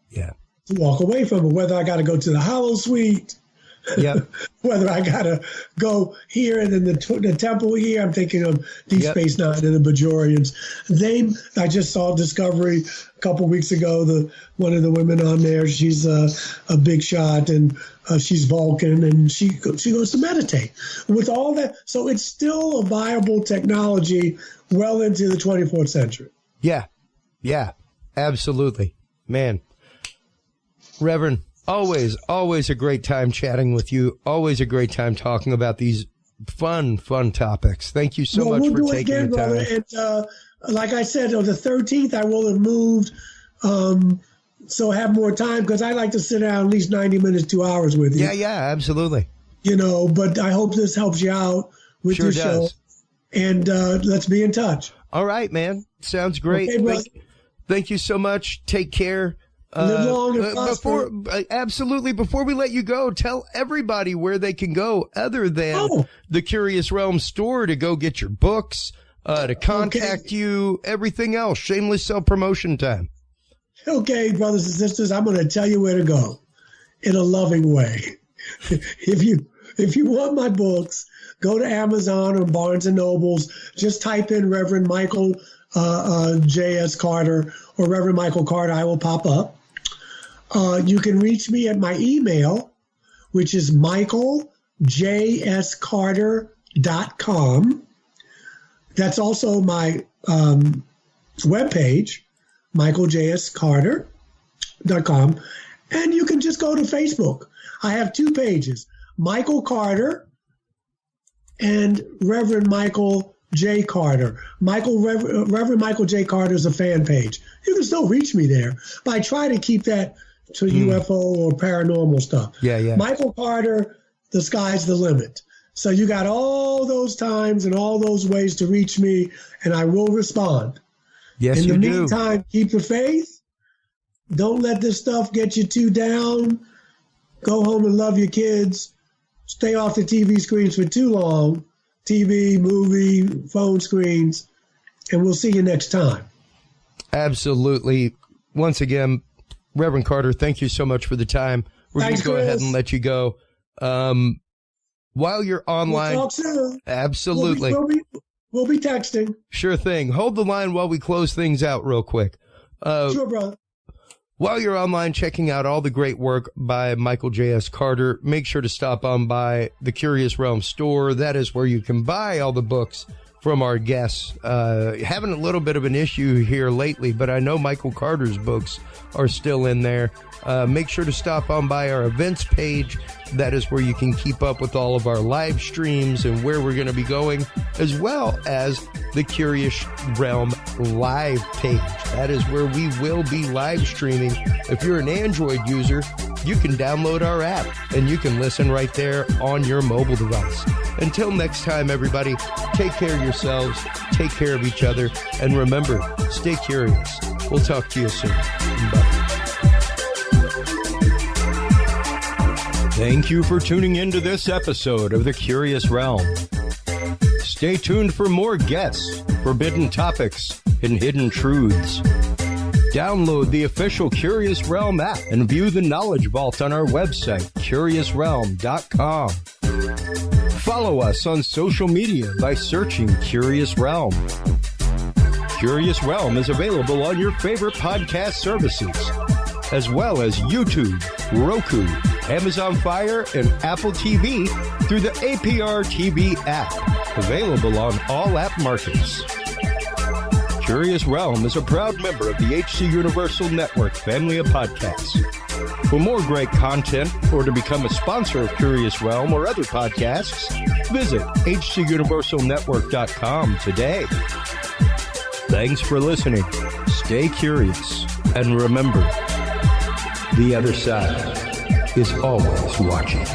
Yeah. To walk away from it, whether I got to go to the Hollow Suite, whether I got to go here and then the temple here. I'm thinking of Deep Space Nine and the Bajorians. I just saw Discovery a couple weeks ago. One of the women on there, she's a big shot, and she's Vulcan, and she goes to meditate. With all that, so it's still a viable technology well into the 24th century. Yeah, yeah, absolutely, man. Reverend, always a great time chatting with you. Always a great time talking about these fun topics. Thank you so much for taking the time. Brother. And like I said, on the 13th, I will have moved, so I have more time because I like to sit down at least 90 minutes, 2 hours with you. Yeah, absolutely. But I hope this helps you out with your show. And let's be in touch. All right, man. Sounds great. Okay, thank you so much. Take care. Live long and prosper. Before we let you go, tell everybody where they can go other than the Curious Realm store to go get your books, to contact you, everything else. Shameless self-promotion time. Okay, brothers and sisters, I'm going to tell you where to go in a loving way. If you want my books, go to Amazon or Barnes & Nobles. Just type in Reverend Michael JS Carter or Reverend Michael Carter. I will pop up. You can reach me at my email, which is michaeljscarter.com. That's also my webpage, michaeljscarter.com. And you can just go to Facebook. I have 2 pages, Michael Carter and Reverend Michael J. Carter. Reverend Michael J. Carter is a fan page. You can still reach me there, but I try to keep that to UFO or paranormal stuff. Yeah. Michael Carter, the sky's the limit. So you got all those times and all those ways to reach me, and I will respond. Yes, In the meantime, keep the faith. Don't let this stuff get you too down. Go home and love your kids. Stay off the TV screens for too long. TV, movie, phone screens, and we'll see you next time. Absolutely. Once again, Reverend Carter, thank you so much for the time. We're going to go ahead and let you go. While you're online, we'll talk soon. Absolutely. We'll be texting. Sure thing. Hold the line while we close things out real quick. Sure, brother. While you're online checking out all the great work by Michael JS Carter, make sure to stop on by the Curious Realm store. That is where you can buy all the books from our guests. Having a little bit of an issue here lately, but I know Michael Carter's books are still in there. Make sure to stop on by our events page. That is where you can keep up with all of our live streams and where we're going to be going, as well as the Curious Realm live page. That is where we will be live streaming. If you're an Android user, you can download our app and you can listen right there on your mobile device. Until next time, everybody, take care of yourselves, take care of each other, and remember, stay curious. We'll talk to you soon. Bye. Thank you for tuning into this episode of The Curious Realm. Stay tuned for more guests, forbidden topics, and hidden truths. Download the official Curious Realm app and view the Knowledge Vault on our website, curiousrealm.com. Follow us on social media by searching Curious Realm. Curious Realm is available on your favorite podcast services, as well as YouTube, Roku, Amazon Fire, and Apple TV through the APR TV app, available on all app markets. Curious Realm is a proud member of the HC Universal Network family of podcasts. For more great content or to become a sponsor of Curious Realm or other podcasts, visit hcuniversalnetwork.com today. Thanks for listening. Stay curious. And remember, the other side is always watching.